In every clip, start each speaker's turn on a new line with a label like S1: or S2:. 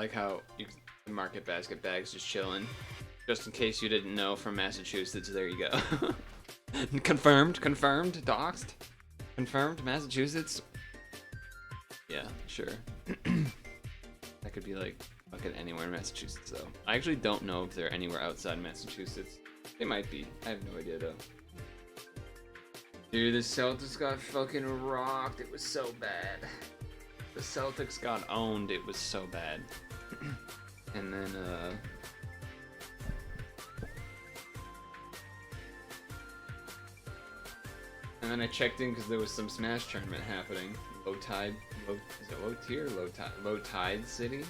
S1: like how you can market basket bags just chilling. Just in case you didn't know, from Massachusetts, there you go. Confirmed, doxed. Confirmed, Massachusetts. Yeah, sure. That could be like fucking anywhere in Massachusetts though. I actually don't know if they're anywhere outside Massachusetts. They might be. I have no idea though. Dude, the Celtics got fucking rocked. It was so bad. The Celtics got owned. It was so bad. And then, I checked in because there was some Smash tournament happening. Is it low tier? Low tide city?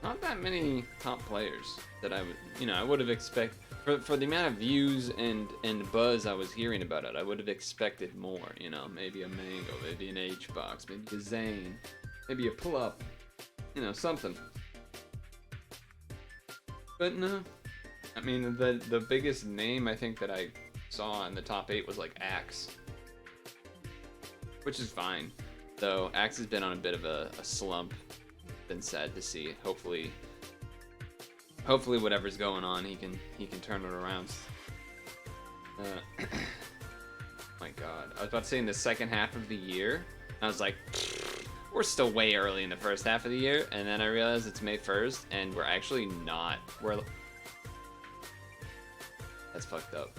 S1: Not that many top players that I would, I would have expected. For the amount of views and buzz I was hearing about it, I would have expected more, maybe a Mango, maybe an H-Box, maybe a Zane, maybe a pull-up, something. But no. I mean, the biggest name I think that I saw in the top 8 was like Axe. Which is fine. Though Axe has been on a bit of a slump. Been sad to see. Hopefully whatever's going on, he can turn it around. My God, I was about to say in the second half of the year, I was like, we're still way early in the first half of the year, and then I realized it's May 1st, and we're actually not. That's fucked up.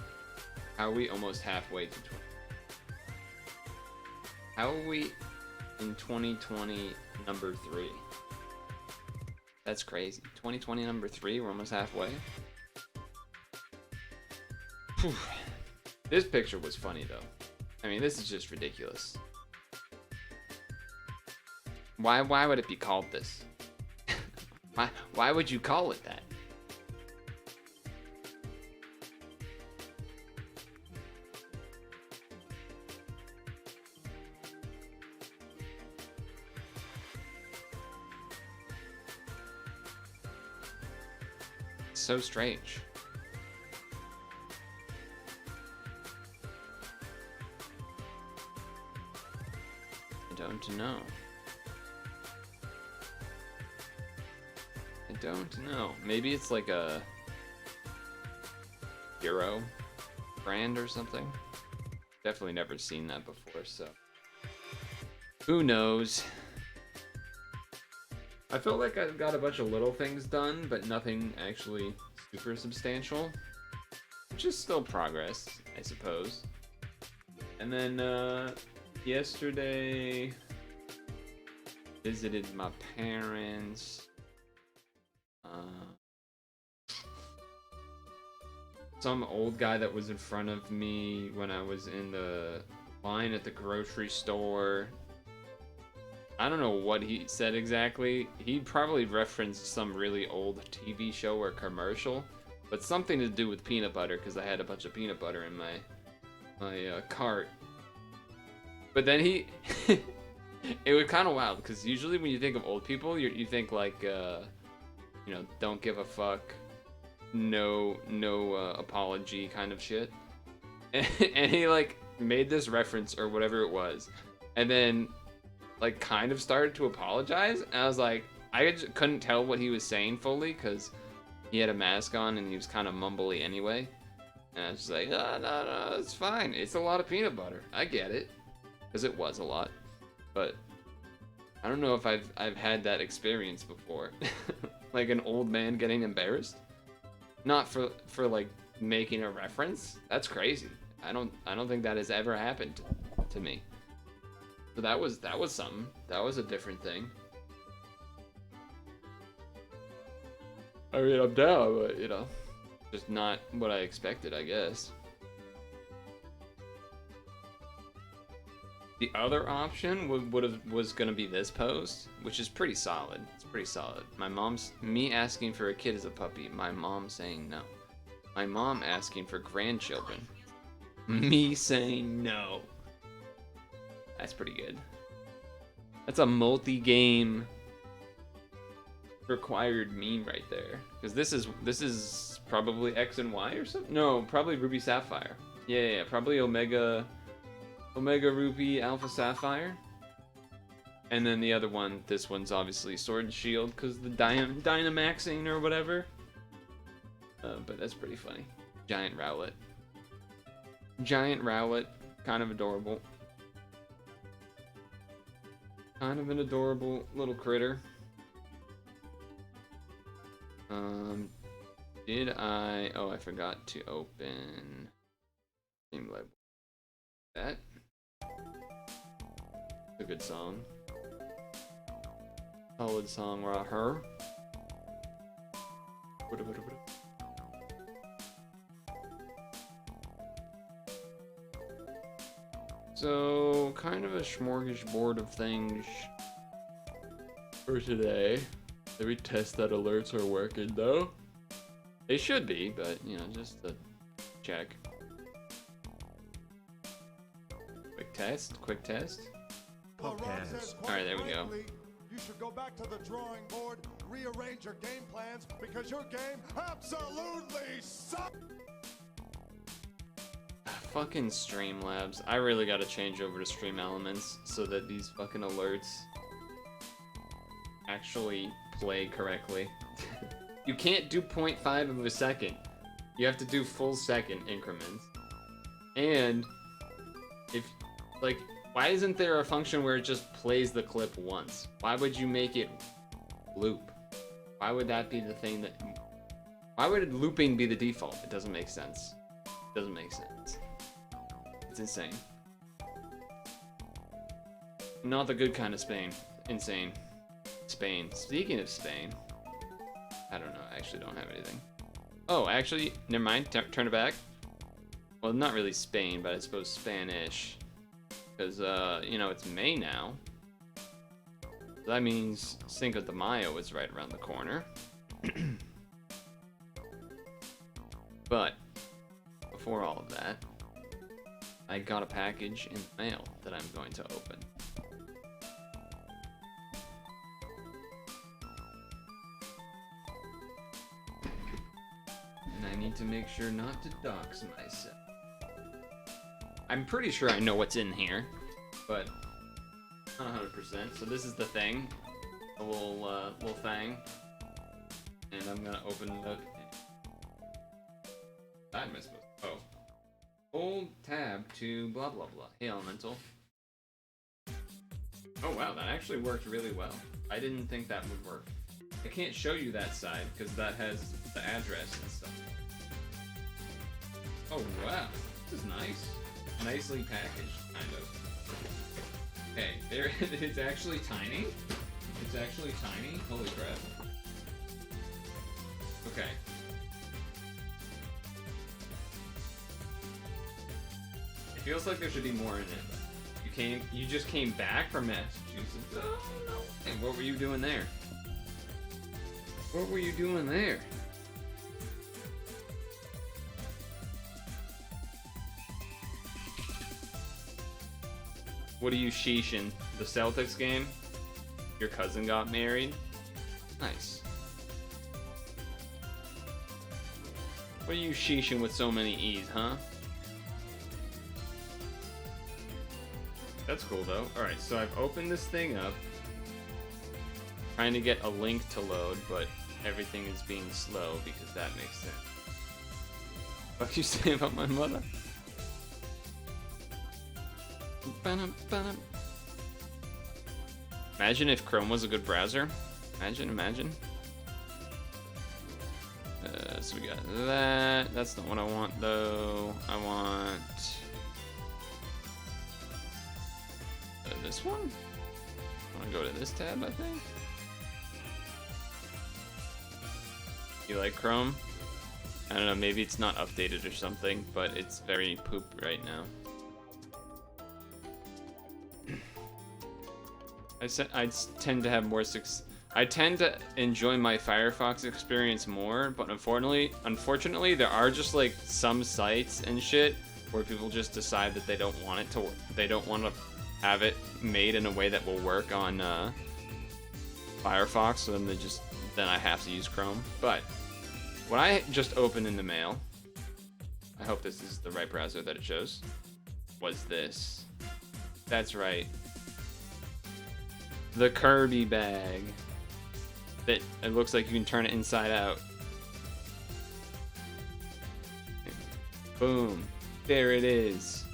S1: How are we almost halfway to 20? How are we in 2020 number 3? That's crazy. 2020 number 3, we're almost halfway. Whew. This picture was funny though. I mean, this is just ridiculous. Why would it be called this? Why would you call it that? So strange. I don't know. I don't know. Maybe it's like a Euro brand or something. Definitely never seen that before, so who knows? I feel like I've got a bunch of little things done, but nothing actually super substantial. Which is still progress, I suppose. And then, yesterday, visited my parents. Some old guy that was in front of me when I was in the line at the grocery store. I don't know what he said exactly. He probably referenced some really old TV show or commercial, but something to do with peanut butter, because I had a bunch of peanut butter in my cart. But then it was kind of wild, because usually when you think of old people, you think like, don't give a fuck, no apology kind of shit. And he like made this reference or whatever it was, and then like kind of started to apologize, and I was like, I just couldn't tell what he was saying fully because he had a mask on and he was kind of mumbly anyway, and I was just like, oh, no, it's fine, it's a lot of peanut butter, I get it, because it was a lot, but I don't know if I've had that experience before. Like an old man getting embarrassed, not for like making a reference. That's crazy. I don't think that has ever happened to me. So that was something. That was a different thing. I mean, I'm down, but just not what I expected, I guess. The other option was gonna be this post, which is pretty solid. It's pretty solid. Me asking for a kid as a puppy. My mom saying no. My mom asking for grandchildren. Me saying no. That's pretty good. That's a multi-game required meme right there. Because this is probably X and Y or something? No, probably Ruby Sapphire. Yeah, probably Omega Ruby Alpha Sapphire. And then the other one, this one's obviously Sword and Shield because the Dynamaxing or whatever. But that's pretty funny. Giant Rowlet. Giant Rowlet, kind of adorable. Kind of an adorable little critter. Did I... Oh, I forgot to open... Streamlab. That? A good song. Solid song, right? Her. So, kind of a smorgasbord of things for today. Did we test that alerts are working though? They should be, but you know, just to check. Quick test, quick test. Alright, there we go.
S2: You should go back to the drawing board, rearrange your game plans, because your game absolutely sucks!
S1: Fucking Streamlabs. I really gotta change over to Stream Elements so that these fucking alerts actually play correctly. You can't do 0.5 of a second. You have to do full second increments. And if, like, why isn't there a function where it just plays the clip once? Why would you make it loop? Why would that be the thing that... Why would looping be the default? It doesn't make sense. It doesn't make sense. It's insane. Not the good kind of Spain. Insane. Spain. Speaking of Spain... I don't know. I actually don't have anything. Oh, actually, never mind. Turn it back. Well, not really Spain, but I suppose Spanish. Because, you know, it's May now. So that means Cinco de Mayo is right around the corner. But, before all of that, I got a package in the mail that I'm going to open. And I need to make sure not to dox myself. I'm pretty sure I know what's in here, but not 100%. So this is the thing, a little thing, and I'm gonna open it up. What am I supposed to? Oh, hold tab to blah blah blah. Hey, Elemental. Oh wow, that actually worked really well. I didn't think that would work. I can't show you that side because that has the address and stuff. Oh wow, this is nice. Nicely packaged, kind of. Okay, there it's actually tiny. It's actually tiny. Holy crap. Okay. It feels like there should be more in it. You just came back from Massachusetts. Oh no. Hey, what were you doing there? What were you doing there? What are you sheeshing? The Celtics game? Your cousin got married? Nice. What are you sheeshing with so many E's, huh? That's cool though. Alright, so I've opened this thing up. Trying to get a link to load, but everything is being slow because that makes sense. What you say about my mother? Imagine if Chrome was a good browser. Imagine. So we got that. That's not what I want though. I want this one. I want to go to this tab, I think. You like Chrome? I don't know, maybe it's not updated or something, but it's very poop right now. I tend to have more success. I tend to enjoy my Firefox experience more, but unfortunately, there are just like some sites and shit where people just decide that they don't want it to work. They don't want to have it made in a way that will work on Firefox, so then I have to use Chrome. But what I just opened in the mail, I hope this is the right browser that it shows, was this. That's right. the Kirby bag. That it looks like you can turn it inside out. Boom. There it is.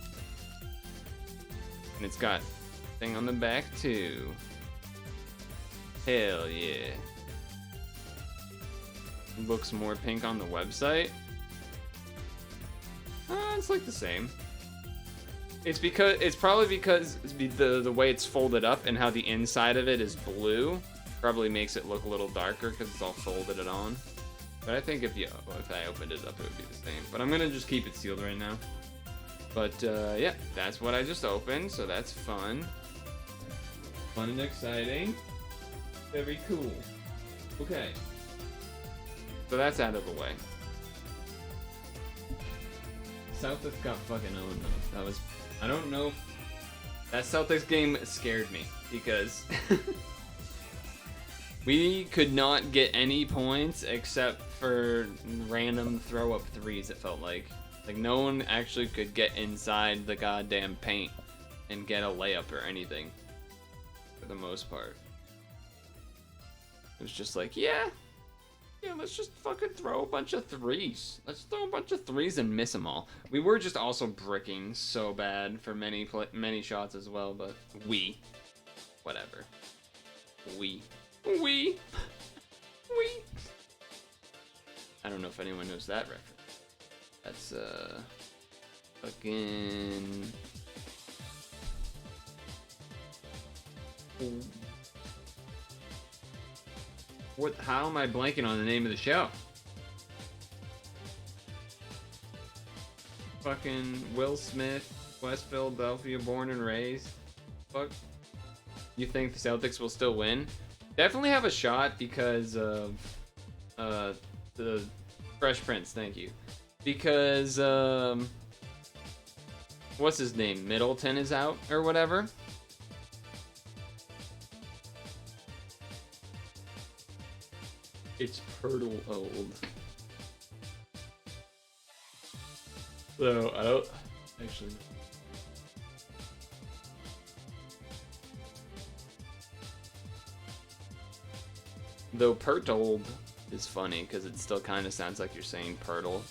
S1: And it's got a thing on the back too. Hell yeah. Looks more pink on the website. It's like the same. It's probably because the way it's folded up and how the inside of it is blue probably makes it look a little darker because it's all folded it on. But I think if I opened it up, it would be the same. But I'm gonna just keep it sealed right now. But yeah, that's what I just opened, so that's fun. Fun and exciting. Very cool. Okay. So that's out of the way. Celtics got fucking owned though. That was, I don't know. That Celtics game scared me because we could not get any points except for random throw up threes, it felt like. Like no one actually could get inside the goddamn paint and get a layup or anything for the most part. It was just like, yeah, let's just fucking throw a bunch of threes. Let's throw a bunch of threes and miss them all. We were just also bricking so bad for many shots as well, but whatever. We. I don't know if anyone knows that reference. That's fucking. What? How am I blanking on the name of the show? Fucking Will Smith, West Philadelphia, born and raised. Fuck. You think the Celtics will still win? Definitely have a shot because of the Fresh Prince. Thank you. Because what's his name? Middleton is out or whatever. It's Purtle old. So I don't actually. Though Purtle is funny because it still kind of sounds like you're saying Purtle.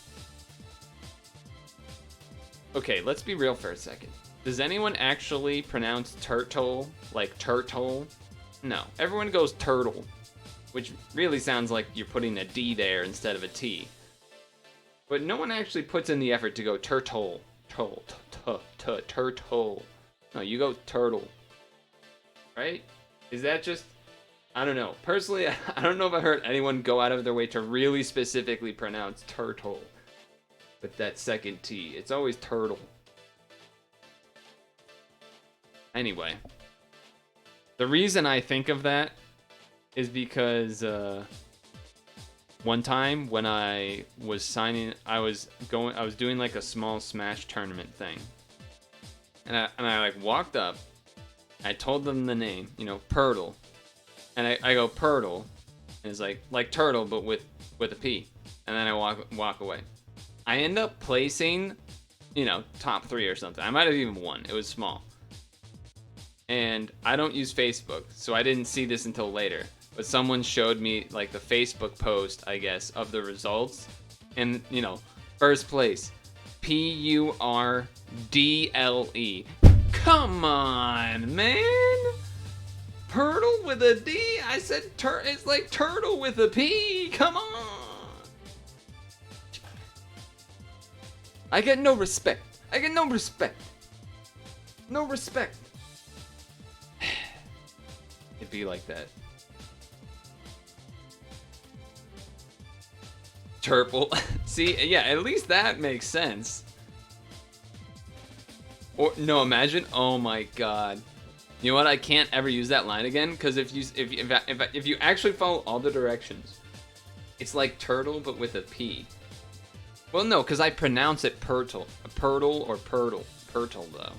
S1: Okay, let's be real for a second. Does anyone actually pronounce turtle like turtle? No, everyone goes turtle, which really sounds like you're putting a D there instead of a T. But no one actually puts in the effort to go turtle, turtle. No, you go turtle, right? Is that just, I don't know. Personally, I don't know if I heard anyone go out of their way to really specifically pronounce turtle with that second T. It's always turtle. Anyway, the reason I think of that is because one time when I was signing, I was doing like a small Smash tournament thing, and I like walked up, I told them the name, Purtle, and I go Purtle, and it's like turtle but with a P, and then I walk away. I end up placing, top 3 or something. I might have even won. It was small. And I don't use Facebook, so I didn't see this until later. But someone showed me like the Facebook post, I guess, of the results. And, first place, Purtle. Come on, man. Purtle with a D? I said it's like turtle with a P. Come on. I get no respect. No respect. It'd be like that. Turple. See, yeah, at least that makes sense. Or no, imagine. Oh my god. You know what? I can't ever use that line again because if you actually follow all the directions, it's like turtle but with a P. Well, no, because I pronounce it Purtle or Purtle though.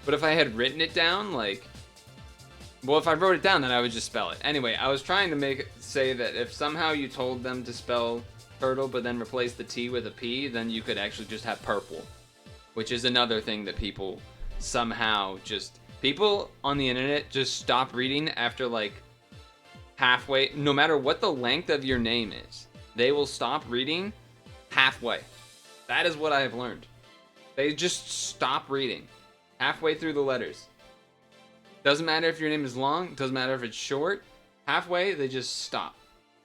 S1: But if I had written it down, if I wrote it down, then I would just spell it. Anyway, I was trying to say that if somehow you told them to spell turtle but then replace the T with a P, then you could actually just have purple, which is another thing that people somehow just People on the internet just stop reading after like halfway, no matter what the length of your name is. They will stop reading halfway. That is what I have learned. They just stop reading halfway through the letters. Doesn't matter if your name is long, doesn't matter if it's short. Halfway, they just stop.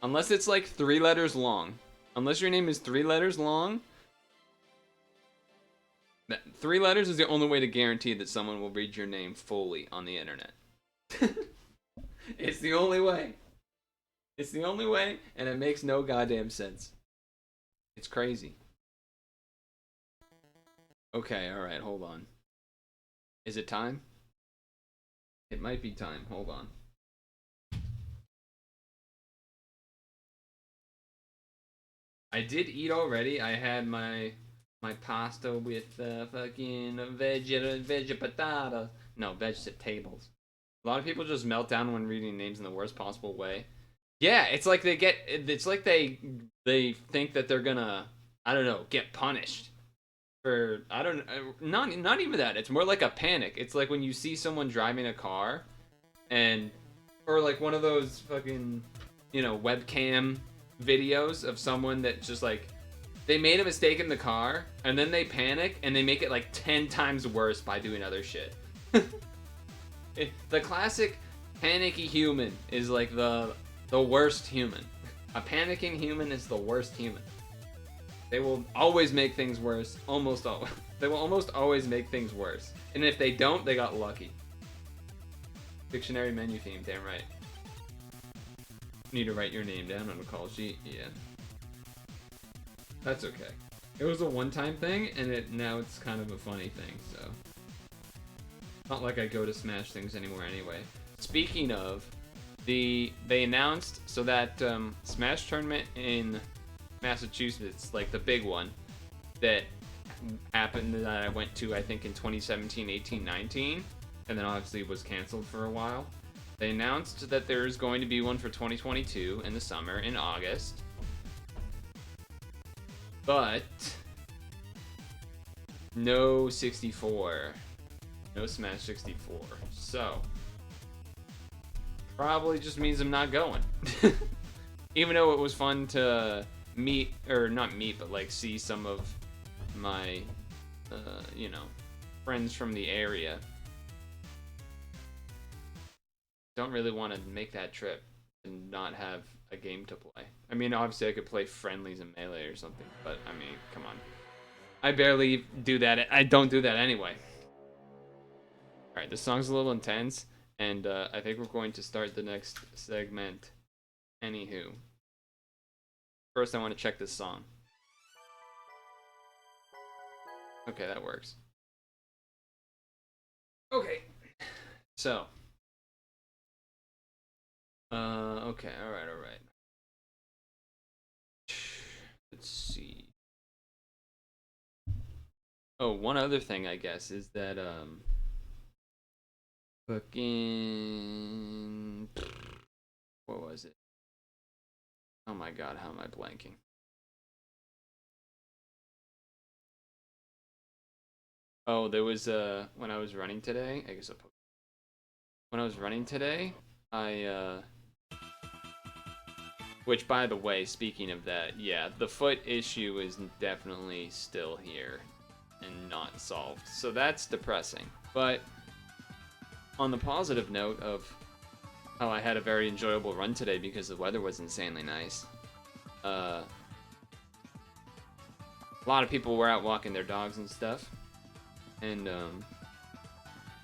S1: Unless it's like 3 letters long. Unless your name is 3 letters long, 3 letters is the only way to guarantee that someone will read your name fully on the internet. It's the only way. It's the only way, and it makes no goddamn sense. It's crazy. Okay, alright, hold on. Is it time? It might be time. Hold on. I did eat already. I had my pasta with fucking veggie patata. No, vegetables. A lot of people just melt down when reading names in the worst possible way. Yeah, it's like they think that they're gonna, I don't know, get punished for, I don't, not even that. It's more like a panic. It's like when you see someone driving a car and, or like one of those fucking, you know, webcam videos of someone that just like, they made a mistake in the car and then they panic and they make it like 10 times worse by doing other shit. The classic panicky human is like the worst human. A panicking human is the worst human. They will always make things worse. Almost always. They will almost always make things worse. And if they don't, they got lucky. Dictionary menu theme, damn right. Need to write your name down on a call sheet? Yeah. That's okay. It was a one-time thing, and now it's kind of a funny thing, so. Not like I go to Smash things anymore anyway. Speaking of, they announced, so that Smash tournament in Massachusetts, like the big one, that happened that I went to, I think, in 2017, 18, 19, and then obviously was canceled for a while. They announced that there's going to be one for 2022 in the summer, in August. But no 64. No Smash 64. So probably just means I'm not going. Even though it was fun to meet, or not meet, but like see some of my, you know, friends from the area. Don't really want to make that trip and not have a game to play. I mean, obviously I could play friendlies in Melee or something, but I mean, come on. I barely do that. I don't do that anyway. Alright, this song's a little intense, and I think we're going to start the next segment. Anywho. First, I want to check this song. Okay, that works. Okay. So. Okay, alright. Let's see. Oh, one other thing, I guess, is that, fucking... What was it? Oh my god, how am I blanking? Oh, there was, when I was running today, I guess I'll put... When I was running today, which, by the way, speaking of that, yeah, the foot issue is definitely still here and not solved. So that's depressing. But on the positive note of how I had a very enjoyable run today because the weather was insanely nice, a lot of people were out walking their dogs and stuff. And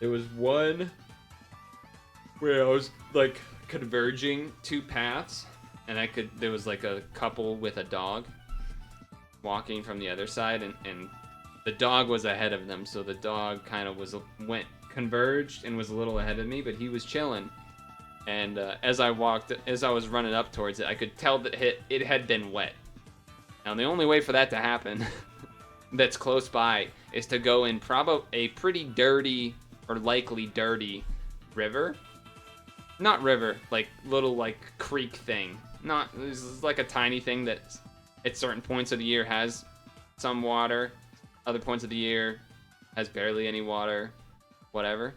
S1: there was one where I was like converging 2 paths, and there was like a couple with a dog walking from the other side, and the dog was ahead of them, so the dog kind of converged and was a little ahead of me, but he was chilling. And as I was running up towards it, I could tell that it had been wet. Now the only way for that to happen that's close by is to go in probably a pretty dirty, or likely dirty, river. Not river, like little like creek thing. This is like a tiny thing that at certain points of the year has some water, other points of the year has barely any water, whatever.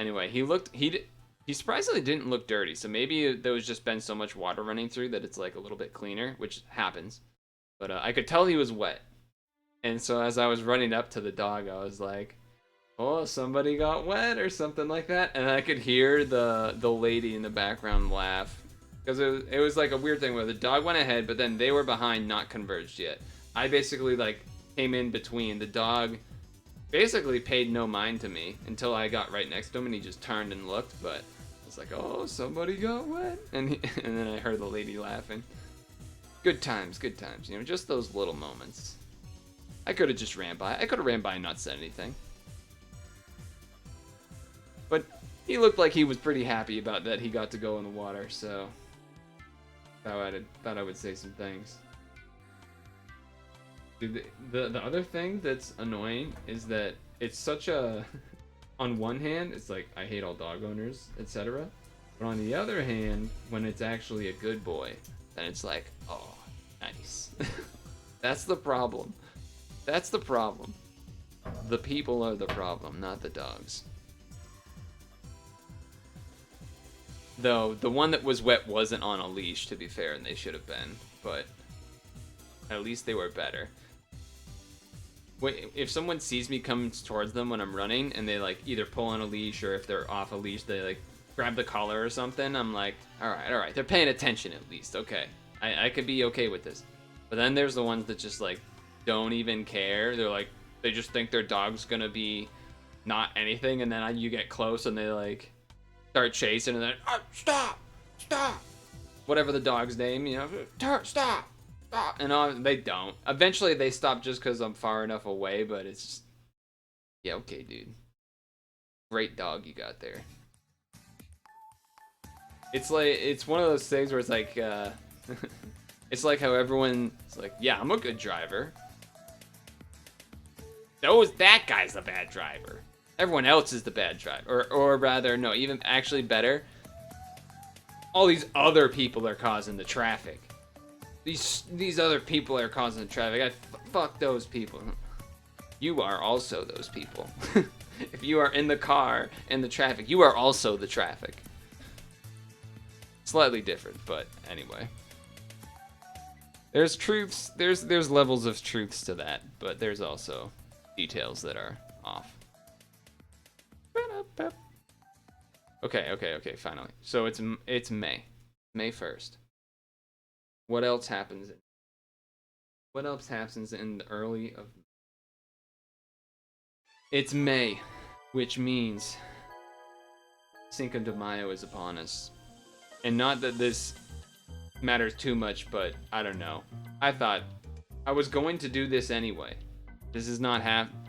S1: Anyway, he surprisingly didn't look dirty. So maybe there was just been so much water running through that it's like a little bit cleaner, which happens. But I could tell he was wet. And so as I was running up to the dog, I was like, oh, somebody got wet or something like that. And I could hear the lady in the background laugh. Because it was like a weird thing where the dog went ahead, but then they were behind, not converged yet. I basically like came in between. The dog basically paid no mind to me until I got right next to him and he just turned and looked. But I was like, oh, somebody got wet. And then I heard the lady laughing. Good times, you know, just those little moments. I could have just ran by. I could have ran by and not said anything. But he looked like he was pretty happy about that he got to go in the water, so thought I would say some things. Dude, the other thing that's annoying is that it's such a... On one hand, it's like, I hate all dog owners, etc. But on the other hand, when it's actually a good boy, then it's like, oh, nice. That's the problem. That's the problem. The people are the problem, not the dogs. Though, the one that was wet wasn't on a leash, to be fair, and they should have been. But at least they were better. Wait, if someone sees me come towards them when I'm running, and they like either pull on a leash, or if they're off a leash, they like grab the collar or something, I'm like, alright, they're paying attention at least, okay. I could be okay with this. But then there's the ones that just like, don't even care. They're like, they just think their dog's gonna be not anything, and then you get close and they like start chasing, and then stop, whatever the dog's name, you know, stop, and they don't. Eventually they stop just because I'm far enough away, but it's just, yeah, okay, dude, great dog you got there. It's like, it's one of those things where it's like it's like how everyone's like, yeah, I'm a good driver. That guy's the bad driver. Everyone else is the bad driver. Or rather, no, even actually better. All these other people are causing the traffic. These other people are causing the traffic. Fuck those people. You are also those people. If you are in the car in the traffic, you are also the traffic. Slightly different, but anyway. There's truths, there's levels of truths to that, but there's also details that are off. Okay, finally. So it's May 1st. What else happens in the early of... It's May, which means Cinco de Mayo is upon us. And not that this matters too much, but I don't know. I thought I was going to do this anyway. This is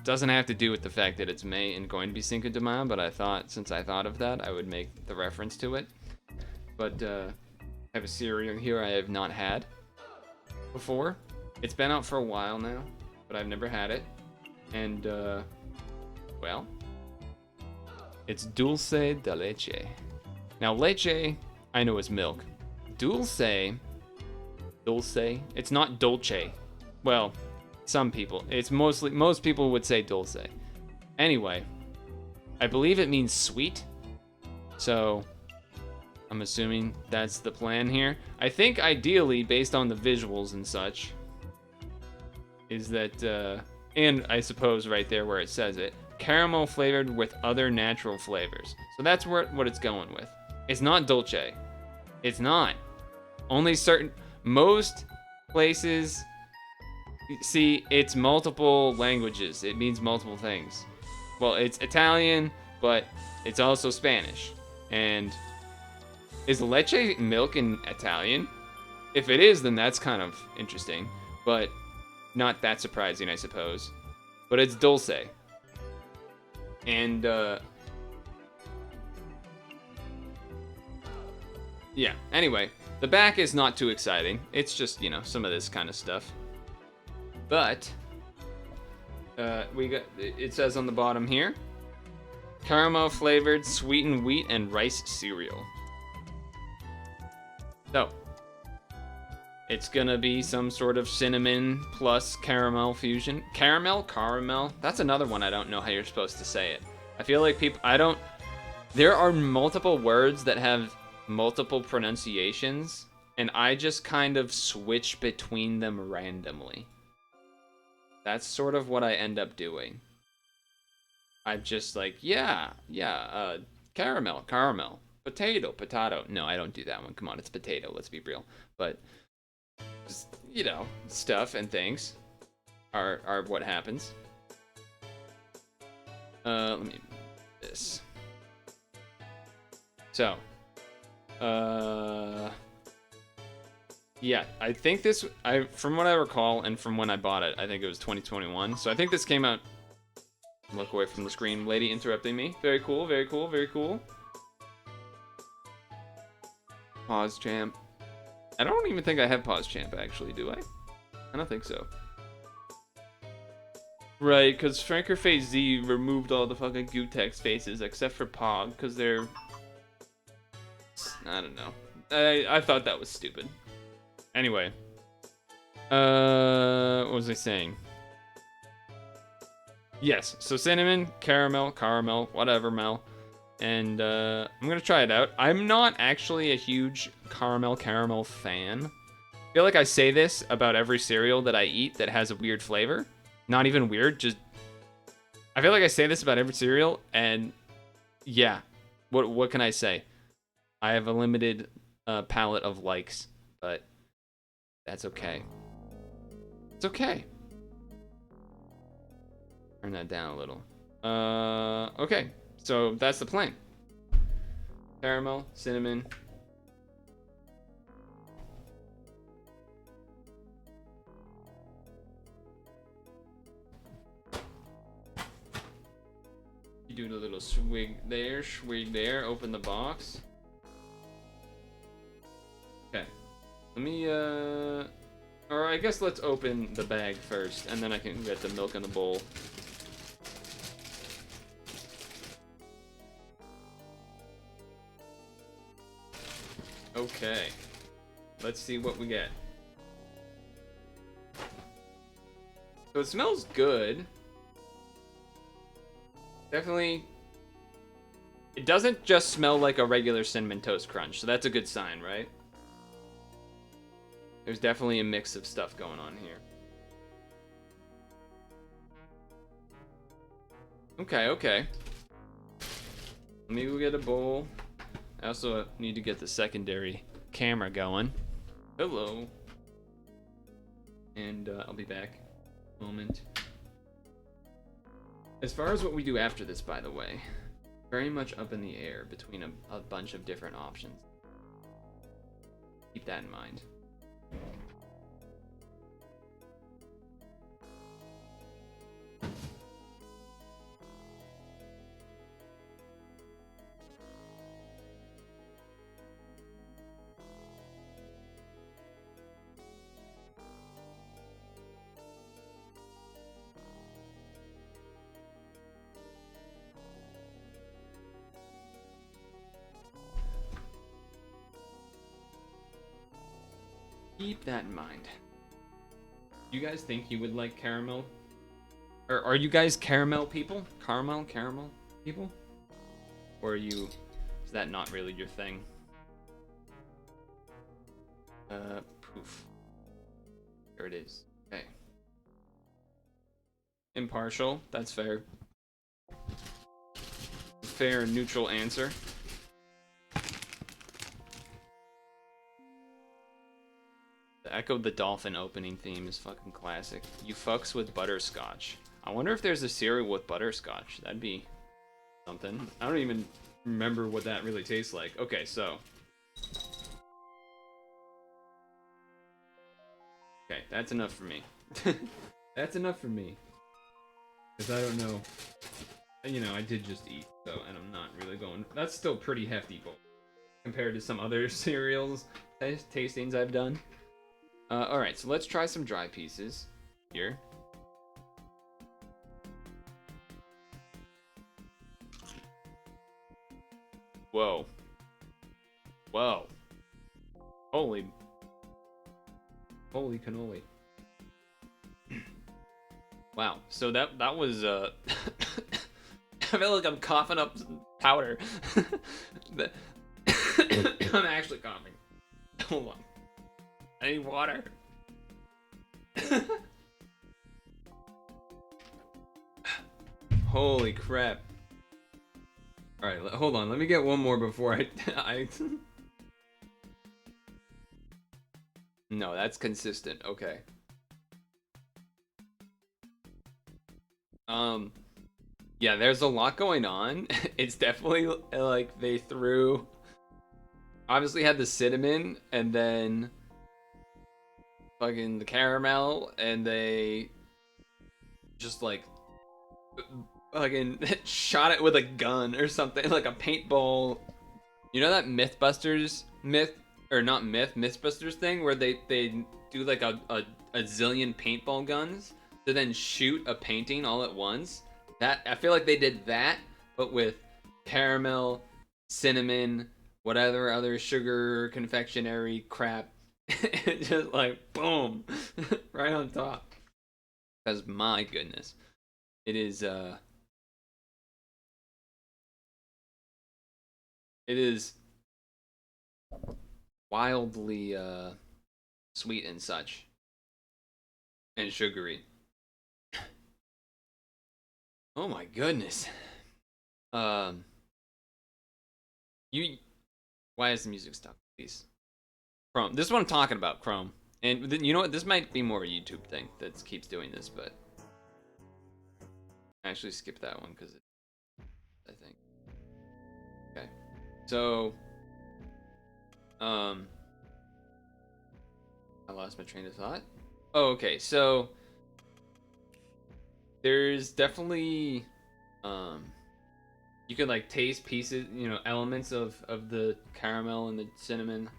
S1: doesn't have to do with the fact that it's May and going to be Cinco de Mayo, but I thought, since I thought of that, I would make the reference to it. But I have a cereal here I have not had before. It's been out for a while now, but I've never had it. And well, it's Dulce De Leche. Now leche, I know is milk. Dulce, it's not dolce. Well, some people. It's most people would say dulce. Anyway, I believe it means sweet. So, I'm assuming that's the plan here. I think ideally, based on the visuals and such, is that, and I suppose right there where it says it, caramel flavored with other natural flavors. So that's what it's going with. It's not dolce. It's not. Only most places, see, it's multiple languages. It means multiple things. Well, it's Italian, but it's also Spanish. And is leche milk in Italian? If it is, then that's kind of interesting, but not that surprising, I suppose. But it's dulce. And, yeah, anyway, the back is not too exciting. It's just, you know, some of this kind of stuff. But, it says on the bottom here, caramel flavored sweetened wheat and rice cereal. So, it's gonna be some sort of cinnamon plus caramel fusion. Caramel? That's another one I don't know how you're supposed to say it. I feel like There are multiple words that have multiple pronunciations, and I just kind of switch between them randomly. That's sort of what I end up doing. I'm just like, caramel, potato. No, I don't do that one. Come on, it's potato. Let's be real. But just, stuff and things are what happens. Let me this. So, yeah, I think from what I recall and from when I bought it, I think it was 2021. So I think this came out. Look away from the screen, lady interrupting me. Very cool, very cool, very cool. Pause champ. I don't even think I have pause champ, actually, do I? I don't think so. Right, because Franker Phase Z removed all the fucking Gootech spaces except for Pog, because they're... I don't know. I thought that was stupid. Anyway. What was I saying? Yes, so cinnamon, caramel, whatever, Mel. And I'm gonna try it out. I'm not actually a huge caramel fan. I feel like I say this about every cereal that I eat that has a weird flavor. Not even weird, just... I feel like I say this about every cereal, and yeah. What can I say? I have a limited palette of likes, but that's okay. It's okay. Turn that down a little. Okay. So that's the plan. Caramel, cinnamon. You do a little swig there, open the box. Okay. Let me, or I guess let's open the bag first, and then I can get the milk in the bowl. Okay, let's see what we get. So it smells good. Definitely. It doesn't just smell like a regular Cinnamon Toast Crunch, so that's a good sign, right? There's definitely a mix of stuff going on here. Okay. Let me go get a bowl. I also need to get the secondary camera going. Hello. And I'll be back in a moment. As far as what we do after this, by the way, very much up in the air between a bunch of different options. Keep that in mind. Keep that in mind. You guys think you would like caramel? Or are you guys caramel people? Caramel people? Or is that not really your thing? Poof. There it is. Okay. Impartial, that's fair. Fair and neutral answer. The Echo the Dolphin opening theme is fucking classic. You fucks with butterscotch. I wonder if there's a cereal with butterscotch. That'd be something. I don't even remember what that really tastes like. Okay, so. Okay, that's enough for me. That's enough for me. Because I don't know. You know, I did just eat, so, and I'm not really going. That's still pretty hefty, bowl compared to some other cereals tastings I've done. Alright, so let's try some dry pieces here. Whoa. Whoa. Holy cannoli. Wow, so that was, I feel like I'm coughing up powder. I'm actually coughing. Hold on. I need water. Holy crap. Alright, hold on. Let me get one more before I No, that's consistent. Okay. Yeah, there's a lot going on. It's definitely like they threw obviously had the cinnamon and then fucking the caramel and they just like fucking shot it with a gun or something, like a paintball. You know that Mythbusters thing where they do like a zillion paintball guns to then shoot a painting all at once? That I feel like they did that, but with caramel, cinnamon, whatever other sugar confectionery crap. Just like boom, right on top. Because my goodness, it is wildly sweet and such, and sugary. Oh my goodness. Um, you. Why is the music stopped, please? Chrome. This is what I'm talking about, Chrome. And you know what? This might be more a YouTube thing that keeps doing this, but actually skip that one because I think. Okay. So, I lost my train of thought. Oh, okay. So there's definitely you can like taste pieces, you know, elements of the caramel and the cinnamon.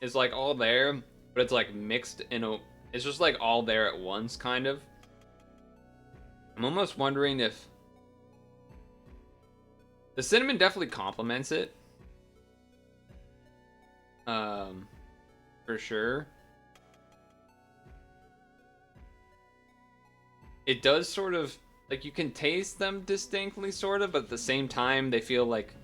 S1: It's like all there, but it's like mixed in a it's just like all there at once kind of. I'm almost wondering if the cinnamon definitely complements it. For sure. It does sort of like you can taste them distinctly sort of, but at the same time they feel like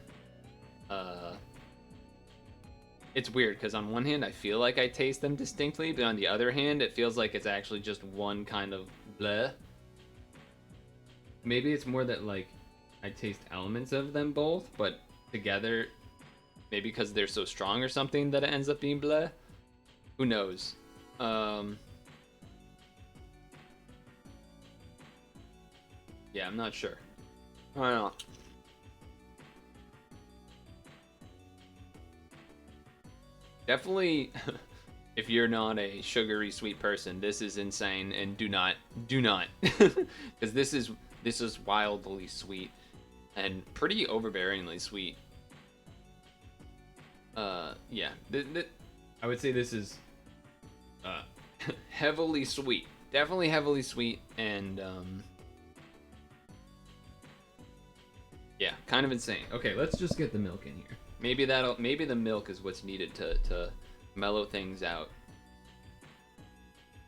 S1: it's weird because on one hand I feel like I taste them distinctly, but on the other hand it feels like it's actually just one kind of bleh. Maybe it's more that like I taste elements of them both, but together, maybe because they're so strong or something that it ends up being bleh. Who knows? Yeah, I'm not sure. I don't know. Definitely, if you're not a sugary sweet person, this is insane, and do not, because this is wildly sweet and pretty overbearingly sweet. Yeah, I would say this is heavily sweet, definitely heavily sweet, and yeah, kind of insane. Okay, let's just get the milk in here. Maybe the milk is what's needed to mellow things out.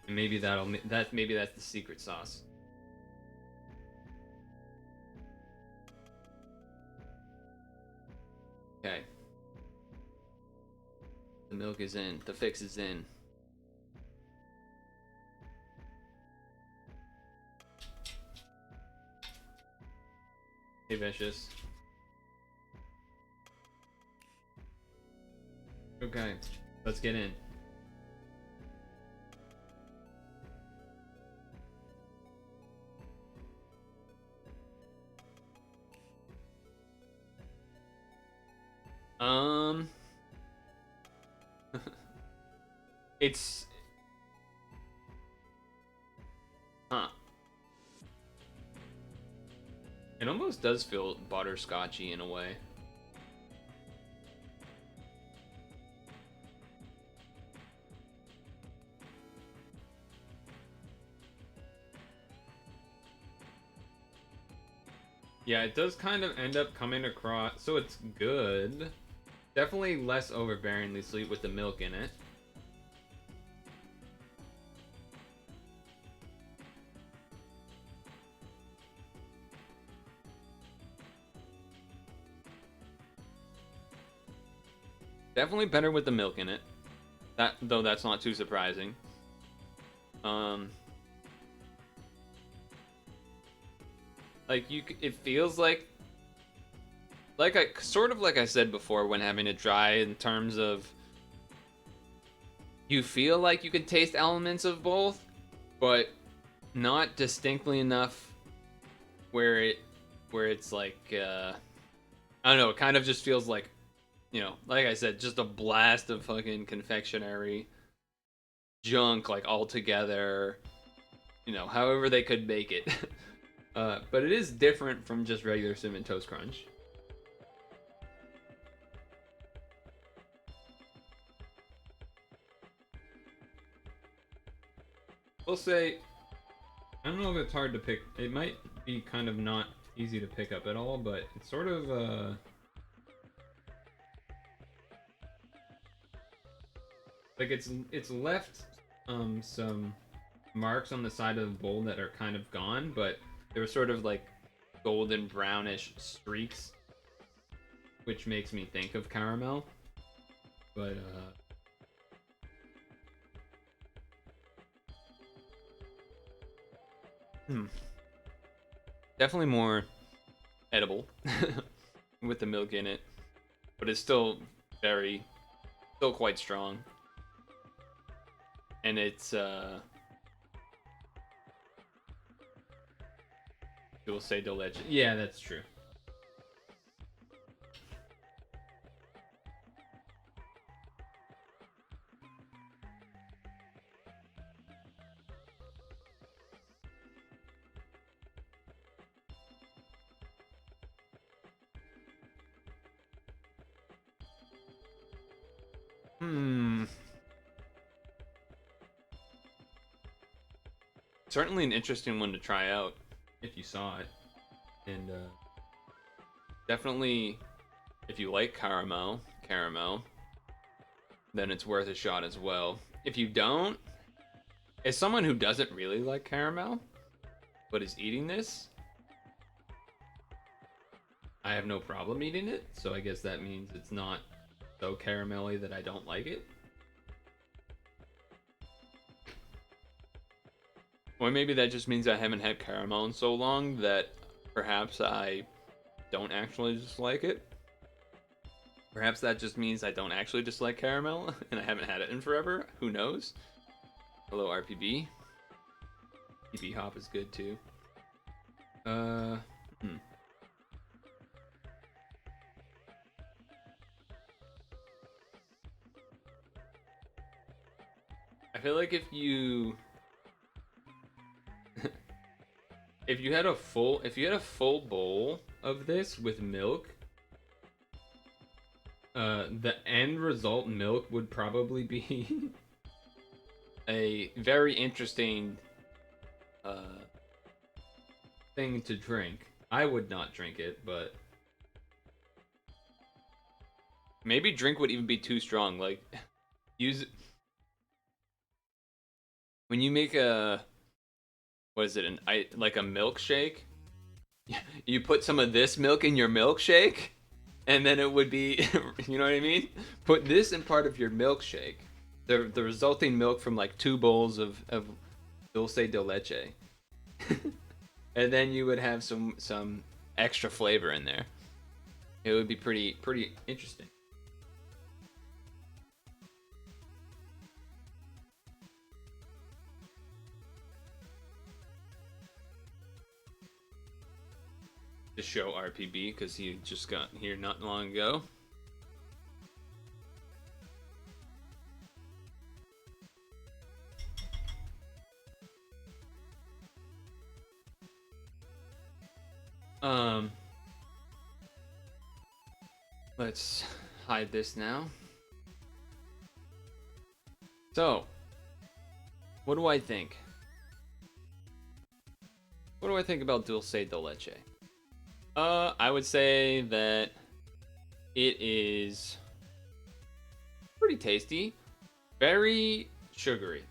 S1: And maybe maybe that's the secret sauce. Okay. The milk is in. The fix is in. Hey, Vicious. Okay, let's get in. It's it almost does feel butterscotchy in a way. Yeah, it does kind of end up coming across, so it's good. Definitely less overbearingly sweet with the milk in it. Definitely better with the milk in it. Though that's not too surprising. Like it feels like I sort of like I said before when having it dry, in terms of you feel like you can taste elements of both, but not distinctly enough where it's like I don't know, it kind of just feels like, like I said, just a blast of fucking confectionery junk, like, all together, however they could make it. But it is different from just regular Cinnamon Toast Crunch. We'll say, I don't know if it's hard to pick. It might be kind of not easy to pick up at all, but it's sort of like it's left some marks on the side of the bowl that are kind of gone, but they were sort of like golden brownish streaks, which makes me think of caramel. But definitely more edible with the milk in it, but it's still quite strong. And it's Dulce De Leche. Yeah, that's true. Certainly an interesting one to try out if you saw it. And definitely, if you like caramel, then it's worth a shot as well. If you don't, as someone who doesn't really like caramel, but is eating this, I have no problem eating it, so I guess that means it's not so caramelly that I don't like it. Or maybe that just means I haven't had caramel in so long that perhaps I don't actually dislike it. Perhaps that just means I don't actually dislike caramel and I haven't had it in forever. Who knows? Hello, RPB. PB Hop is good too. I feel like if you had a full bowl of this with milk, the end result milk would probably be a very interesting thing to drink. I would not drink it, but maybe drink would even be too strong. Like, when you make what is it, like a milkshake, you put some of this milk in your milkshake, and then it would be, you know what I mean? Put this in part of your milkshake, the resulting milk from like 2 bowls of Dulce De Leche, and then you would have some extra flavor in there. It would be pretty interesting. To show RPB because he just got here not long ago. Let's hide this now. So, what do I think? What do I think about Dulce De Leche? I would say that it is pretty tasty, very sugary.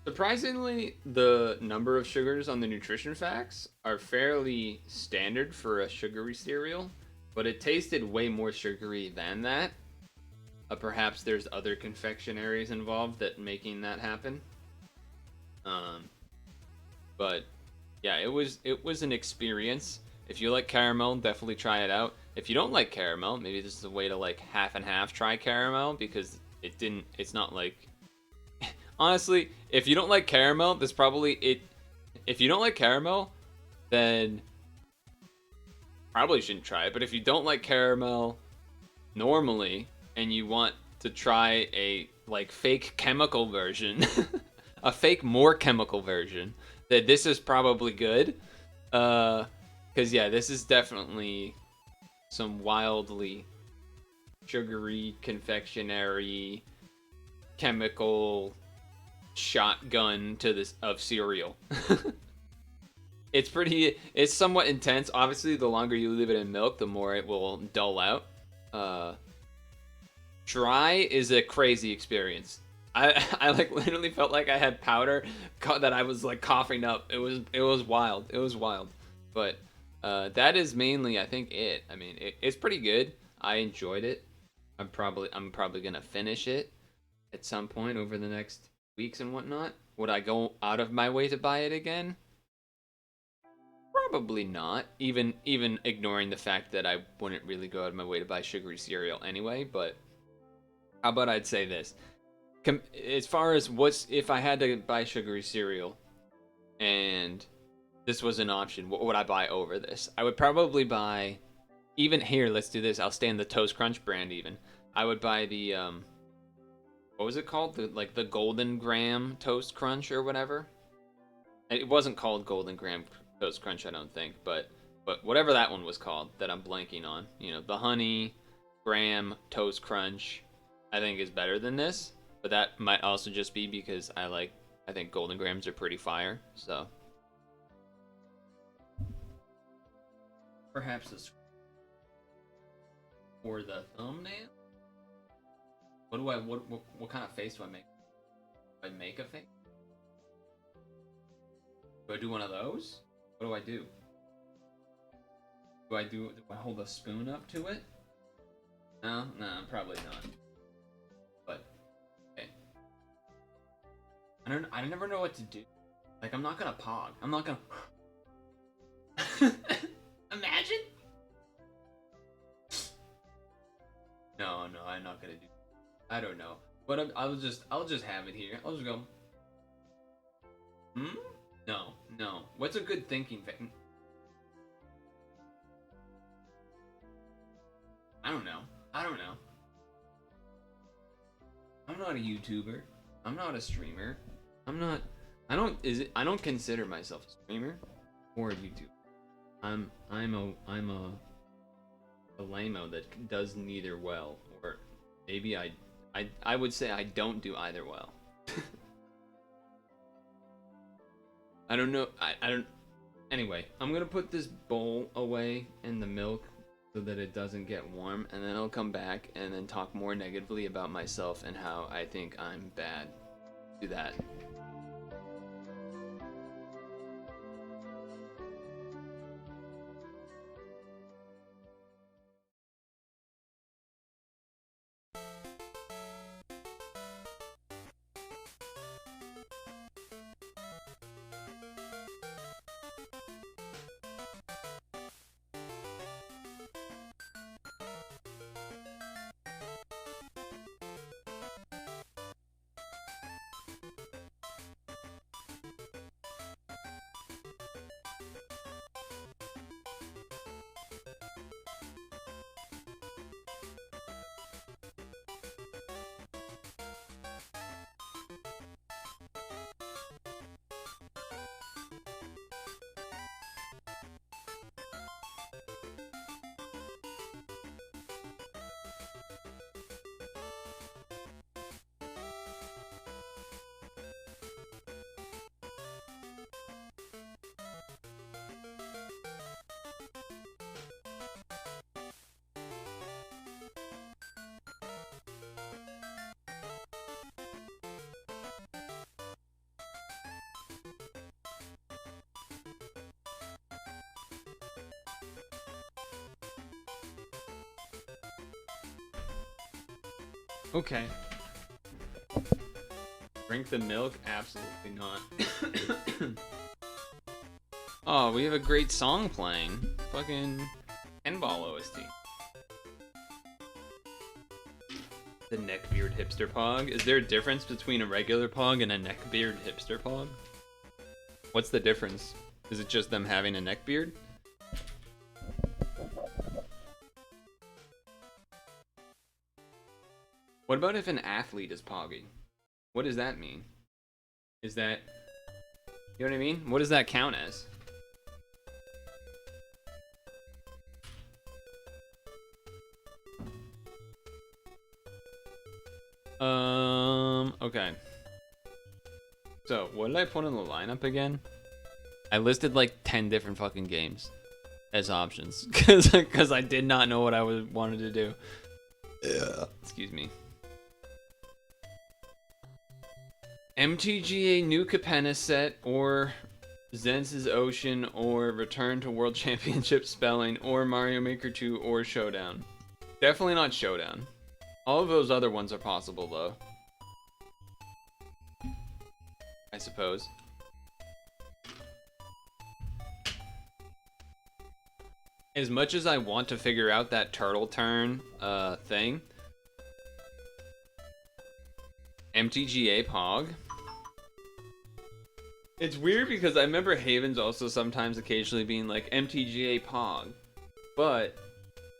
S1: Surprisingly, the number of sugars on the nutrition facts are fairly standard for a sugary cereal. but it tasted way more sugary than that. Perhaps there's other confectionaries involved that making that happen. But yeah, it was an experience. If you like caramel, definitely try it out. If you don't like caramel, maybe this is a way to like half and half try caramel, because it's not like honestly, if you don't like caramel, this probably it if you don't like caramel, then probably shouldn't try it. But if you don't like caramel normally and you want to try a like fake chemical version, a fake more chemical version, that this is probably good. Cause yeah, this is definitely some wildly sugary, confectionery, chemical shotgun to this of cereal. It's somewhat intense. Obviously, the longer you leave it in milk, the more it will dull out. Dry is a crazy experience. I like literally felt like I had powder that I was like coughing up. It was wild. It was wild. But that is mainly, I think, it. I mean, it's pretty good. I enjoyed it. I'm probably gonna finish it at some point over the next weeks and whatnot. Would I go out of my way to buy it again? Probably not. Even ignoring the fact that I wouldn't really go out of my way to buy sugary cereal anyway. But how about I'd say this? As far as if I had to buy sugary cereal, and this was an option, what would I buy over this? I would probably buy, even here, let's do this. I'll stay in the Toast Crunch brand even. I would buy the, what was it called? The Golden Graham Toast Crunch or whatever. It wasn't called Golden Graham Toast Crunch, I don't think, but whatever that one was called that I'm blanking on. You know, the Honey Graham Toast Crunch, I think is better than this, but that might also just be because I think Golden Grahams are pretty fire, so. Perhaps this for the thumbnail. What kind of face do I make? Do I make a face? Do I do one of those? What do I do? Do I hold a spoon up to it? No, probably not. But okay. I never know what to do. Like, I'm not gonna pog. I'm not gonna imagine? No, I'm not gonna do. I don't know. But I'll just have it here. I'll just go. No. What's a good thinking thing? I don't know. I'm not a YouTuber. I'm not a streamer. I don't consider myself a streamer or a YouTuber. I'm a lame-o that does neither well, or maybe I would say I don't do either well. I don't know. I don't. Anyway, I'm gonna put this bowl away in the milk so that it doesn't get warm, and then I'll come back and then talk more negatively about myself and how I think I'm bad. Do that. Okay. Drink the milk? Absolutely not. Oh, we have a great song playing. Fucking Pinball OST. The neckbeard hipster pog. Is there a difference between a regular pog and a neckbeard hipster pog? What's the difference? Is it just them having a neckbeard? What about if an athlete is pogging? What does that mean? Is that... You know what I mean? What does that count as? Okay. So, what did I put in the lineup again? I listed like 10 different fucking games as options. Because I did not know what I wanted to do. Excuse me. MTGA New Capenna set, or Zenz's Ocean, or Return to World Championship Spelling, or Mario Maker 2, or Showdown. Definitely not Showdown. All of those other ones are possible, though. I suppose. As much as I want to figure out that turtle turn thing, MTGA Pog. It's weird because I remember Haven's also sometimes occasionally being like MTGA Pog, but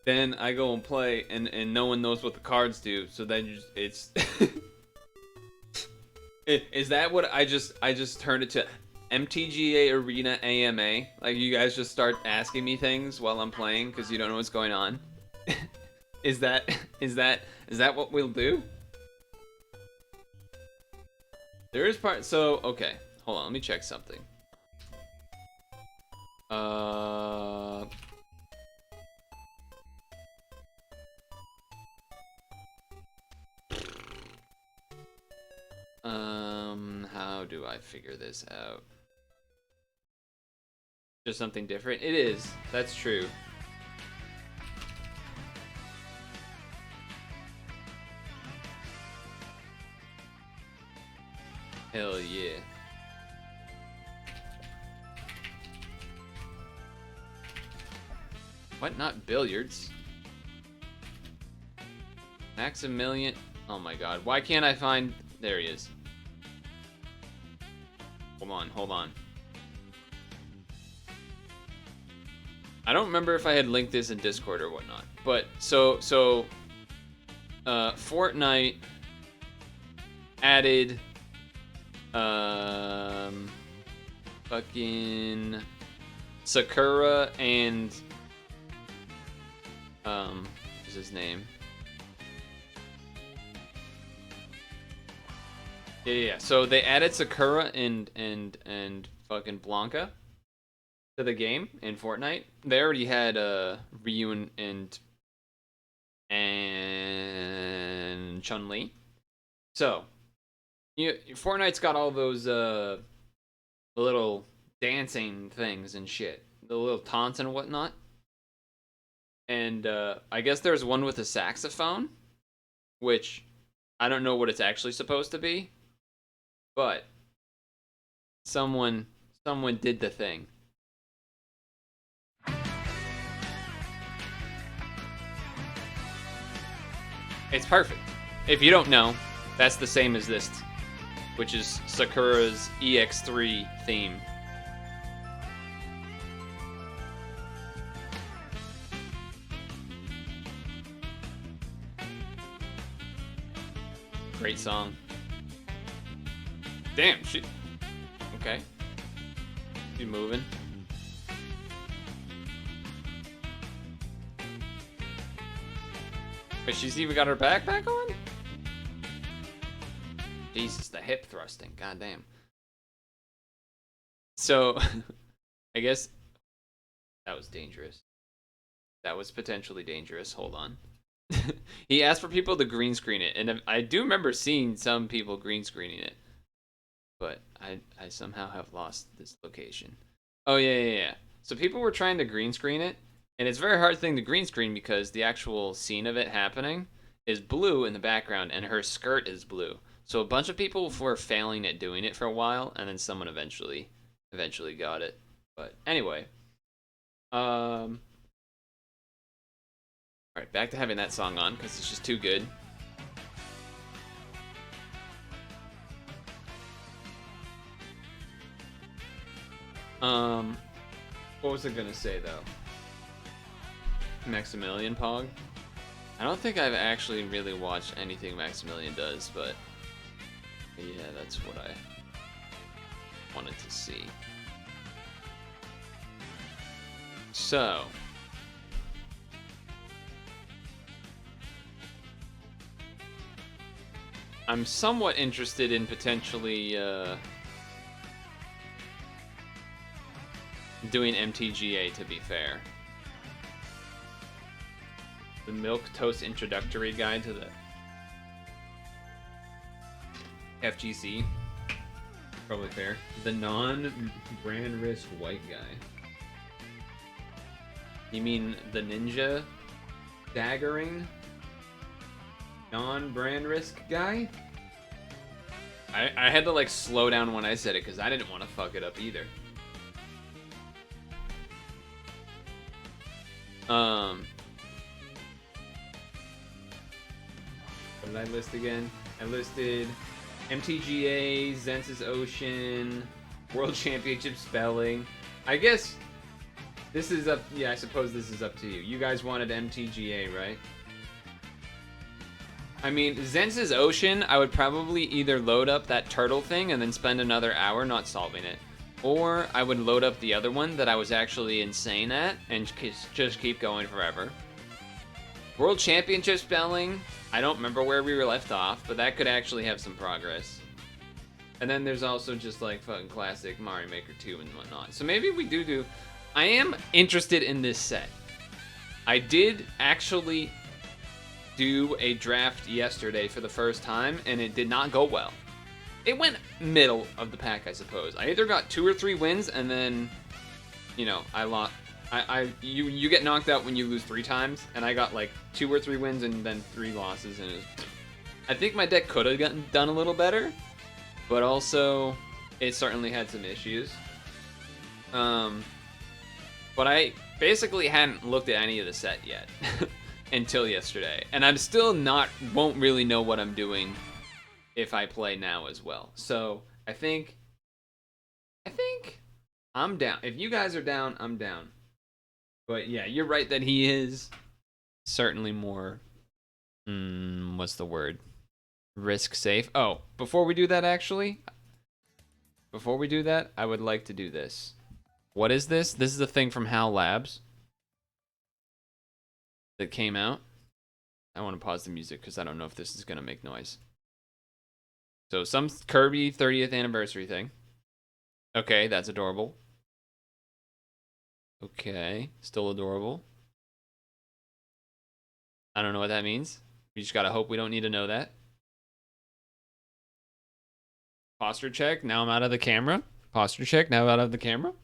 S1: then I go and play and no one knows what the cards do, so then it's is that what I just turned it to MTGA Arena AMA? Like you guys just start asking me things while I'm playing because you don't know what's going on? Is that what we'll do? There is part, so, okay. Hold on, let me check something. How do I figure this out? Just something different? It is, that's true. Hell yeah. What? Not billiards? Maximilian. Oh my god. Why can't I find... There he is. Hold on, hold on. I don't remember if I had linked this in Discord or whatnot. But, so Fortnite added... fucking Sakura and what's his name? Yeah. So they added Sakura and fucking Blanca to the game in Fortnite. They already had Ryu and Chun-Li. So Fortnite's got all those the little dancing things and shit, the little taunts and whatnot. And I guess there's one with a saxophone, which I don't know what it's actually supposed to be, but someone did the thing. It's perfect. If you don't know, that's the same as this, which is Sakura's EX3 theme. Great song. Damn, she... Okay. She's moving. But she's even got her backpack on? Jesus, the hip thrusting. Goddamn. So, I guess that was dangerous. That was potentially dangerous. Hold on. He asked for people to green screen it, and I do remember seeing some people green screening it. But I somehow have lost this location. Oh, yeah. So people were trying to green screen it, and it's a very hard thing to green screen because the actual scene of it happening is blue in the background, and her skirt is blue. So a bunch of people were failing at doing it for a while, and then someone eventually got it. But anyway, all right, back to having that song on because it's just too good. What was I gonna say though? Maximilian Pog. I don't think I've actually really watched anything Maximilian does, but yeah, that's what I wanted to see. So, I'm somewhat interested in potentially doing MTGA, to be fair. The Milk Toast Introductory Guide to the FGC. Probably fair. The non-brand risk white guy. You mean the ninja daggering non-brand risk guy? I had to like slow down when I said it because I didn't want to fuck it up either. What did I list again? I listed MTGA, Zen's Ocean, World Championship Spelling. I guess this is up. Yeah, I suppose this is up to you. You guys wanted MTGA, right? I mean, Zen's Ocean, I would probably either load up that turtle thing and then spend another hour not solving it. Or I would load up the other one that I was actually insane at and just keep going forever. World Championship Spelling, I don't remember where we were left off, but that could actually have some progress. And then there's also just like fucking classic Mario Maker 2 and whatnot. So maybe we do. I am interested in this set. I did actually do a draft yesterday for the first time, and it did not go well. It went middle of the pack, I suppose. I either got 2 or 3 wins, and then, you know, I lost. You get knocked out when you lose 3 times, and I got like 2 or 3 wins and then 3 losses, and I think my deck could have gotten done a little better, but also it certainly had some issues. But I basically hadn't looked at any of the set yet until yesterday, and I'm still won't really know what I'm doing if I play now as well. So I think I'm down. If you guys are down, I'm down. But yeah, you're right that he is certainly more, what's the word? Risk safe. Oh, before we do that, I would like to do this. What is this? This is a thing from HAL Labs that came out. I want to pause the music because I don't know if this is going to make noise. So some Kirby 30th anniversary thing. Okay, that's adorable. Okay, still adorable. I don't know what that means. We just gotta hope we don't need to know that. Posture check. Now I'm out of the camera. Posture check. Now out of the camera.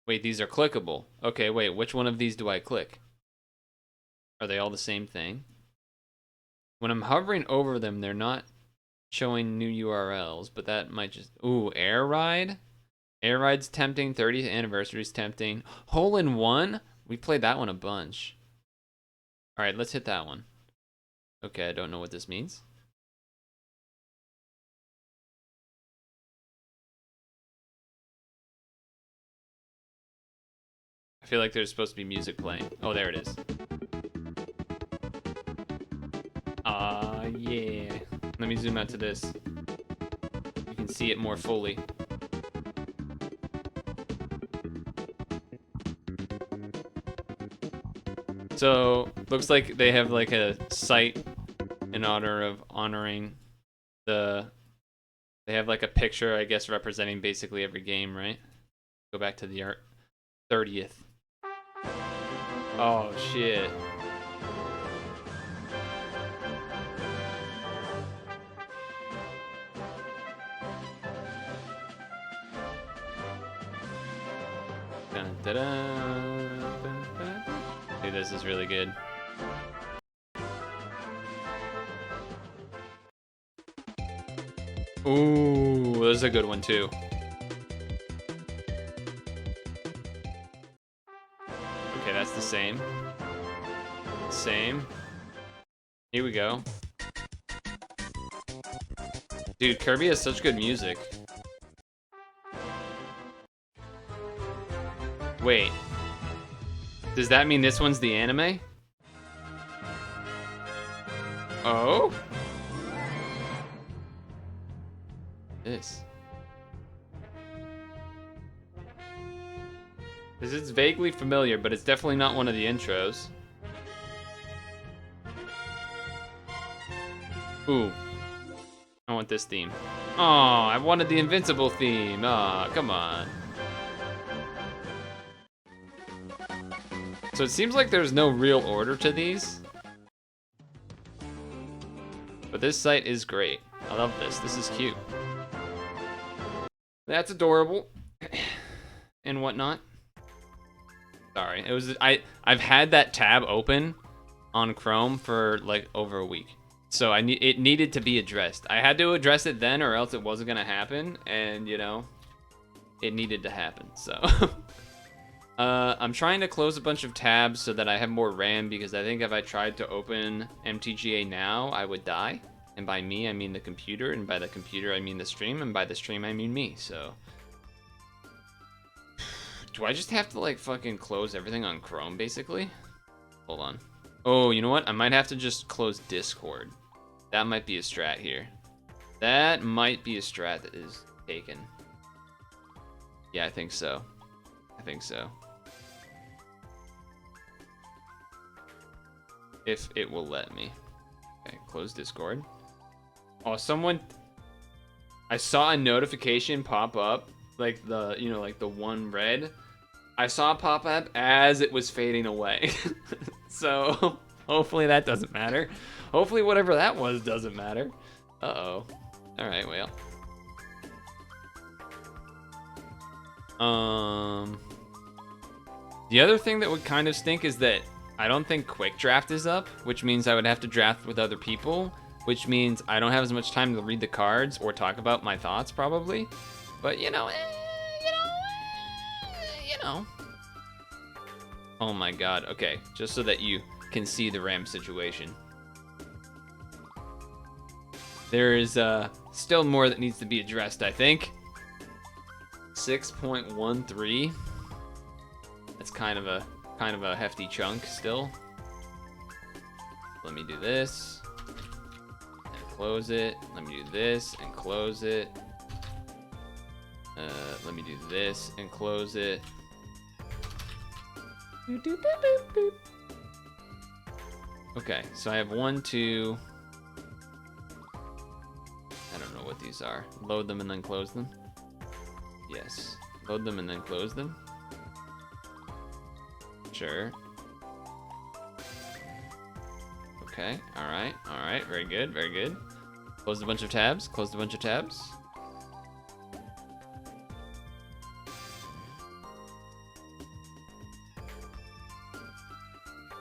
S1: Wait, these are clickable. Okay, wait, which one of these do I click? Are they all the same thing? When I'm hovering over them, they're not showing new URLs, but that might just... Ooh, Air Ride? Air Ride's tempting. 30th Anniversary's tempting. Hole in One? We played that one a bunch. Alright, let's hit that one. Okay, I don't know what this means. I feel like there's supposed to be music playing. Oh, there it is. Yeah. Let me zoom out to this. You can see it more fully. So, looks like they have like a site in honor of honoring the... They have like a picture, I guess, representing basically every game, right? Go back to the art. 30th. Oh, shit. Dun, da, da, dun. this is really good. Ooh, this is a good one too. Okay, that's the same. Same. Here we go. Dude, Kirby has such good music. Wait. Does that mean this one's the anime? Oh? This. This is vaguely familiar, but it's definitely not one of the intros. Ooh. I want this theme. Oh, I wanted the Invincible theme. Aw, come on. So it seems like there's no real order to these. But this site is great. I love this. This is cute. That's adorable. And whatnot. Sorry. It was I've had that tab open on Chrome for like over a week. So it needed to be addressed. I had to address it then or else it wasn't gonna happen, and you know, it needed to happen. So I'm trying to close a bunch of tabs so that I have more RAM, because I think if I tried to open MTGA now, I would die. And by me, I mean the computer, and by the computer, I mean the stream, and by the stream, I mean me. So do I just have to like fucking close everything on Chrome basically? Hold on. Oh, you know what? I might have to just close Discord. That might be a strat here. That might be a strat that is taken. Yeah, I think so. I think so. If it will let me. Okay, close Discord. Oh, someone... I saw a notification pop up. Like the, you know, like the one red. I saw it pop up as it was fading away. So, hopefully that doesn't matter. Hopefully whatever that was doesn't matter. Uh-oh. Alright, well. The other thing that would kind of stink is that I don't think Quick Draft is up, which means I would have to draft with other people, which means I don't have as much time to read the cards or talk about my thoughts, probably. But, you know, you know. Oh my god, okay, just so that you can see the RAM situation. There is still more that needs to be addressed, I think. 6.13. That's kind of a hefty chunk still. Let me do this and close it. Let me do this and close it. Let me do this and close it. Okay, so I have 1, 2. I don't know what these are. Load them and then close them. Yes. Load them and then close them. Sure. Okay, alright, alright, very good, very good. Closed a bunch of tabs, closed a bunch of tabs.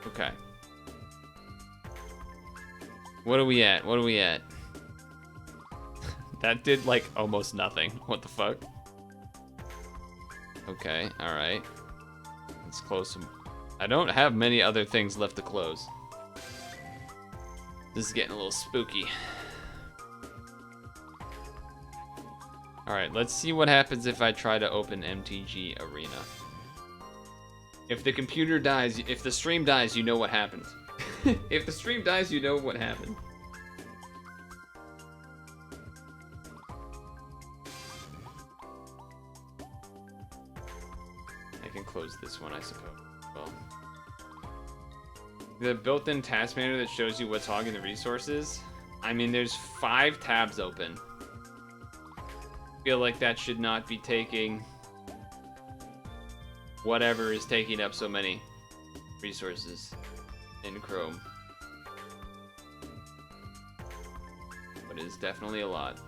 S1: Okay. What are we at? What are we at? That did like almost nothing. What the fuck? Okay, alright. Let's close some. I don't have many other things left to close. This is getting a little spooky. Alright, let's see what happens if I try to open MTG Arena. If the computer dies, if the stream dies, you know what happened. If the stream dies, you know what happened. I can close this one, I suppose. Well, the built-in task manager that shows you what's hogging the resources. I mean, there's 5 tabs open. I feel like that should not be taking whatever is taking up so many resources in Chrome. But it is definitely a lot.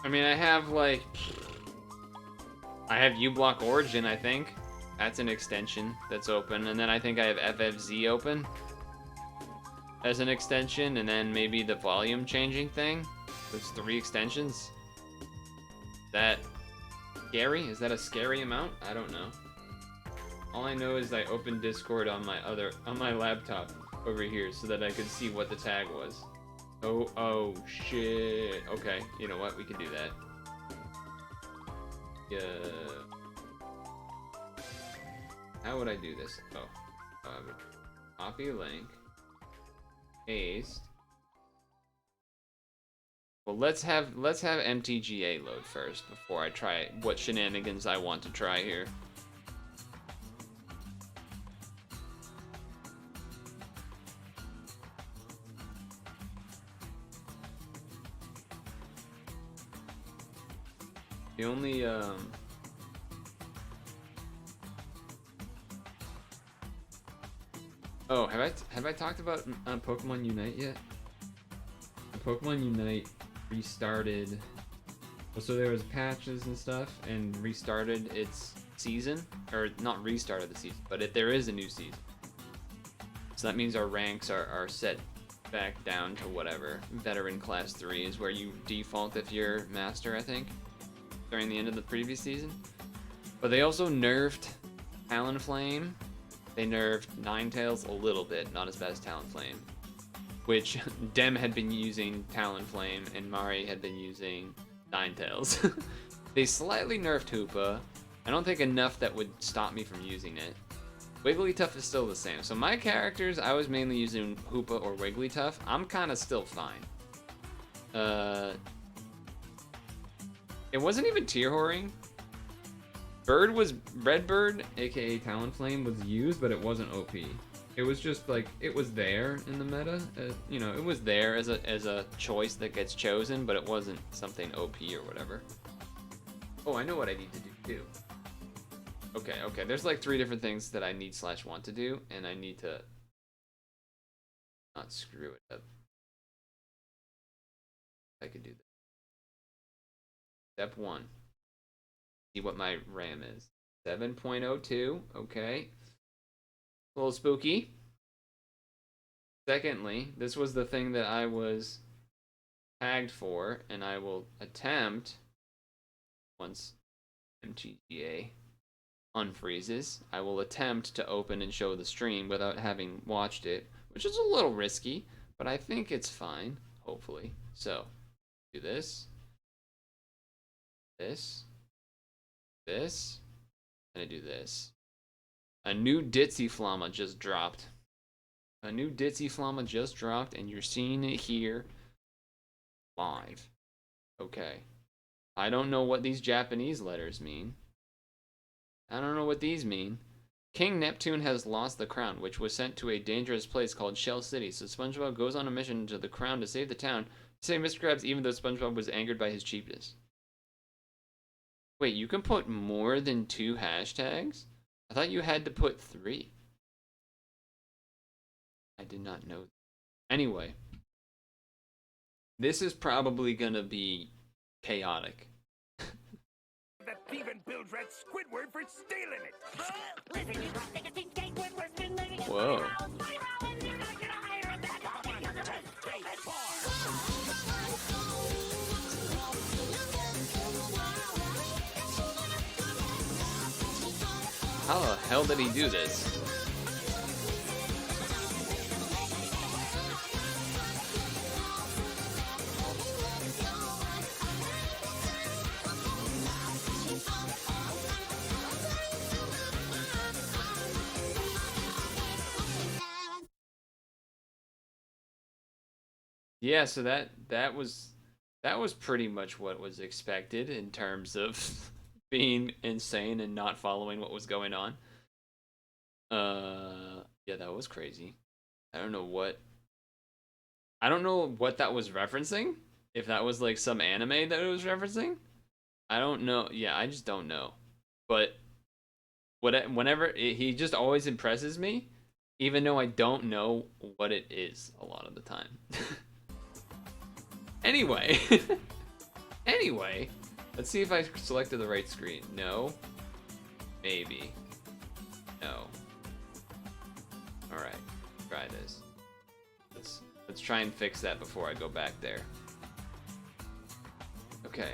S1: I mean, I have like, I have uBlock Origin, I think. That's an extension that's open. And then I think I have FFZ open as an extension. And then maybe the volume changing thing. There's 3 extensions. Is that scary? Is that a scary amount? I don't know. All I know is I opened Discord on my laptop over here so that I could see what the tag was. Oh shit. Okay, you know what? We can do that. Yeah. How would I do this? Oh, I would copy link, paste. Well, let's have MTGA load first before I try what shenanigans I want to try here. The only oh, have I talked about Pokemon Unite yet? Pokemon Unite restarted. So there was patches and stuff, and restarted its season, or not restarted the season, but there is a new season. So that means our ranks are set back down to whatever. Veteran Class 3 is where you default if you're Master, I think, during the end of the previous season. But they also nerfed Talonflame. They nerfed Ninetales a little bit, not as bad as Talonflame. Which Dem had been using Talonflame and Mari had been using Ninetales. They slightly nerfed Hoopa. I don't think enough that would stop me from using it. Wigglytuff is still the same. So my characters, I was mainly using Hoopa or Wigglytuff. I'm kind of still fine. It wasn't even tier whoring. Redbird, aka Talonflame, was used, but it wasn't OP. It was just like, it was there in the meta. You know, it was there as a choice that gets chosen, but it wasn't something OP or whatever. Oh, I know what I need to do too. Okay, there's like 3 different things that I need / want to do, and I need to not screw it up. I could do this. Step 1. See what my RAM is. 7.02, okay. A little spooky. Secondly, this was the thing that I was tagged for, and I will attempt, once MTGA unfreezes, I will attempt to open and show the stream without having watched it, which is a little risky, but I think it's fine, hopefully. So, do this, this, and I do this. A new Ditzy Flama just dropped. And you're seeing it here live. Okay. I don't know what these Japanese letters mean. I don't know what these mean. King Neptune has lost the crown, which was sent to a dangerous place called Shell City. So SpongeBob goes on a mission to the crown to save the town. To save Mr. Krabs, even though SpongeBob was angered by his cheapness. Wait, you can put more than 2 hashtags? I thought you had to put 3. I did not know. Anyway, this is probably gonna be chaotic.
S3: That thieving Bildred Squidward for stealing it.
S1: Whoa. How the hell did he do this? Yeah, so that was pretty much what was expected in terms of being insane and not following what was going on. Yeah, that was crazy. I don't know what that was referencing. If that was like some anime that it was referencing. I don't know. Yeah, I just don't know. But he just always impresses me, even though I don't know what it is a lot of the time. Anyway, Anyway, let's see if I selected the right screen. No. Maybe. No. Alright, try this. Let's try and fix that before I go back there. Okay,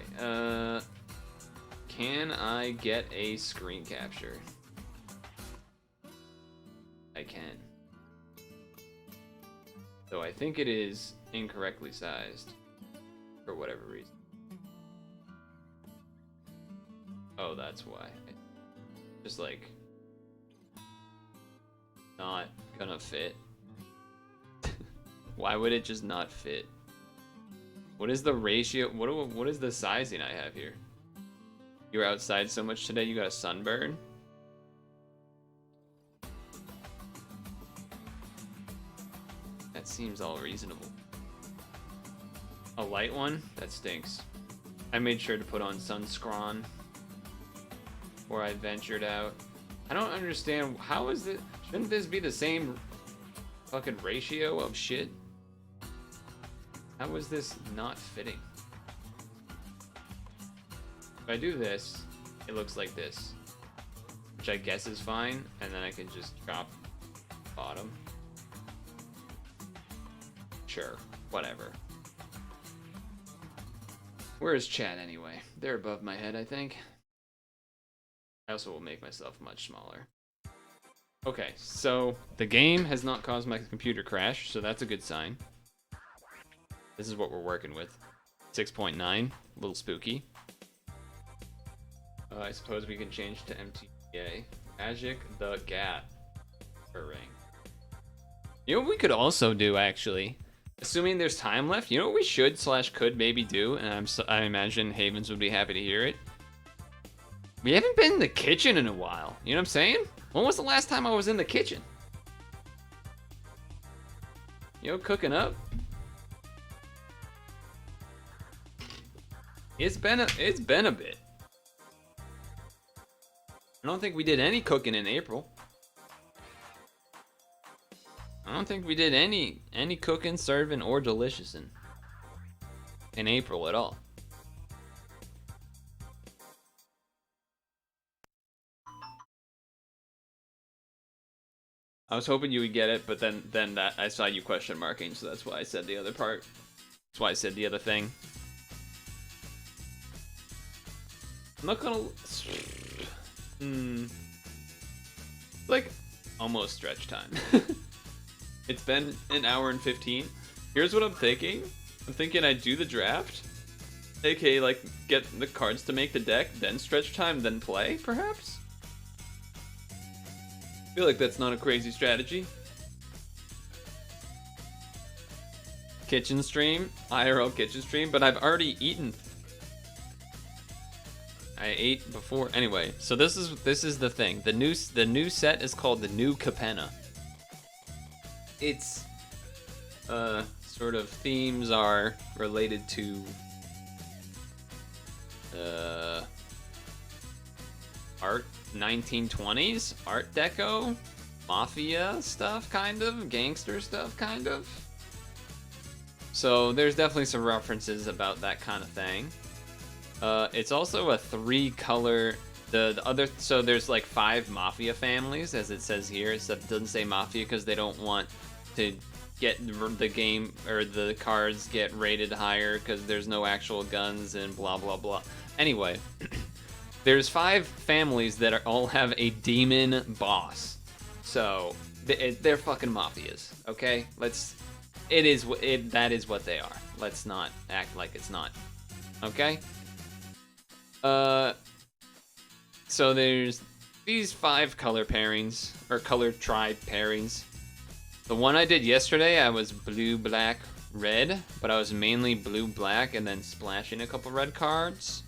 S1: can I get a screen capture? I can. Though I think it is incorrectly sized for whatever reason. Oh, that's why. Just like not gonna fit. Why would it just not fit? What is the ratio? What is the sizing I have here? You were outside so much today you got a sunburn? That seems all reasonable. A light one? That stinks. I made sure to put on sunscreen before I ventured out. I don't understand. How is it? Shouldn't this be the same fucking ratio of shit? How is this not fitting? If I do this, it looks like this, which I guess is fine, and then I can just drop bottom. Sure, whatever. Where is chat anyway? They're above my head, I think. I also will make myself much smaller. Okay, so the game has not caused my computer crash, so that's a good sign. This is what we're working with. 6.9, a little spooky. I suppose we can change to MTGA. Magic the Gat ring. You know what we could also do, actually? Assuming there's time left, you know what we should / could maybe do, and I imagine Havens would be happy to hear it. We haven't been in the kitchen in a while. You know what I'm saying? When was the last time I was in the kitchen? You know, cooking up. It's been a bit. I don't think we did any cooking in April. I don't think we did any cooking, serving, or deliciousing in April at all. I was hoping you would get it, but then that I saw you question marking, so that's why I said the other part. That's why I said the other thing. I'm not gonna. Like almost stretch time. It's been an hour and 15. Here's what I'm thinking. I'm thinking I do the draft. Okay, like get the cards to make the deck, then stretch time, then play, perhaps? I feel like that's not a crazy strategy. Kitchen stream, IRL kitchen stream, but I've already eaten. I ate before. Anyway, so this is the thing. The new set is called the new Capenna. Its sort of themes are related to art 1920s, Art Deco, mafia stuff, kind of, gangster stuff, kind of. So there's definitely some references about that kind of thing. It's also a 3-color. The other, so there's like 5 mafia families, as it says here. It doesn't say mafia because they don't want to get the game or the cards get rated higher because there's no actual guns and blah blah blah. Anyway, there's 5 families that all have a demon boss. So they're fucking mafias. Okay, that is what they are. Let's not act like it's not. Okay. So there's these 5 color pairings, or color tribe pairings. The one I did yesterday, I was blue, black, red, but I was mainly blue, black, and then splashing a couple red cards.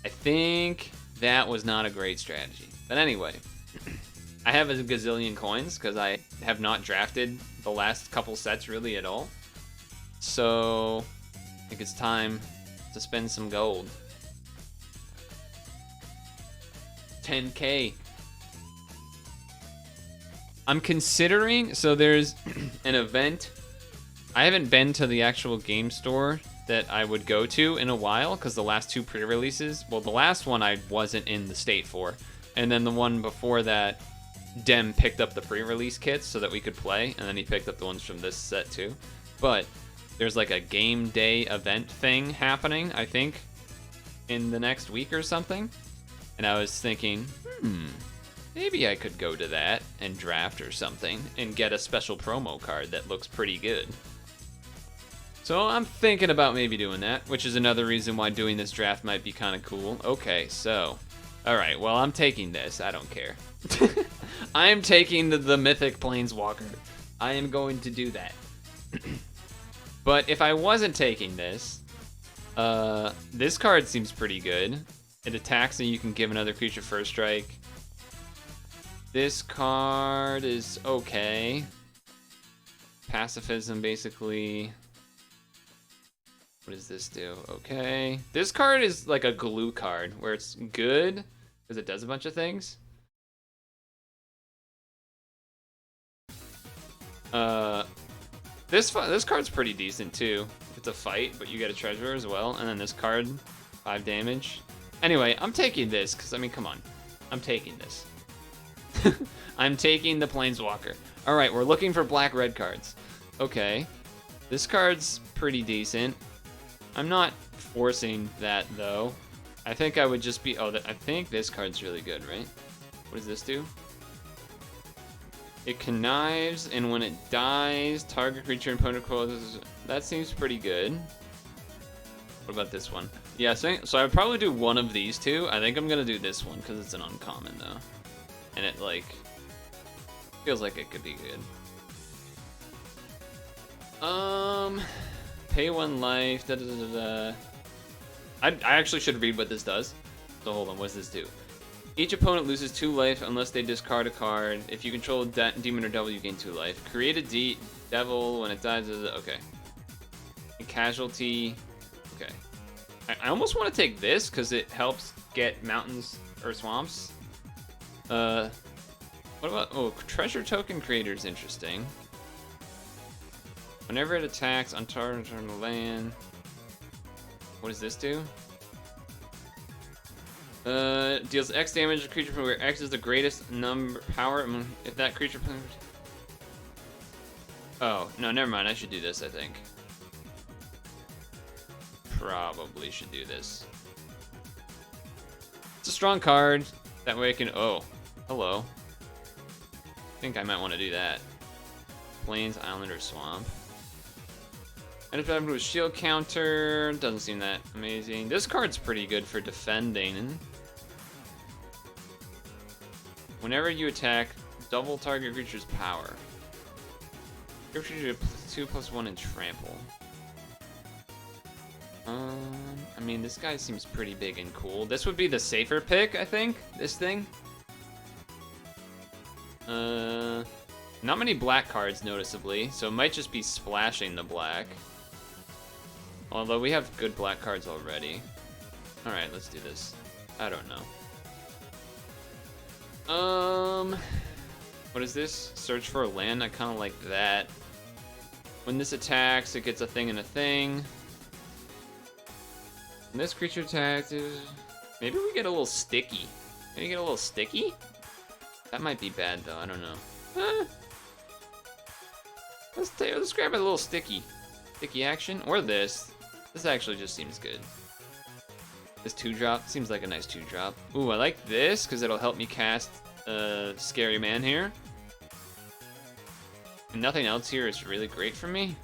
S1: I think that was not a great strategy. But anyway, I have a gazillion coins because I have not drafted the last couple sets really at all. So I think it's time to spend some gold. 10K. I'm considering, so there's an event. I haven't been to the actual game store that I would go to in a while, because the last 2 pre-releases, well, the last one I wasn't in the state for, and then the one before that, Dem picked up the pre-release kits so that we could play, and then he picked up the ones from this set too. But there's like a game day event thing happening, I think, in the next week or something. And I was thinking, maybe I could go to that and draft or something and get a special promo card that looks pretty good. So I'm thinking about maybe doing that, which is another reason why doing this draft might be kind of cool. Okay, so, all right, well, I'm taking this. I don't care. I am taking the Mythic Planeswalker. I am going to do that. But if I wasn't taking this, this card seems pretty good. It attacks and you can give another creature first strike. This card is okay. Pacifism, basically. What does this do? Okay. This card is like a glue card, where it's good, because it does a bunch of things. This card's pretty decent too. It's a fight, but you get a treasure as well. And then this card, 5 damage. Anyway, I'm taking this, because, I mean, come on. I'm taking this. I'm taking the Planeswalker. Alright, we're looking for black-red cards. Okay. This card's pretty decent. I'm not forcing that, though. I think I would just be... Oh, I think this card's really good, right? What does this do? It connives, and when it dies, target creature and opponent closes. That seems pretty good. What about this one? Yeah, so I'd probably do one of these two. I think I'm gonna do this one, because it's an uncommon, though. And it, like, feels like it could be good. Pay 1 life, I actually should read what this does. So hold on, what does this do? Each opponent loses 2 life unless they discard a card. If you control a demon or devil, you gain 2 life. Create a devil when it dies. Okay. A casualty. Okay. I almost want to take this because it helps get mountains or swamps. What about... Oh, treasure token creator is interesting. Whenever it attacks on target, return the land. What does this do? Deals X damage to a creature from where X is the greatest number power. If that creature... Oh, no, never mind. I should do this, I think. Probably should do this. It's a strong card. That way I can... Oh, hello. I think I might want to do that. Plains, Island, or Swamp. And if I have a shield counter, doesn't seem that amazing. This card's pretty good for defending. Whenever you attack, double target creature's power. Give creature 2/+1 and trample. I mean, this guy seems pretty big and cool. This would be the safer pick, I think. This thing. Not many black cards, noticeably, so it might just be splashing the black. Although we have good black cards already. Alright, let's do this. I don't know. What is this? Search for a land? I kind of like that. When this attacks, it gets a thing and a thing. When this creature attacks, maybe we get a little sticky. Maybe get a little sticky? That might be bad, though. I don't know. Let's grab a little sticky. Sticky action. Or this. This actually just seems good. This 2-drop seems like a nice 2-drop. Ooh, I like this because it'll help me cast Scary Man here. And nothing else here is really great for me.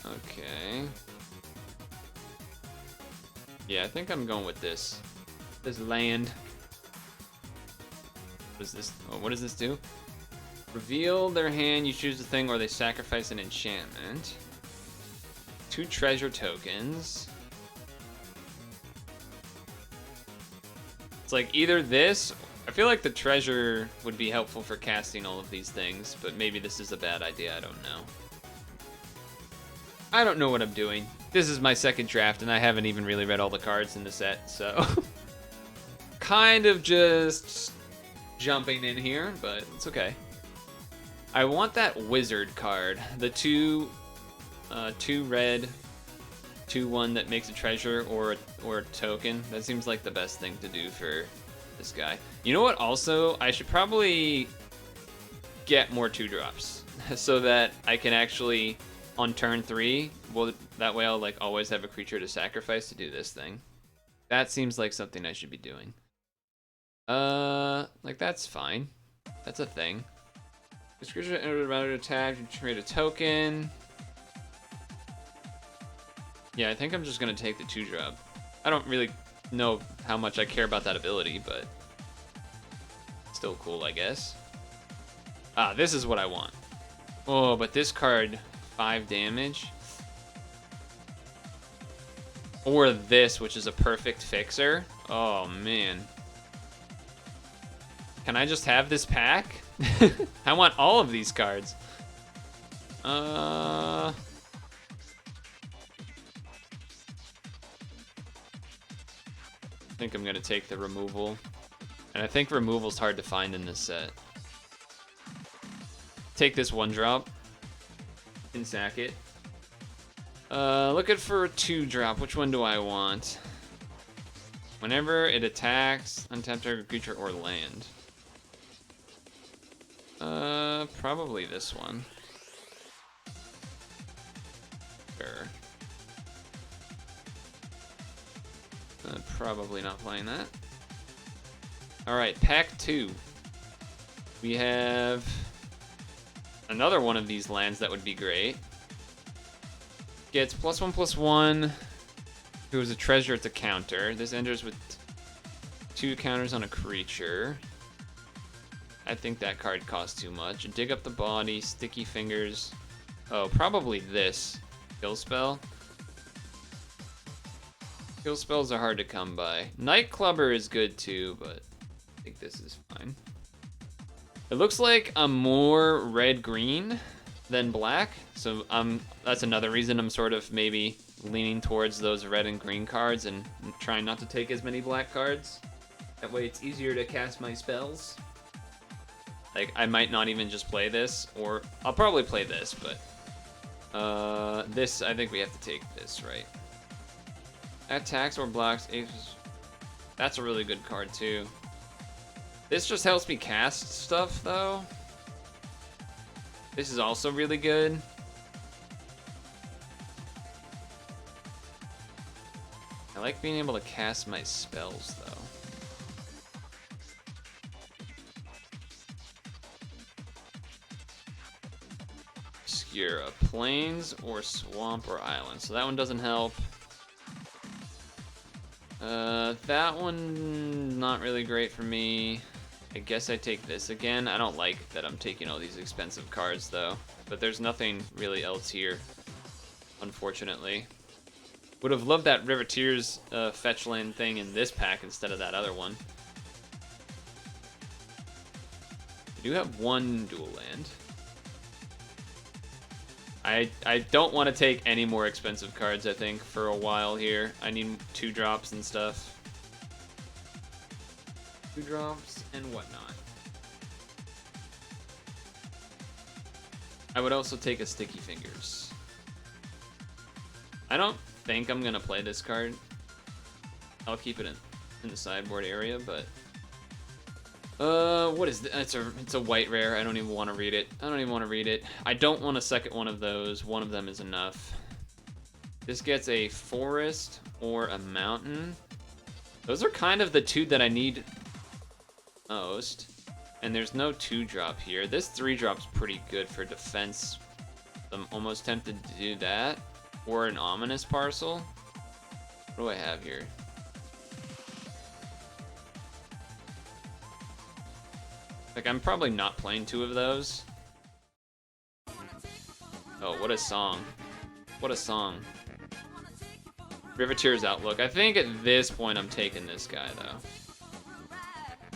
S1: Okay. Yeah, I think I'm going with this. This land. What is this? Oh, what does this do? Reveal their hand, you choose a thing, or they sacrifice an enchantment. 2 treasure tokens. It's like either this... I feel like the treasure would be helpful for casting all of these things, but maybe this is a bad idea, I don't know. I don't know what I'm doing. This is my second draft, and I haven't even really read all the cards in the set, so... kind of just jumping in here, but it's okay. I want that wizard card. The two red, 2/1 that makes a treasure or a token. That seems like the best thing to do for this guy. You know what? Also, I should probably get more 2-drops so that I can actually on turn 3. Well, that way I'll like always have a creature to sacrifice to do this thing. That seems like something I should be doing. Like that's fine. That's a thing. This creature entered a round of attack. You trade a token. Yeah, I think I'm just gonna take the 2-drop. I don't really know how much I care about that ability, but still cool, I guess. Ah, this is what I want. Oh, but this card, 5 damage. Or this, which is a perfect fixer. Oh, man. Can I just have this pack? I want all of these cards. I think I'm gonna take the removal. And I think removal's hard to find in this set. Take this 1-drop and sack it. Looking for a 2-drop. Which one do I want? Whenever it attacks, untap target creature or land. Probably this one. Sure. Probably not playing that. Alright, pack 2. We have another one of these lands that would be great. Gets +1/+1. If it was a treasure, it's a counter. This enters with 2 counters on a creature. I think that card costs too much. Dig up the body, sticky fingers. Oh, probably this. Kill spell. Kill spells are hard to come by. Nightclubber is good too, but I think this is fine. It looks like I'm more red-green than black, so that's another reason I'm sort of maybe leaning towards those red and green cards and trying not to take as many black cards. That way it's easier to cast my spells. Like, I might not even just play this, or I'll probably play this, but this, I think we have to take this, right? Attacks or blocks. That's a really good card, too. This just helps me cast stuff, though. This is also really good. I like being able to cast my spells, though. Obscura. Plains or swamp or island. So that one doesn't help. That one, not really great for me. I guess I take this again. I don't like that I'm taking all these expensive cards, though. But there's nothing really else here, unfortunately. Would have loved that River Tears fetch land thing in this pack instead of that other one. We do have 1 dual land. I don't want to take any more expensive cards, I think, for a while here. I need 2-drops and stuff. 2-drops and whatnot. I would also take a Sticky Fingers. I don't think I'm gonna play this card. I'll keep it in the sideboard area, but what is this? It's a white rare. I don't even want to read it. I don't want a second one of those. One of them is enough. This gets a forest or a mountain. Those are kind of the 2 that I need most. And there's no 2-drop here. This 3-drop's pretty good for defense. I'm almost tempted to do that. Or an ominous parcel. What do I have here? Like, I'm probably not playing 2 of those. Oh, what a song. What a song. River Tears Outlook. I think at this point I'm taking this guy, though.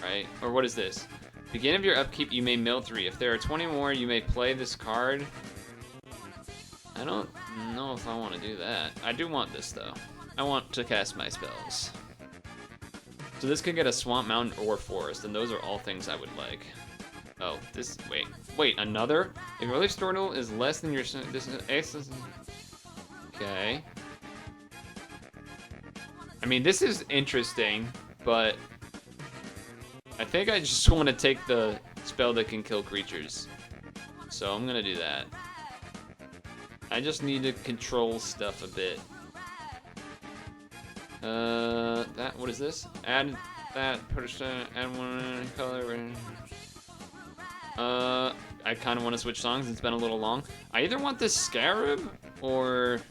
S1: Right? Or what is this? Beginning of your upkeep, you may mill 3. If there are 20 more, you may play this card. I don't know if I want to do that. I do want this, though. I want to cast my spells. So this could get a swamp, mountain, or forest, and those are all things I would like. Oh, this, wait, another? If your life total is less than your, okay. I mean, this is interesting, but I think I just want to take the spell that can kill creatures. So I'm gonna do that. I just need to control stuff a bit. What is this? Add that, add one color. I kind of want to switch songs. It's been a little long. I either want this Scarab or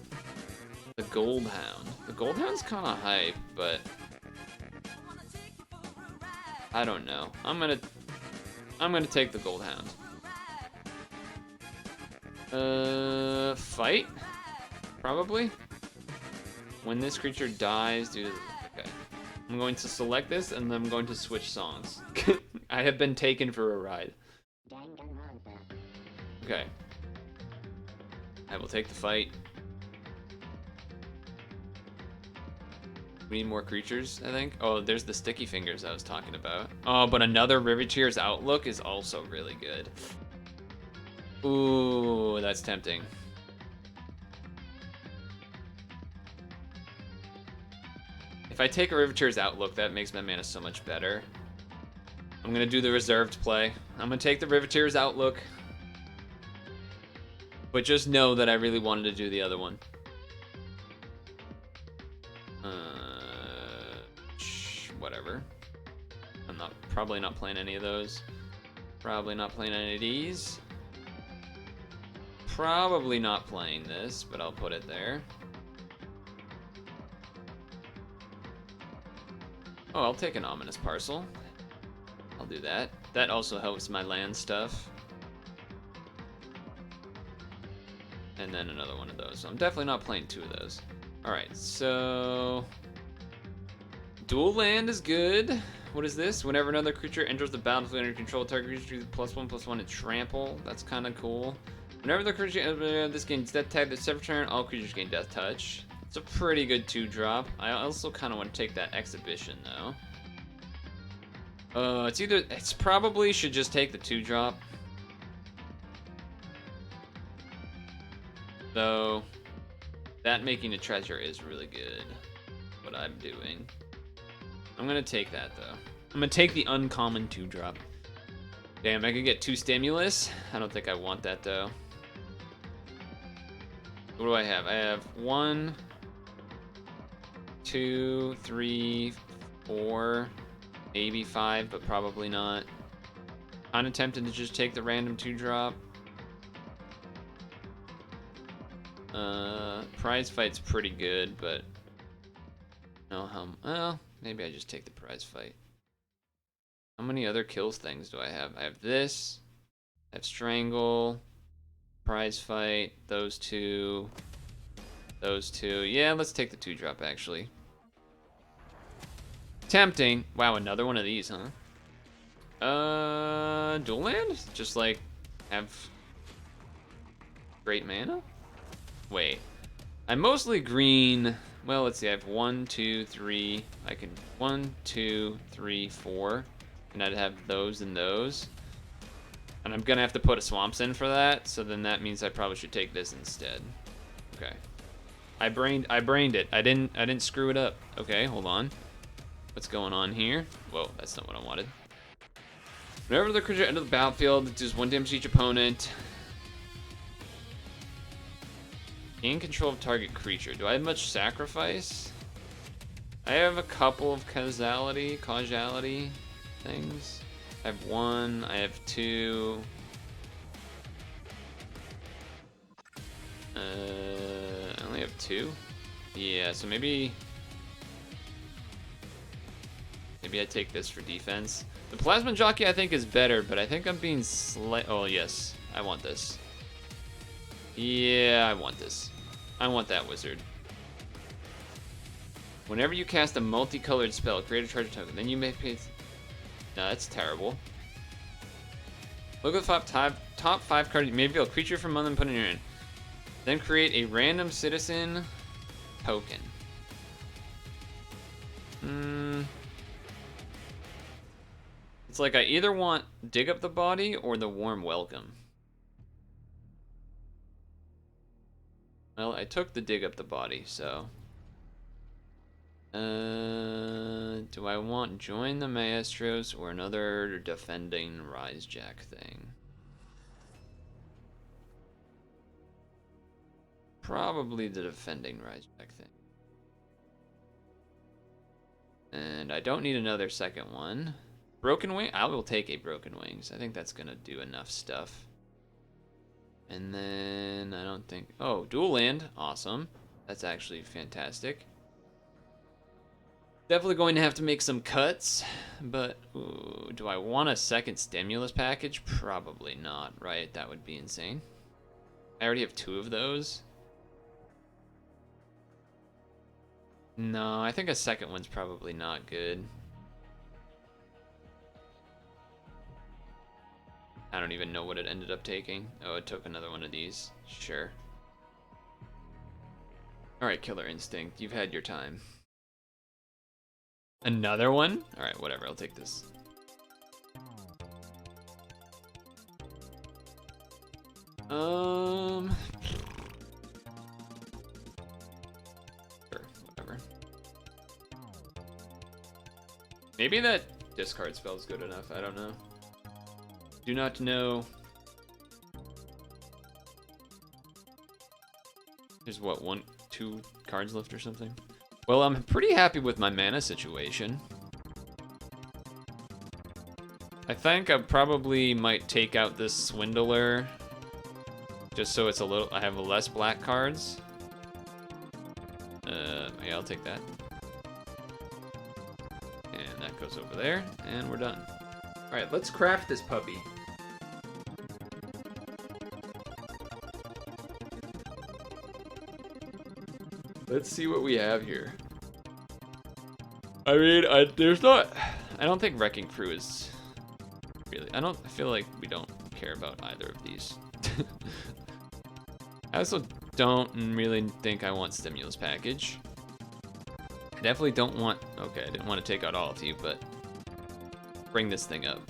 S1: the Gold Hound. The Gold Hound's kind of hype, but I don't know. I'm gonna take the Gold Hound. Fight? Probably. When this creature dies, do this. Okay. I'm going to select this, and then I'm going to switch songs. I have been taken for a ride. Okay. I will take the fight. We need more creatures, I think. Oh, there's the sticky fingers I was talking about. Oh, but another Riveteer's Outlook is also really good. Ooh, that's tempting. If I take a Riveteer's Outlook, that makes my mana so much better. I'm gonna do the reserved play. I'm gonna take the Riveteer's Outlook. But just know that I really wanted to do the other one. Whatever. I'm probably not playing any of those. Probably not playing any of these. Probably not playing this, but I'll put it there. Oh, I'll take an Ominous Parcel. I'll do that. That also helps my land stuff. And then another one of those. So I'm definitely not playing two of those. Alright, so dual land is good. What is this? Whenever another creature enters the battlefield under control, target creature +1/+1 and trample. That's kind of cool. Whenever the creature enters this gains death tag, this every turn, all creatures gain death touch. It's a pretty good 2-drop. I also kind of want to take that exhibition though. It's probably should just take the 2-drop. Though that making a treasure is really good. What I'm doing. I'm gonna take that though. I'm gonna take the uncommon 2-drop. Damn, I could get 2 stimulus. I don't think I want that though. What do I have? I have 1, 2, 3, 4, maybe 5, but probably not. Kinda tempted to just take the random 2-drop. Prize fight's pretty good, but no, well, maybe I just take the prize fight. How many other kills things do I have? I have this, I have strangle, prize fight, those two. Yeah, let's take the 2-drop actually. Tempting. Wow, another one of these, huh? Dual land? Just like have great mana? Wait. I'm mostly green. Well, let's see. I have 1, 2, 3. I can 1, 2, 3, 4. And I'd have those and those. And I'm gonna have to put a Swamps in for that. So then that means I probably should take this instead. Okay. I brained it. I didn't screw it up. Okay, hold on. What's going on here? Whoa, that's not what I wanted. Whenever the creature enters the battlefield, it does 1 damage to each opponent. Gain control of target creature. Do I have much sacrifice? I have a couple of causality things. I have 1, I have 2. I only have 2. Yeah, so maybe I take this for defense. The Plasma Jockey I think is better, but I think I'm being oh yes, I want this. Yeah, I want this. I want that wizard. Whenever you cast a multicolored spell, create a treasure token. Then you may pay. No, that's terrible. Look at the top 5 cards. You may reveal a creature from among them, put in your hand. Then create a random citizen token. It's like I either want Dig Up the Body or the Warm Welcome. Well, I took the Dig Up the Body, so... do I want Join the Maestros or another defending Rise Jack thing? Probably the defending Rise Jack thing. And I don't need another second one. Broken Wing? I will take a Broken Wings. I think that's gonna do enough stuff. And then I don't think... Oh, dual land. Awesome. That's actually fantastic. Definitely going to have to make some cuts, but ooh, do I want a second stimulus package? Probably not, right? That would be insane. I already have 2 of those. No, I think a second one's probably not good. I don't even know what it ended up taking. Oh, it took another one of these. Sure. Alright, Killer Instinct, you've had your time. Another one? Alright, whatever, I'll take this. Sure, whatever. Maybe that discard spell's good enough, I don't know. Do not know. There's what, 2 cards left or something? Well, I'm pretty happy with my mana situation. I think I probably might take out this Swindler just so it's a little, I have less black cards. Yeah, I'll take that. And that goes over there, and we're done. Alright, let's craft this puppy. Let's see what we have here. I mean, I don't think Wrecking Crew is really, I feel like we don't care about either of these. I also don't really think I want Stimulus Package. I definitely don't want, okay, I didn't want to take out all of you, but bring this thing up.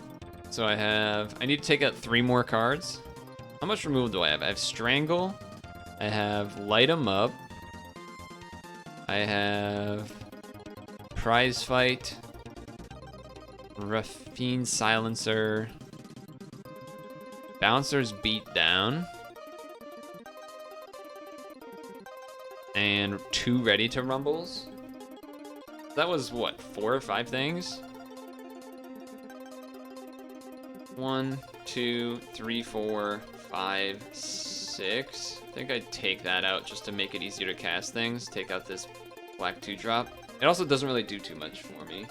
S1: So I need to take out 3 more cards. How much removal do I have? I have Strangle, I have Light 'em Up, I have Prize Fight, Raffine Silencer, Bouncer's Beat Down, and 2 Ready to Rumbles. That was what, 4 or 5 things? 1, 2, 3, 4, 5, 6. I think I'd take that out just to make it easier to cast things. Take out this black 2-drop. It also doesn't really do too much for me.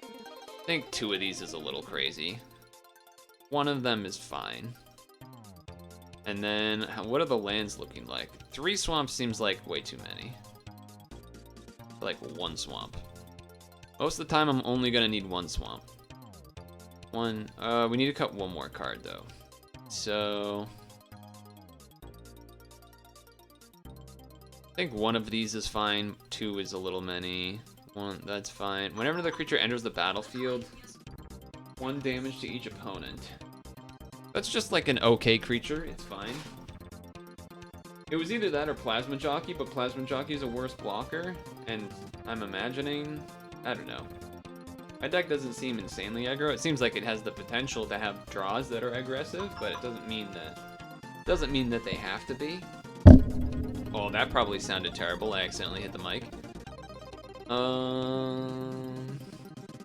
S1: I think 2 of these is a little crazy. 1 of them is fine. And then, what are the lands looking like? 3 swamps seems like way too many. Like 1 swamp. Most of the time I'm only gonna need 1 swamp. We need to cut 1 more card though. So I think 1 of these is fine. 2 is a little many. 1, that's fine. Whenever the creature enters the battlefield, 1 damage to each opponent. That's just like an okay creature, it's fine. It was either that or Plasma Jockey, but Plasma Jockey is a worse blocker, and I'm imagining, I don't know. My deck doesn't seem insanely aggro. It seems like it has the potential to have draws that are aggressive, but it doesn't mean that they have to be. Oh, that probably sounded terrible. I accidentally hit the mic.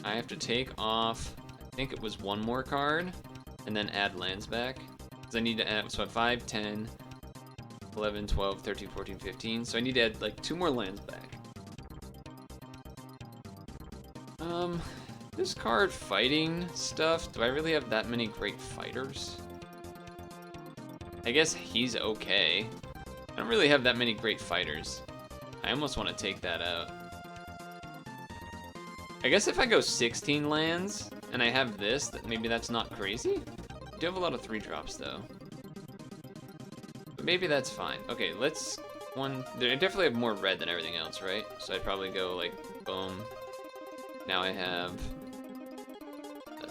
S1: I have to take off, I think it was 1 more card, and then add lands back. Because I need to add, so I have 5, 10, 11, 12, 13, 14, 15. So I need to add like 2 more lands back. This card fighting stuff, do I really have that many great fighters? I guess he's okay. I don't really have that many great fighters. I almost want to take that out. I guess if I go 16 lands and I have this, maybe that's not crazy. I do have a lot of 3-drops though. But maybe that's fine. Okay, let's I definitely have more red than everything else, right? So I'd probably go like boom. Now I have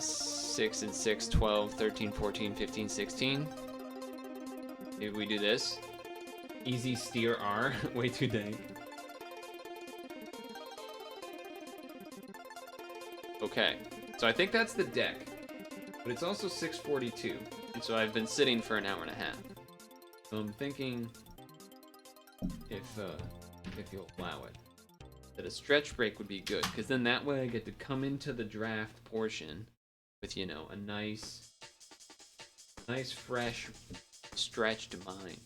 S1: 6 and 6, 12, 13, 14, 15, 16. Maybe we do this. Easy steer R. Way too dank. Okay, so I think that's the deck, but it's also 6:42, and so I've been sitting for an hour and a half. So I'm thinking, if you'll allow it, that a stretch break would be good, because then that way I get to come into the draft portion with, you know, a nice fresh, stretched mind.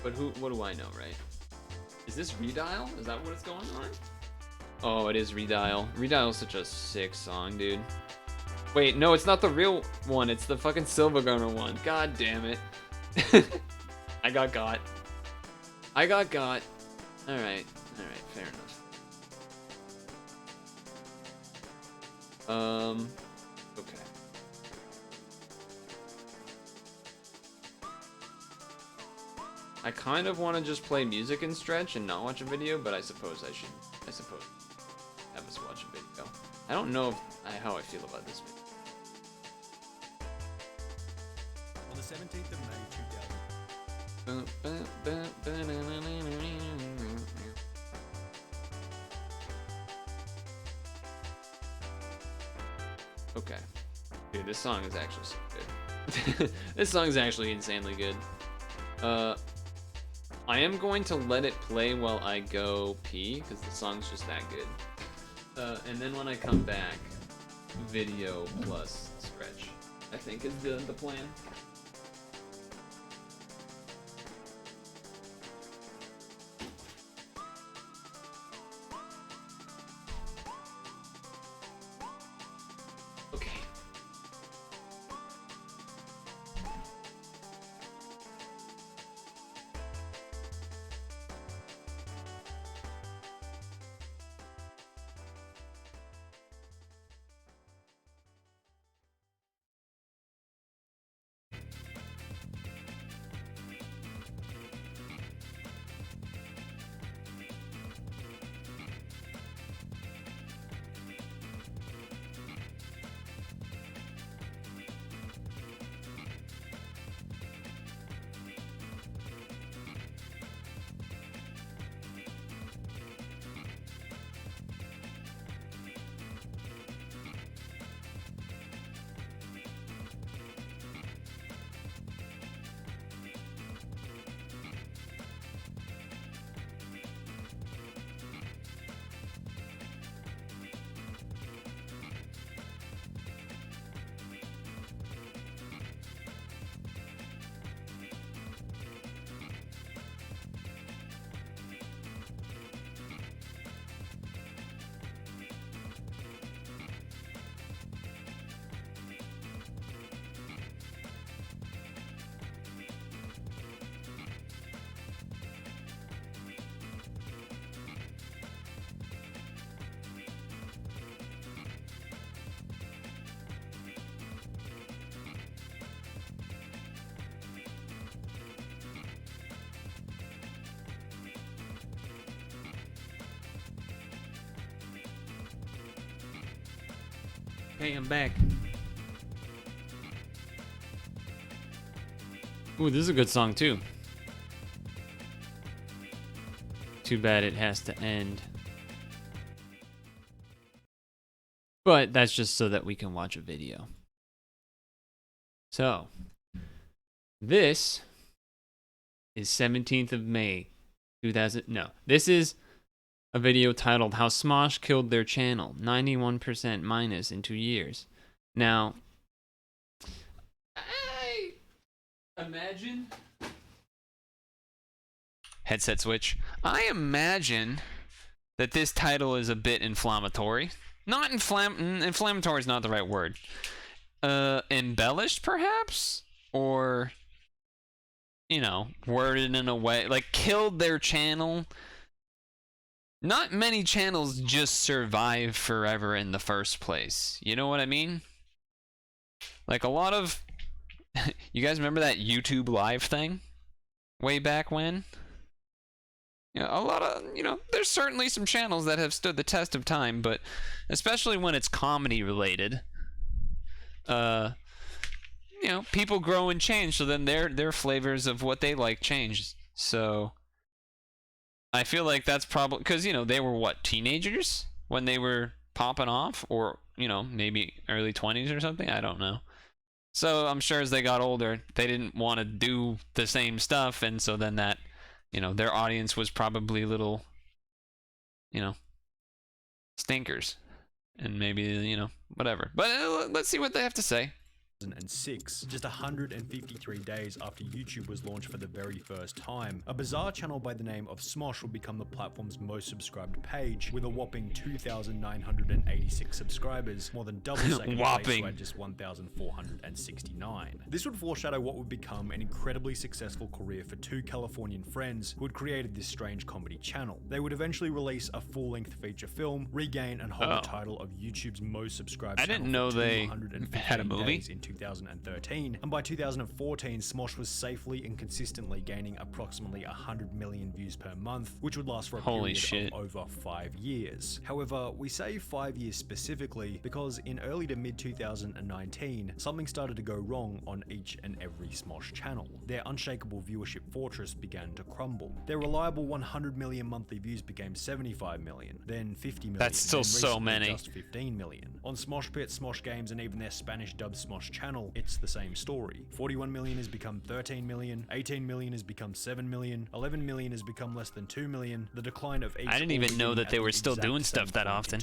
S1: But what do I know, right? Is this Redial? Is that what it's going on? Oh, it is Redial. Redial is such a sick song, dude. Wait, no, it's not the real one. It's the fucking Silver Gunner one. God damn it. I got got. I got got. Alright, fair enough. Okay. I kind of want to just play music and stretch and not watch a video, but I suppose I should. Have us watch a video. I don't know how I feel about this video.
S4: On the 17th of May 2000.
S1: Okay. Dude, this song is actually so good. This song is actually insanely good. I am going to let it play while I go pee, because the song's just that good. And then when I come back, video plus stretch, I think is the plan. Okay. Hey, I'm back. Ooh, this is a good song too. Too bad it has to end. But that's just so that we can watch a video. So, this is 17th of May, 2000. No, this is a video titled How Smosh Killed Their Channel, 91% minus in 2 years. Now, I imagine... Headset switch. I imagine that this title is a bit inflammatory. Not inflammatory is not the right word. Embellished, perhaps? Or, you know, worded in a way, like killed their channel. Not many channels just survive forever in the first place. You know what I mean? Like a lot of
S5: You guys remember that YouTube Live thing? Way back when? You know, a lot of, there's certainly some channels that have stood the test of time, but especially when it's comedy related, people grow and change, so then their flavors of what they like change. So I feel like that's probably because, they were what, teenagers when they were popping off, or, maybe early 20s or something. I don't know. So I'm sure as they got older, they didn't want to do the same stuff, and so then that, their audience was probably little, stinkers, and maybe, whatever. But let's see what they have to say.
S4: 2006, just 153 days after YouTube was launched for the very first time, a bizarre channel by the name of Smosh would become the platform's most subscribed page, with a whopping 2,986 subscribers, more than double second place at just 1,469. This would foreshadow what would become an incredibly successful career for two Californian friends who had created this strange comedy channel. They would eventually release a full-length feature film, regain and hold the title of YouTube's most subscribed channel.
S5: I didn't know they had a movie.
S4: In 2013, and by 2014, Smosh was safely and consistently gaining approximately 100 million views per month, which would last for a period of over 5 years. However, we say 5 years specifically because in early to mid 2019, something started to go wrong on each and every Smosh channel. Their unshakable viewership fortress began to crumble. Their reliable 100 million monthly views became 75 million, then 50 million.
S5: That's still so many.
S4: Just 15 million. On Smosh Pit, Smosh Games, and even their Spanish dubbed Smosh channel, it's the same story. 41 million has become 13 million, 18 million has become 7 million, 11 million has become less than 2 million. The decline of each
S5: I didn't even know that they were still doing stuff that often.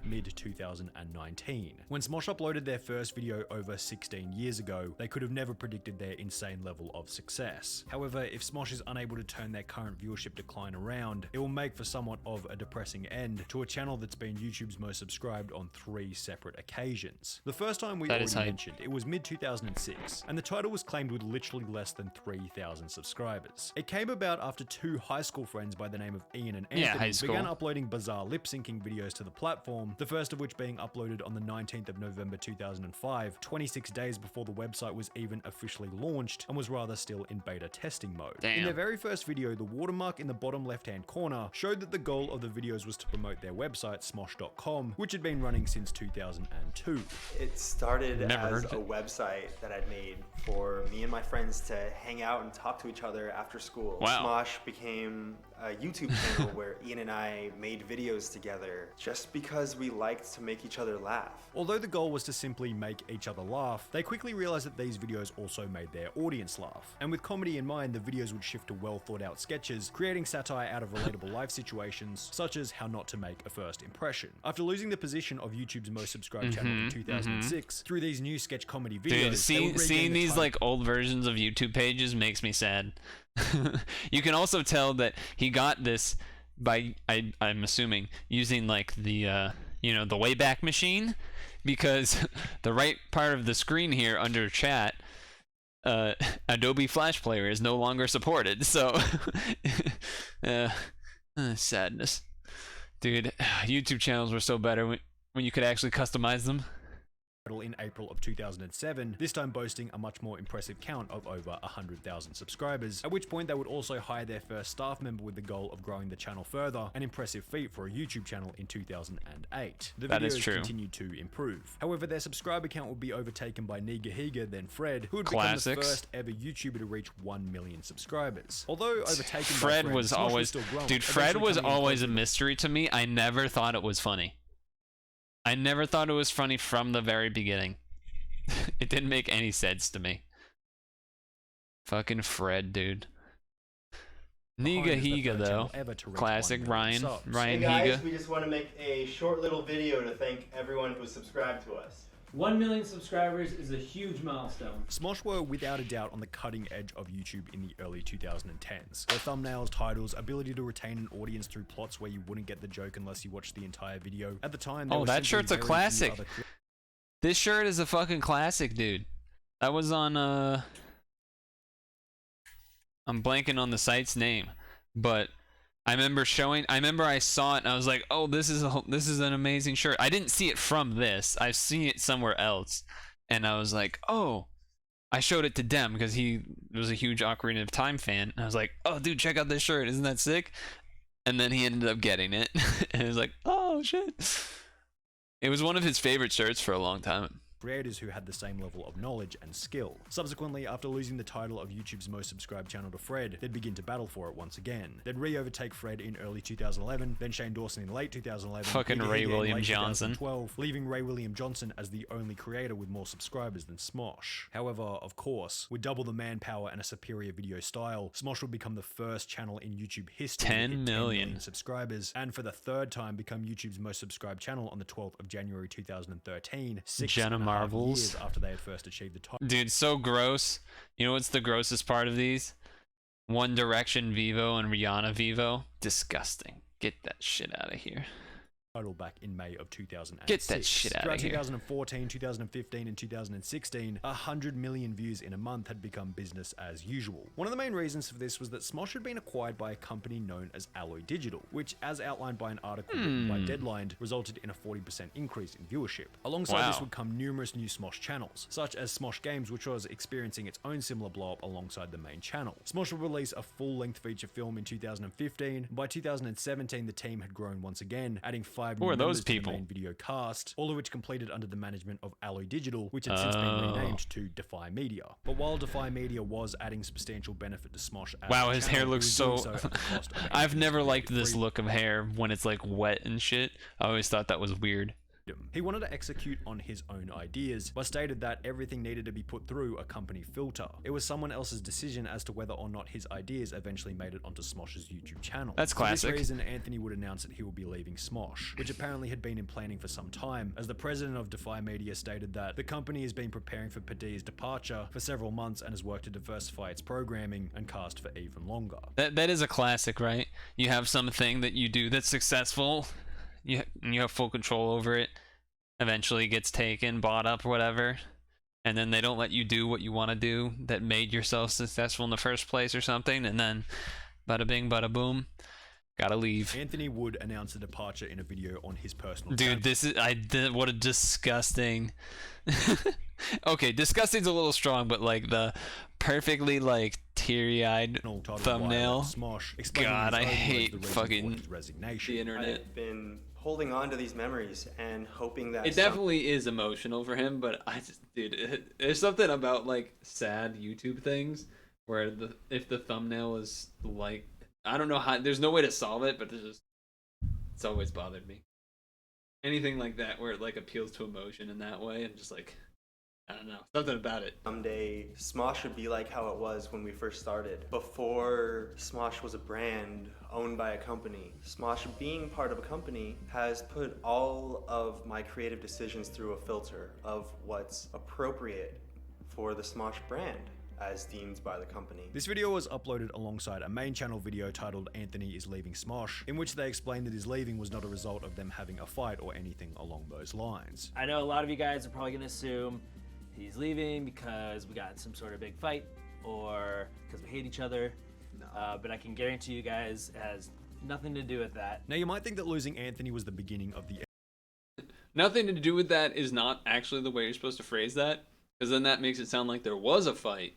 S4: Mid 2019. When Smosh uploaded their first video over 16 years ago, they could have never predicted their insane level of success. However, if Smosh is unable to turn their current viewership decline around, it will make for somewhat of a depressing end to a channel that's been YouTube's most subscribed on 3 separate occasions. The first time we already mentioned, it was mid 2006, and the title was claimed with literally less than 3,000 subscribers. It came about after 2 high school friends by the name of Ian and Anthony began uploading bizarre lip-syncing videos to the platform, the first of which being uploaded on the 19th of November 2005, 26 days before the website was even officially launched and was rather still in beta testing mode. In their very first video, the watermark in the bottom left-hand corner showed that the goal of the videos was to promote their website, smosh.com, which had been running since 2002.
S6: It started as a website that I'd made for me and my friends to hang out and talk to each other after school. Smosh became a YouTube channel where Ian and I made videos together just because we liked to make each other laugh.
S4: Although the goal was to simply make each other laugh, they quickly realized that these videos also made their audience laugh. And with comedy in mind, the videos would shift to well thought out sketches, creating satire out of relatable life situations, such as how not to make a first impression. After losing the position of YouTube's most subscribed channel in 2006, through these new sketch comedy videos,
S5: seeing these like old versions of YouTube pages makes me sad. You can also tell that he got this by, I'm assuming, using like the the Wayback Machine, because the right part of the screen here under chat, Adobe Flash Player is no longer supported. So sadness, dude. YouTube channels were so better when you could actually customize them.
S4: In April of 2007, this time boasting a much more impressive count of over 100,000 subscribers, at which point they would also hire their first staff member with the goal of growing the channel further, an impressive feat for a YouTube channel in 2008. The videos continued to improve. However, their subscriber count would be overtaken by Nigahiga, then Fred, who would become the first ever YouTuber to reach 1 million subscribers. Although overtaken
S5: Fred
S4: by
S5: was always, dude, Fred was always a mystery to me. I never thought it was funny. I never thought it was funny from the very beginning. It didn't make any sense to me. Fucking Fred, dude. Nigahiga, though. Classic Ryan. Ryan
S6: Hey guys,
S5: Higa.
S6: we just want to make a short little video to thank everyone who subscribed to us.
S7: 1 million subscribers is a huge milestone.
S4: Smosh were without a doubt on the cutting edge of YouTube in the early 2010s. Their thumbnails, titles, ability to retain an audience through plots where you wouldn't get the joke unless you watched the entire video. At the time,
S5: oh, that shirt's a classic. This shirt is a fucking classic, dude. That was on I'm blanking on the site's name, but I remember I saw it and I was like, oh, this is an amazing shirt. I didn't see it from this. I've seen it somewhere else. And I was like, oh, I showed it to Dem because he was a huge Ocarina of Time fan. And I was like, oh, dude, check out this shirt. Isn't that sick? And then he ended up getting it. And it was like, oh, shit. It was one of his favorite shirts for a long time.
S4: Creators who had the same level of knowledge and skill. Subsequently, after losing the title of YouTube's most subscribed channel to Fred, they'd begin to battle for it once again. They'd re-overtake Fred in early 2011, then Shane Dawson in late 2011,
S5: fucking Ray William Johnson,
S4: leaving Ray William Johnson as the only creator with more subscribers than Smosh. However, of course, with double the manpower and a superior video style, Smosh would become the first channel in YouTube history
S5: 10 million
S4: subscribers, and for the third time become YouTube's most subscribed channel on the 12th of January 2013, years after they had first achieved the top.
S5: Dude, so gross. You know what's the grossest part of these? One Direction Vivo and Rihanna Vivo. Disgusting. Get that shit out of here.
S4: Title back in May of 2006.
S5: Get that shit out of here.
S4: Throughout 2014, 2015, and 2016, 100 million views in a month had become business as usual. One of the main reasons for this was that Smosh had been acquired by a company known as Alloy Digital, which, as outlined by an article written by Deadline, resulted in a 40% increase in viewership. Alongside this would come numerous new Smosh channels, such as Smosh Games, which was experiencing its own similar blow-up alongside the main channel. Smosh would release a full-length feature film in 2015. By 2017, the team had grown once again, adding 5 new members to the main video cast, all of which completed under the management of Alloy Digital, which had since been renamed to Defy Media. But while Defy Media was adding substantial benefit to Smosh as
S5: wow, his hair looks so... I've never liked this look of hair when it's like wet and shit. I always thought that was weird.
S4: He wanted to execute on his own ideas, but stated that everything needed to be put through a company filter. It was someone else's decision as to whether or not his ideas eventually made it onto Smosh's YouTube channel.
S5: That's classic.
S4: For this reason, Anthony would announce that he will be leaving Smosh, which apparently had been in planning for some time, as the president of Defy Media stated that the company has been preparing for Padilla's departure for several months and has worked to diversify its programming and cast for even longer.
S5: That is a classic, right? You have something that you do that's successful, you have full control over it, eventually gets taken, bought up, or whatever, and then they don't let you do what you want to do that made yourself successful in the first place or something, and then bada bing, bada boom, gotta leave.
S4: Anthony would announce the departure in a video on his personal
S5: Dude, this is, what a disgusting, okay, disgusting's a little strong, but like the perfectly like teary-eyed thumbnail.
S4: Smosh,
S5: God, I hate fucking
S4: resignation.
S5: the internet.
S6: I've been holding on to these memories and hoping that
S1: it definitely is emotional for him, but I just, dude, there's something about like sad YouTube things where if the thumbnail is like, I don't know how, there's no way to solve it, but it's always bothered me. Anything like that where it like appeals to emotion in that way, and just like, I don't know, something about it.
S6: Someday Smosh should be like how it was when we first started. Before Smosh was a brand owned by a company, Smosh being part of a company has put all of my creative decisions through a filter of what's appropriate for the Smosh brand as deemed by the company.
S4: This video was uploaded alongside a main channel video titled Anthony is Leaving Smosh, in which they explained that his leaving was not a result of them having a fight or anything along those lines.
S7: I know a lot of you guys are probably going to assume he's leaving because we got in some sort of big fight or because we hate each other. No. But I can guarantee you guys it has nothing to do with that.
S4: Now you might think that losing Anthony was the beginning of the
S1: Nothing to do with that is not actually the way you're supposed to phrase that, because then that makes it sound like there was a fight,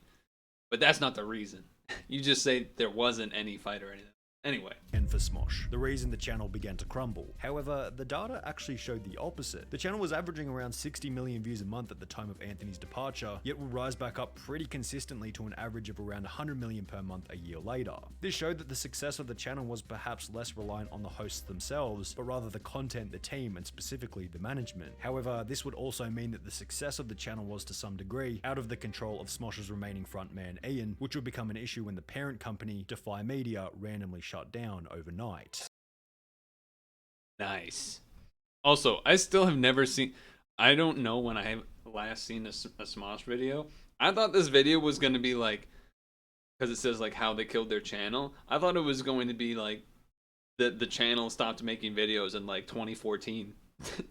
S1: but that's not the reason. You just say there wasn't any fight or anything. Anyway.
S4: And for Smosh, the reason the channel began to crumble. However, the data actually showed the opposite. The channel was averaging around 60 million views a month at the time of Anthony's departure, yet will rise back up pretty consistently to an average of around 100 million per month a year later. This showed that the success of the channel was perhaps less reliant on the hosts themselves, but rather the content, the team, and specifically the management. However, this would also mean that the success of the channel was to some degree out of the control of Smosh's remaining frontman Ian, which would become an issue when the parent company, Defy Media, randomly shut down overnight.
S1: Nice. Also, I still have never seen, I don't know when I have last seen a Smosh video. I thought this video was going to be like, because it says like how they killed their channel, I thought it was going to be like the channel stopped making videos in like 2014.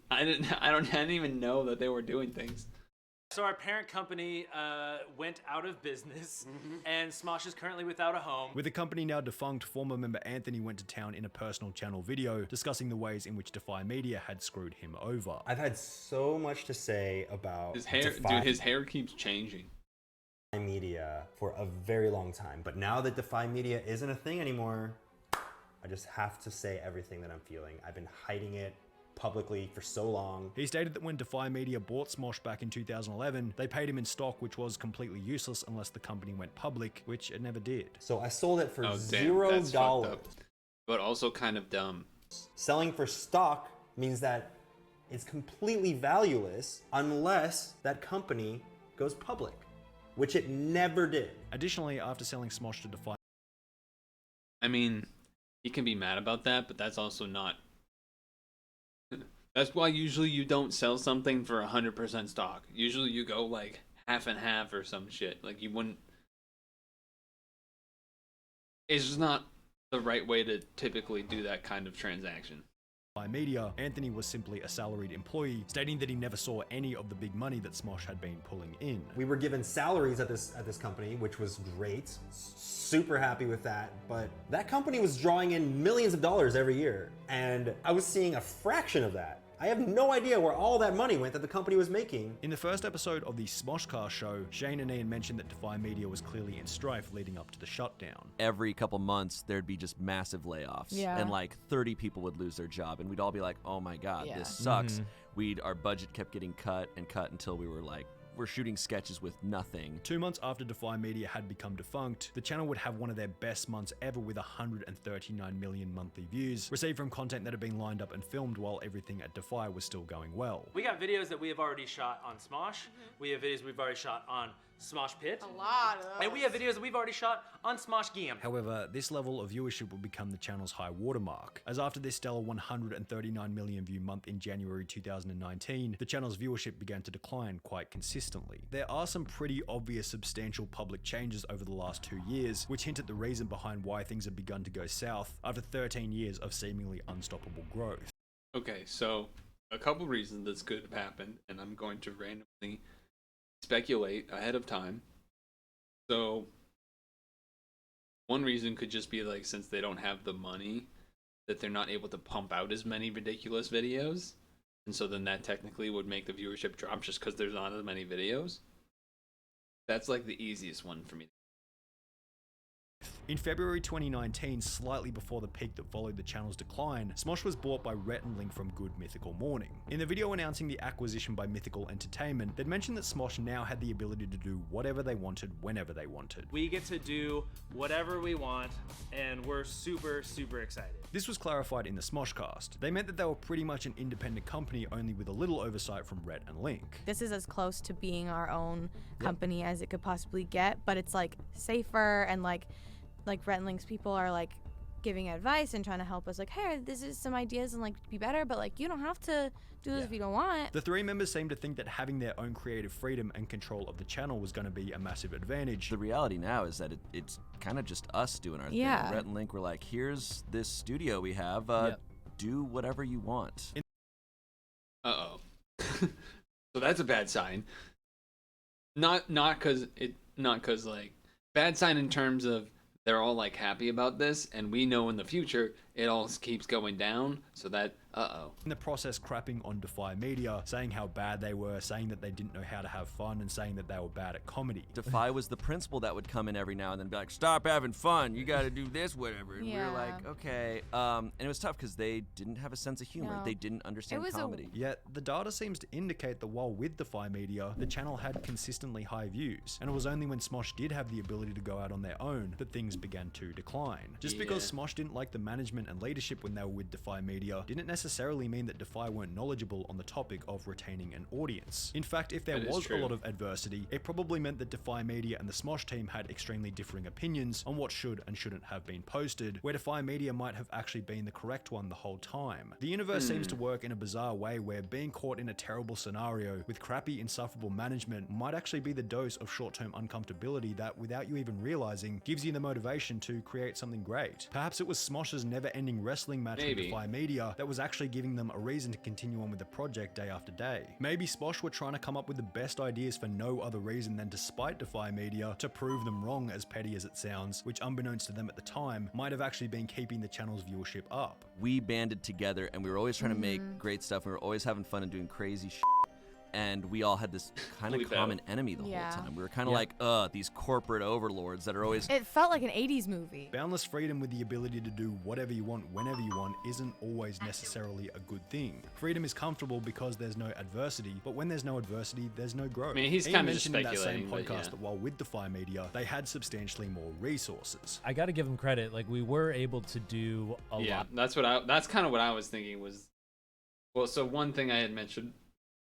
S1: I didn't even know that they were doing things.
S7: So our parent company went out of business, and Smosh is currently without a home.
S4: With the company now defunct, former member Anthony went to town in a personal channel video discussing the ways in which Defy Media had screwed him over.
S6: I've had so much to say about
S1: his hair. Dude, his hair keeps changing.
S6: Media for a very long time. But now that Defy Media isn't a thing anymore, I just have to say everything that I'm feeling. I've been hiding it publicly for so long.
S4: He stated that when Defy Media bought Smosh back in 2011, they paid him in stock, which was completely useless unless the company went public, which it never did.
S6: So I sold it for
S1: That's fucked
S6: $0.
S1: up. But also kind of dumb.
S6: Selling for stock means that it's completely valueless unless that company goes public, which it never did.
S4: Additionally, after selling Smosh to Defy,
S1: I mean, he can be mad about that, but that's also not. That's why usually you don't sell something for 100% stock. Usually you go like half and half or some shit. Like you wouldn't. It's just not the right way to typically do that kind of transaction.
S4: Defy Media, Anthony was simply a salaried employee, stating that he never saw any of the big money that Smosh had been pulling in.
S6: We were given salaries at this company, which was great. Super happy with that. But that company was drawing in millions of dollars every year, and I was seeing a fraction of that. I have no idea where all that money went that the company was making.
S4: In the first episode of the Smoshcast show, Shane and Ian mentioned that Defy Media was clearly in strife leading up to the shutdown.
S8: Every couple months, there'd be just massive layoffs.
S9: Yeah.
S8: And like 30 people would lose their job. And we'd all be like, oh my God, this sucks. Our budget kept getting cut and cut until we were like, we're shooting sketches with nothing.
S4: 2 months after Defy Media had become defunct, the channel would have one of their best months ever with 139 million monthly views, received from content that had been lined up and filmed while everything at Defy was still going well.
S7: We got videos that we have already shot on Smosh. We have videos we've already shot on Smosh Pit.
S9: A lot of those.
S7: And we have videos that we've already shot on Smosh Game.
S4: However, this level of viewership would become the channel's high watermark, as after this stellar 139 million view month in January 2019, the channel's viewership began to decline quite consistently. There are some pretty obvious substantial public changes over the last 2 years, which hint at the reason behind why things have begun to go south after 13 years of seemingly unstoppable growth.
S1: Okay, so a couple reasons this could have happened, and I'm going to randomly speculate ahead of time. So one reason could just be like, since they don't have the money, that they're not able to pump out as many ridiculous videos, and so then that technically would make the viewership drop just because there's not as many videos. That's like the easiest one for me.
S4: In February 2019, slightly before the peak that followed the channel's decline, Smosh was bought by Rhett and Link from Good Mythical Morning. In the video announcing the acquisition by Mythical Entertainment, they'd mentioned that Smosh now had the ability to do whatever they wanted, whenever they wanted.
S7: We get to do whatever we want, and we're super, super excited.
S4: This was clarified in the Smoshcast. They meant that they were pretty much an independent company, only with a little oversight from Rhett and Link.
S9: This is as close to being our own company as it could possibly get, but it's like safer, and like Rhett and Link's people are like giving advice and trying to help us, like, hey, this is some ideas and like be better, but like you don't have to do this if you don't want.
S4: The three members seemed to think that having their own creative freedom and control of the channel was going to be a massive advantage.
S8: The reality now is that it's kind of just us doing our thing. Rhett and Link were like, here's this studio we have, do whatever you want.
S1: Uh-oh. So that's a bad sign. Not cause like bad sign in terms of they're all like happy about this, and we know in the future it all keeps going down, so that
S4: In the process, crapping on Defy Media, saying how bad they were, saying that they didn't know how to have fun, and saying that they were bad at comedy.
S8: Defy was the principal that would come in every now and then and be like, stop having fun, you gotta do this, whatever. And we were like, okay. And it was tough because they didn't have a sense of humor. They didn't understand comedy.
S4: Yet, the data seems to indicate that while with Defy Media, the channel had consistently high views, and it was only when Smosh did have the ability to go out on their own that things began to decline. Just because Smosh didn't like the management and leadership when they were with Defy Media didn't necessarily mean that Defy weren't knowledgeable on the topic of retaining an audience. In fact, if there was a lot of adversity, it probably meant that Defy Media and the Smosh team had extremely differing opinions on what should and shouldn't have been posted, where Defy Media might have actually been the correct one the whole time. The universe seems to work in a bizarre way where being caught in a terrible scenario with crappy, insufferable management might actually be the dose of short-term uncomfortability that, without you even realizing, gives you the motivation to create something great. Perhaps it was Smosh's never-ending wrestling match with Defy Media that was actually giving them a reason to continue on with the project day after day. Maybe Smosh were trying to come up with the best ideas for no other reason than to spite Defy Media, to prove them wrong, as petty as it sounds, which unbeknownst to them at the time, might have actually been keeping the channel's viewership up.
S8: We banded together and we were always trying to make great stuff. We were always having fun and doing crazy shit. and we all had this kind of common enemy the whole time. We were kind of like, these corporate overlords that are always...
S9: It felt like an 80s movie.
S4: Boundless freedom with the ability to do whatever you want whenever you want isn't always necessarily a good thing. Freedom is comfortable because there's no adversity, but when there's no adversity, there's no growth.
S1: I mean, he's kind of just speculating
S4: in that same podcast that while with Defy Media, they had substantially more resources.
S10: I gotta give them credit. Like, we were able to do a lot.
S1: Yeah, that's kind of what I was thinking was... Well, so one thing I had mentioned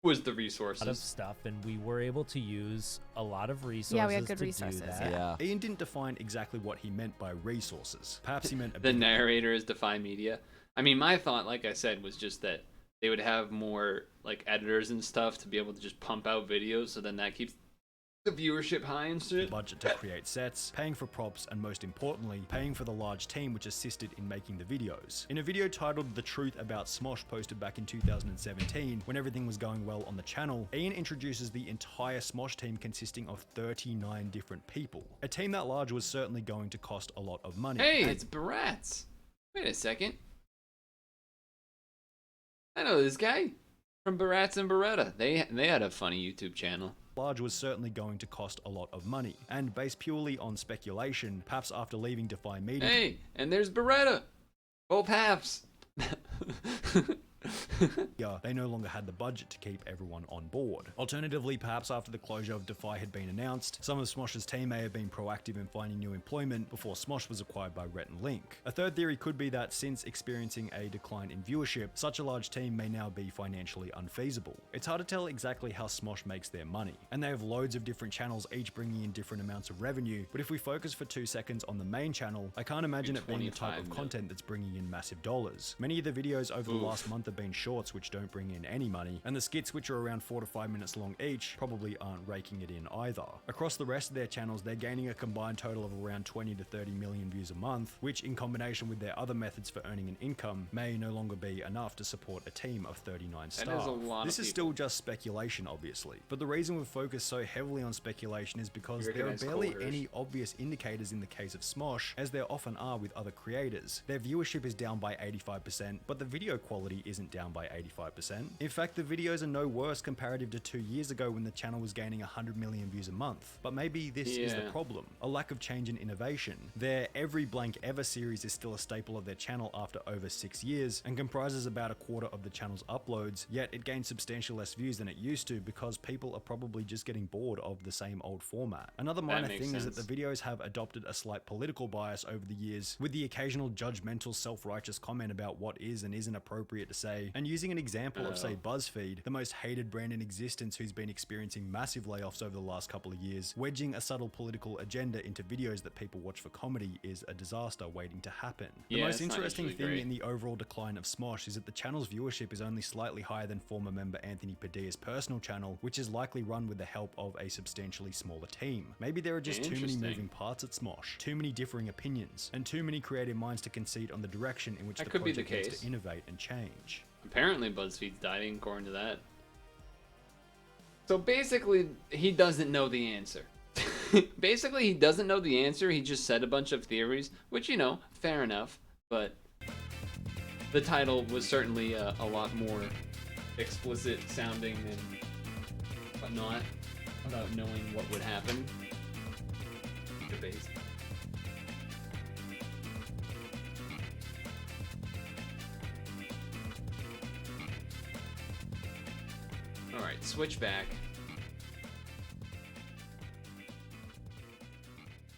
S1: was the resources.
S10: A lot of stuff, and we were able to use a lot of resources.
S9: Yeah, we had good resources.
S4: Ian didn't define exactly what he meant by resources. Perhaps he meant
S1: the narrator is Defy Media. I mean, my thought, like I said, was just that they would have more like editors and stuff to be able to just pump out videos, so then that keeps the viewership high and shit.
S4: Budget to create sets, paying for props, and most importantly, paying for the large team which assisted in making the videos. In a video titled The Truth About Smosh posted back in 2017, when everything was going well on the channel, Ian introduces the entire Smosh team consisting of 39 different people. A team that large was certainly going to cost a lot of money.
S1: Hey, it's Barats. Wait a second. I know this guy from Barats and Beretta. They had a funny YouTube channel.
S4: Large was certainly going to cost a lot of money, and based purely on speculation, perhaps after leaving Defy Media...
S1: Hey, and there's Beretta! Both halves!
S4: Yeah, they no longer had the budget to keep everyone on board. Alternatively, perhaps after the closure of Defy had been announced, some of Smosh's team may have been proactive in finding new employment before Smosh was acquired by Rhett and Link. A third theory could be that since experiencing a decline in viewership, such a large team may now be financially unfeasible. It's hard to tell exactly how Smosh makes their money, and they have loads of different channels each bringing in different amounts of revenue, but if we focus for 2 seconds on the main channel, I can't imagine it being the type of content that's bringing in massive dollars. Many of the videos over the last month have been shorts which don't bring in any money, and the skits, which are around 4 to 5 minutes long each, probably aren't raking it in either. Across the rest of their channels, they're gaining a combined total of around 20 to 30 million views a month, which in combination with their other methods for earning an income may no longer be enough to support a team of 39 staff. This is still just speculation, obviously, but the reason we've focused so heavily on speculation is because there are barely any obvious indicators in the case of Smosh, as there often are with other creators. Their viewership is down by 85%, but the video quality isn't down by 85%. In fact, the videos are no worse comparative to 2 years ago when the channel was gaining 100 million views a month. But maybe this is the problem, a lack of change and innovation. Their Every Blank Ever series is still a staple of their channel after over 6 years, and comprises about a quarter of the channel's uploads, yet it gains substantially less views than it used to because people are probably just getting bored of the same old format. Another minor thing is that the videos have adopted a slight political bias over the years, with the occasional judgmental self-righteous comment about what is and isn't appropriate to say, and using an example of, say, BuzzFeed, the most hated brand in existence who's been experiencing massive layoffs over the last couple of years, wedging a subtle political agenda into videos that people watch for comedy is a disaster waiting to happen. The most interesting thing in the overall decline of Smosh is that the channel's viewership is only slightly higher than former member Anthony Padilla's personal channel, which is likely run with the help of a substantially smaller team. Maybe there are just too many moving parts at Smosh, too many differing opinions, and too many creative minds to concede on the direction in which the project needs to innovate and change.
S1: Apparently BuzzFeed's dying according to that. So basically, he doesn't know the answer. Basically, he doesn't know the answer. He just said a bunch of theories, which, you know, fair enough. But the title was certainly a lot more explicit sounding and whatnot about knowing what would happen. Debate. Alright, switch back.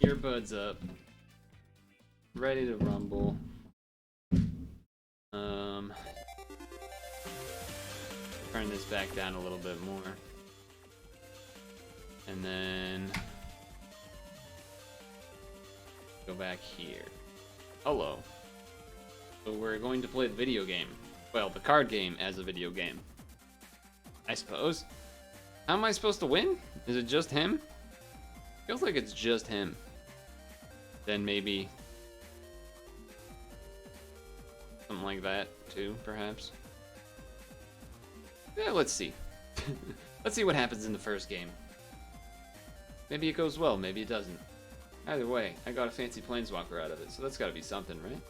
S1: Earbuds up. Ready to rumble. Turn this back down a little bit more. And then go back here. Hello. So we're going to play the video game. Well, the card game as a video game, I suppose. How am I supposed to win? Is it just him? Feels like it's just him. Then maybe something like that too, perhaps. Yeah, let's see. Let's see what happens in the first game. Maybe it goes well, maybe it doesn't. Either way, I got a fancy planeswalker out of it, so that's gotta be something, right?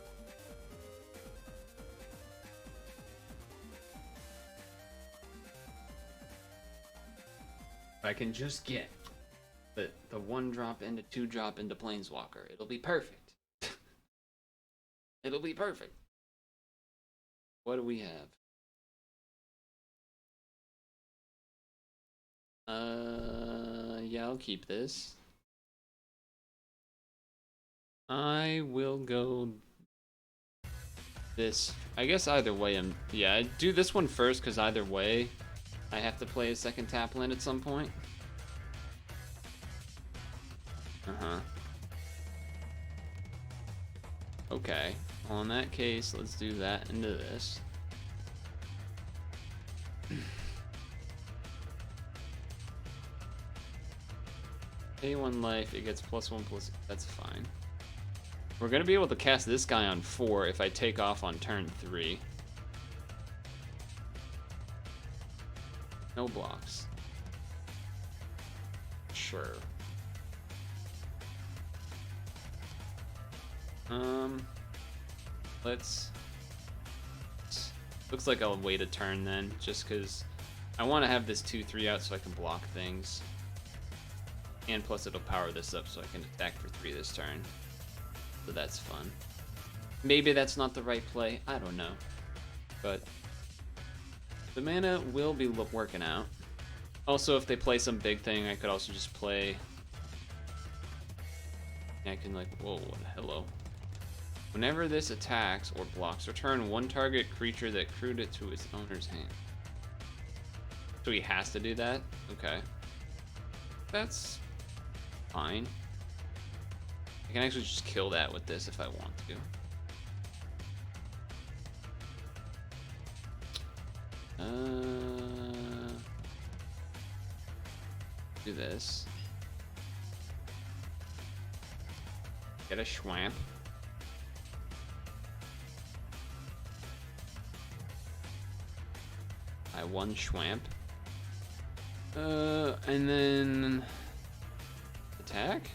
S1: If I can just get the 1-drop into 2-drop into Planeswalker, it'll be perfect. It'll be perfect. What do we have? Yeah, I'll keep this. I will go this. I guess either way, yeah, I do this one first because either way, I have to play a second tap land at some point. Okay. Well, in that case, let's do that into this. Pay 1 life, it gets +1/+. That's fine. We're gonna be able to cast this guy on 4 if I take off on turn 3. No blocks. Sure. Let's... Looks like I'll wait a turn then, just because I want to have this 2/3 out so I can block things. And plus it'll power this up so I can attack for 3 this turn. So that's fun. Maybe that's not the right play, I don't know. But the mana will be working out. Also, if they play some big thing, I could also just play... I can like, whoa, hello. Whenever this attacks or blocks, return 1 target creature that crewed it to its owner's hand. So he has to do that? Okay. That's fine. I can actually just kill that with this if I want to. Do this. Get a Schwamp. I 1 Schwamp. And then attack.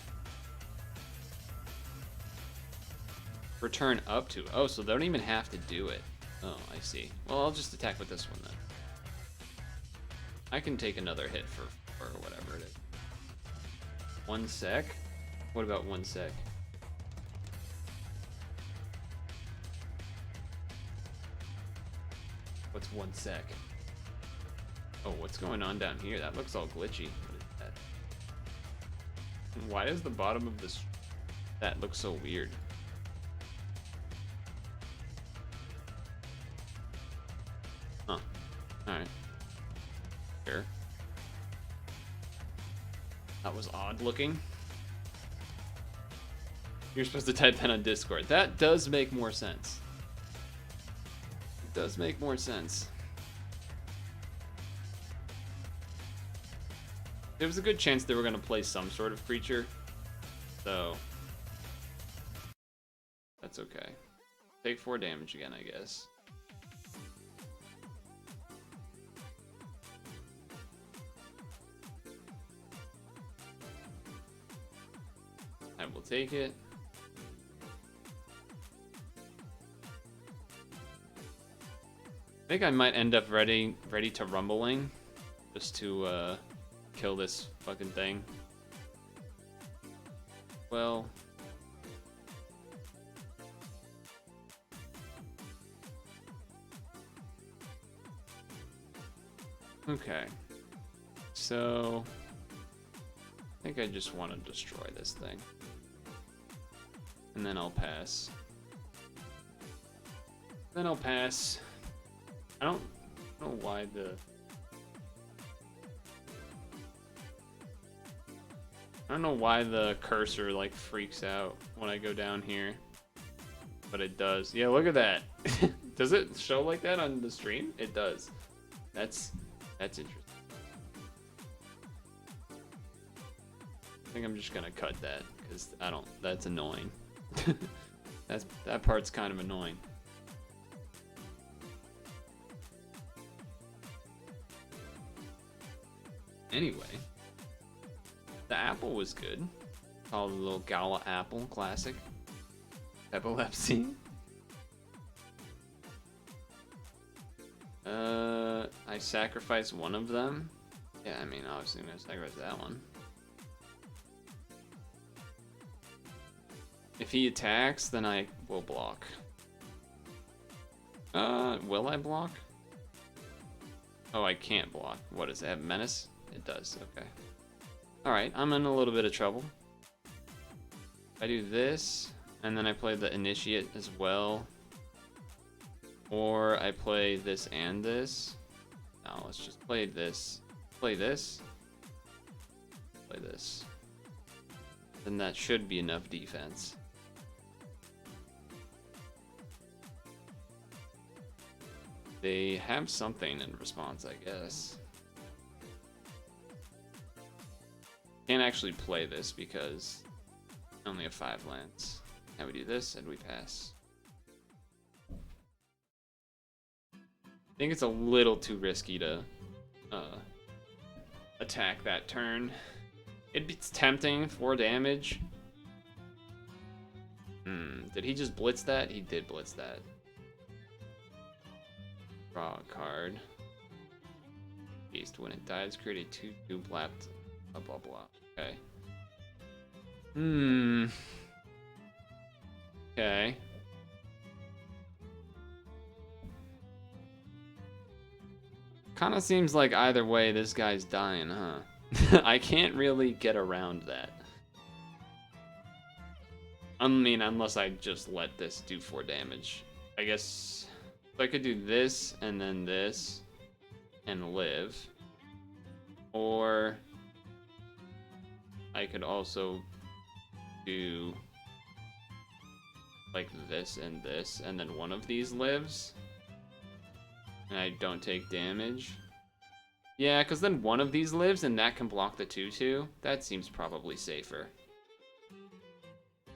S1: Return up to. Oh, so they don't even have to do it. Oh, I see. Well, I'll just attack with this one then. I can take another hit for whatever it is. 1 sec? What about 1 sec? What's 1 sec? Oh, what's going on down here? That looks all glitchy. What is that? Why does the bottom of this... That looks so weird? Huh. Alright. Sure. That was odd looking. You're supposed to type that on Discord. That does make more sense. It does make more sense. There was a good chance they were going to play some sort of creature. So... That's okay. Take 4 damage again, I guess. I will take it. I think I might end up ready to rumbling, just to kill this fucking thing. Well, okay. So I think I just want to destroy this thing. And then I'll pass. Then I'll pass. I don't know why the... I don't know why the cursor like freaks out when I go down here. But it does. Yeah, look at that. Does it show like that on the stream? It does. That's interesting. I think I'm just gonna cut that because that's annoying. That part's kind of annoying. Anyway, the apple was good. Called a little Gala apple, classic. Epilepsy. I sacrifice one of them. Yeah, I mean, obviously I'm gonna sacrifice that one. If he attacks, then I will block. Will I block? Oh, I can't block. What does it have? Menace? It does, okay. Alright, I'm in a little bit of trouble. I do this, and then I play the Initiate as well. Or I play this and this. No, let's just play this. Play this. Play this. Then that should be enough defense. They have something in response, I guess. Can't actually play this because I only have 5 lands. Now we do this and we pass. I think it's a little too risky to attack that turn. It's tempting, 4 damage. Did he just blitz that? He did blitz that. Draw a card. Beast. When it dies, create a 2/2 black. Blah blah blah. Okay. Okay. Kind of seems like either way this guy's dying, huh? I can't really get around that. I mean, unless I just let this do 4 damage. I guess if I could do this and then this and live. Or I could also do like this and then one of these lives. And I don't take damage. Yeah, because then one of these lives and that can block the 2/2. That seems probably safer.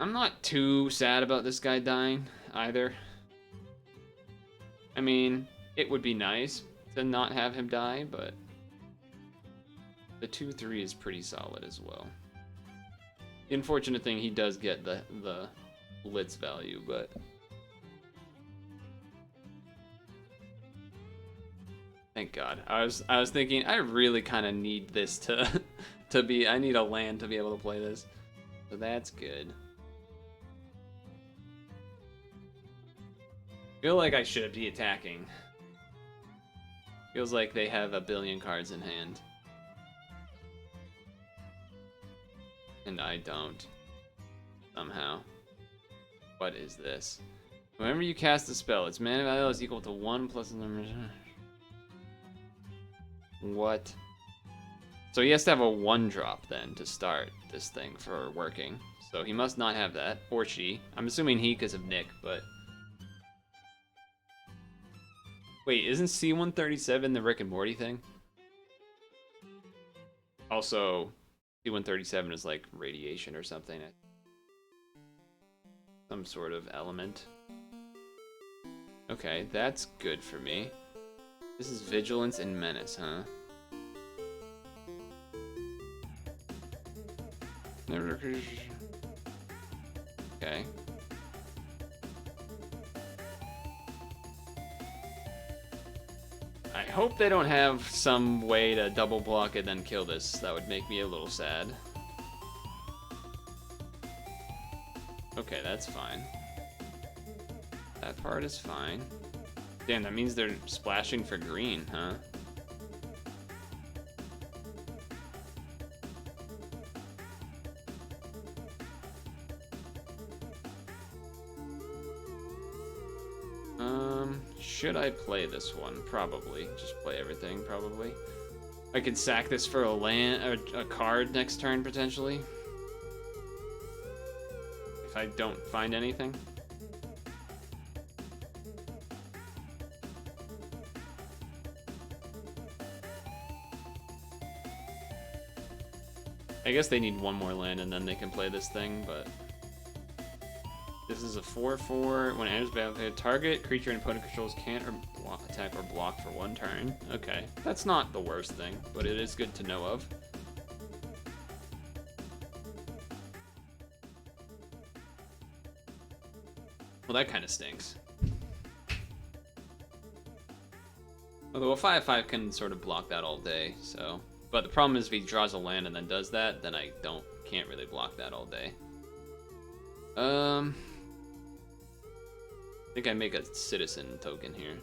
S1: I'm not too sad about this guy dying either. I mean, it would be nice to not have him die, but the 2/3 is pretty solid as well. The unfortunate thing, he does get the blitz value, but thank God. I was thinking I really kind of need this to be. I need a land to be able to play this, so that's good. Feel like I should be attacking. Feels like they have a billion cards in hand. And I don't. Somehow. What is this? Whenever you cast a spell, its mana value is equal to 1 plus the number. What? So he has to have a 1-drop then to start this thing for working. So he must not have that. Or she. I'm assuming he because of Nick, but... Wait, isn't C-137 the Rick and Morty thing? Also, C-137 is like radiation or something. Some sort of element. Okay, that's good for me. This is Vigilance and Menace, huh? Okay. I hope they don't have some way to double block and then kill this. That would make me a little sad. Okay, that's fine. That part is fine. Damn, that means they're splashing for green, huh? Should I play this one? Probably. Just play everything, probably. I could sack this for a land, or a card next turn, potentially. If I don't find anything. I guess they need one more land and then they can play this thing, but... This is a 4/4. When it enters battlefield, target creature and opponent controls can't attack or block for 1 turn. Okay, that's not the worst thing, but it is good to know of. Well, that kind of stinks. Although a 5/5 can sort of block that all day, so But the problem is if he draws a land and then does that, then I can't really block that all day. I think I make a citizen token here.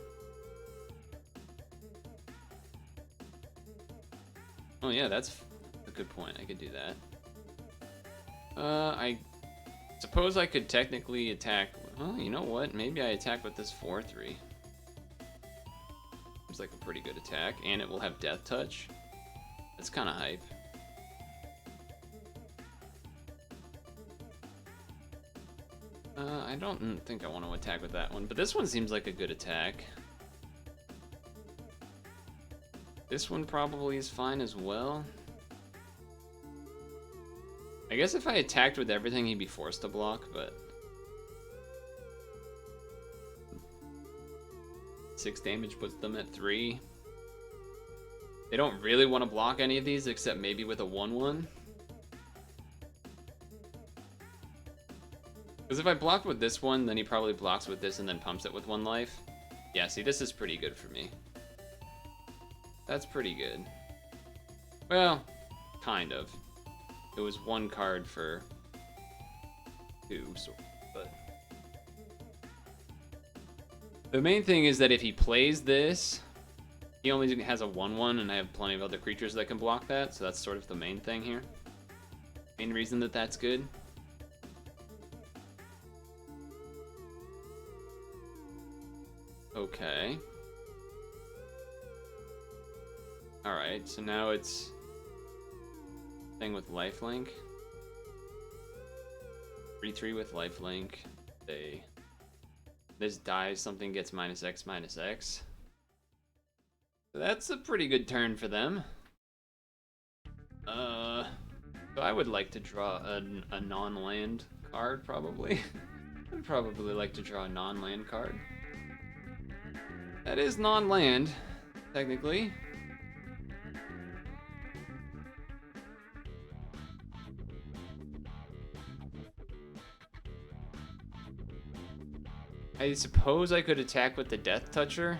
S1: Oh yeah, that's a good point. I could do that. I suppose I could technically attack. Oh, you know what? Maybe I attack with this 4/3. Seems like a pretty good attack, and it will have Death Touch. That's kind of hype. I don't think I want to attack with that one, but this one seems like a good attack. This one probably is fine as well. I guess if I attacked with everything, he'd be forced to block, but 6 damage puts them at 3. They don't really want to block any of these except maybe with a 1/1. Because if I blocked with this one, then he probably blocks with this and then pumps it with 1 life. Yeah, see, this is pretty good for me. That's pretty good. Well, kind of. It was 1 card for 2, but... The main thing is that if he plays this, he only has a 1/1, and I have plenty of other creatures that can block that, so that's sort of the main thing here. Main reason that that's good. Okay. Alright, so now it's thing with lifelink. 3/3 with lifelink. This dies, something gets -X/-X. So that's a pretty good turn for them. So I would like to draw a non-land card, probably. I'd probably like to draw a non-land card. That is non-land, technically. I suppose I could attack with the Death Toucher.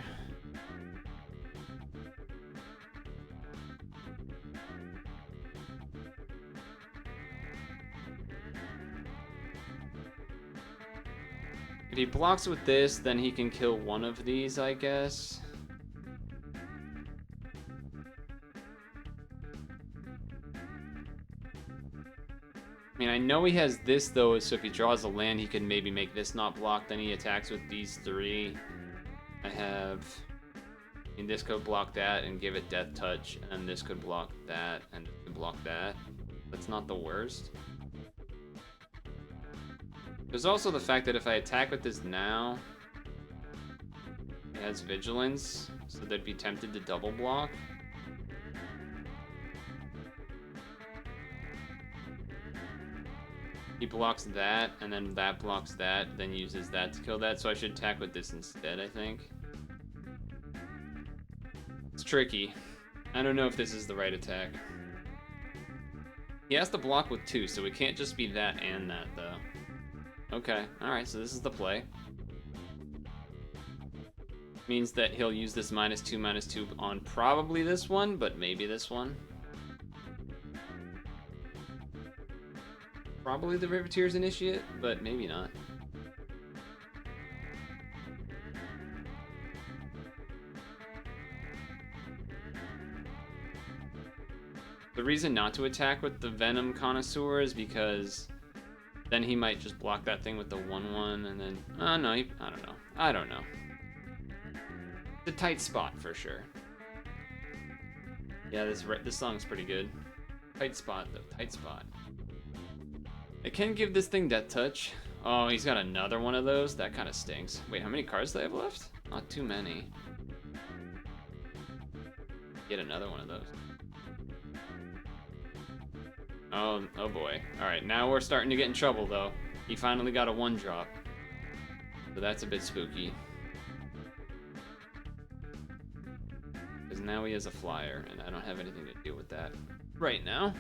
S1: If he blocks with this, then he can kill one of these, I guess. I mean, I know he has this, though, so if he draws a land, he can maybe make this not block. Then he attacks with these 3. I mean, this could block that and give it Death Touch, and this could block that, and this could block that. That's not the worst. There's also the fact that if I attack with this now, it has Vigilance, so they'd be tempted to double block. He blocks that, and then that blocks that, then uses that to kill that, so I should attack with this instead, I think. It's tricky. I don't know if this is the right attack. He has to block with 2, so it can't just be that and that, though. Okay, alright, so this is the play. Means that he'll use this -2/-2 on probably this one, but maybe this one. Probably the Riveteer's Initiate, but maybe not. The reason not to attack with the Venom Connoisseur is because then he might just block that thing with the 1/1 and then... Oh, no, I don't know. I don't know. It's a tight spot for sure. Yeah, this song's pretty good. Tight spot, though. Tight spot. I can give this thing Death Touch. Oh, he's got another one of those? That kind of stinks. Wait, how many cards do I have left? Not too many. Get another one of those. Oh boy. Alright, now we're starting to get in trouble, though. He finally got a 1-drop. So that's a bit spooky. Because now he has a flyer, and I don't have anything to do with that right now.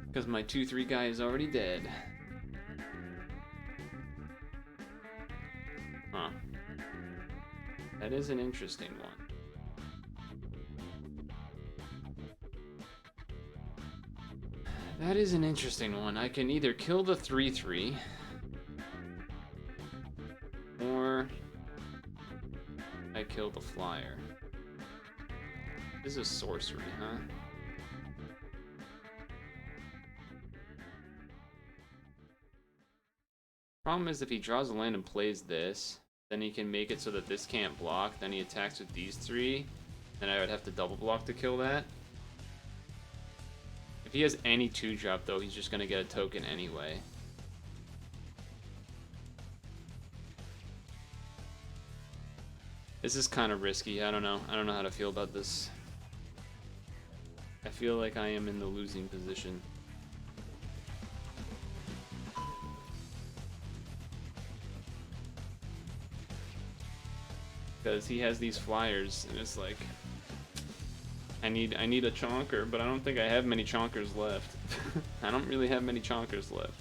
S1: Because my 2/3 guy is already dead. Huh. That is an interesting one. That is an interesting one. I can either kill the 3/3 or I kill the flyer. This is sorcery, huh? Problem is if he draws a land and plays this, then he can make it so that this can't block, then he attacks with these 3, then I would have to double block to kill that. If he has any 2-drop though, he's just gonna get a token anyway. This is kind of risky. I don't know how to feel about this. I feel like I am in the losing position. Because he has these flyers, and it's like I need a chonker, but I don't think I have many chonkers left. I don't really have many chonkers left.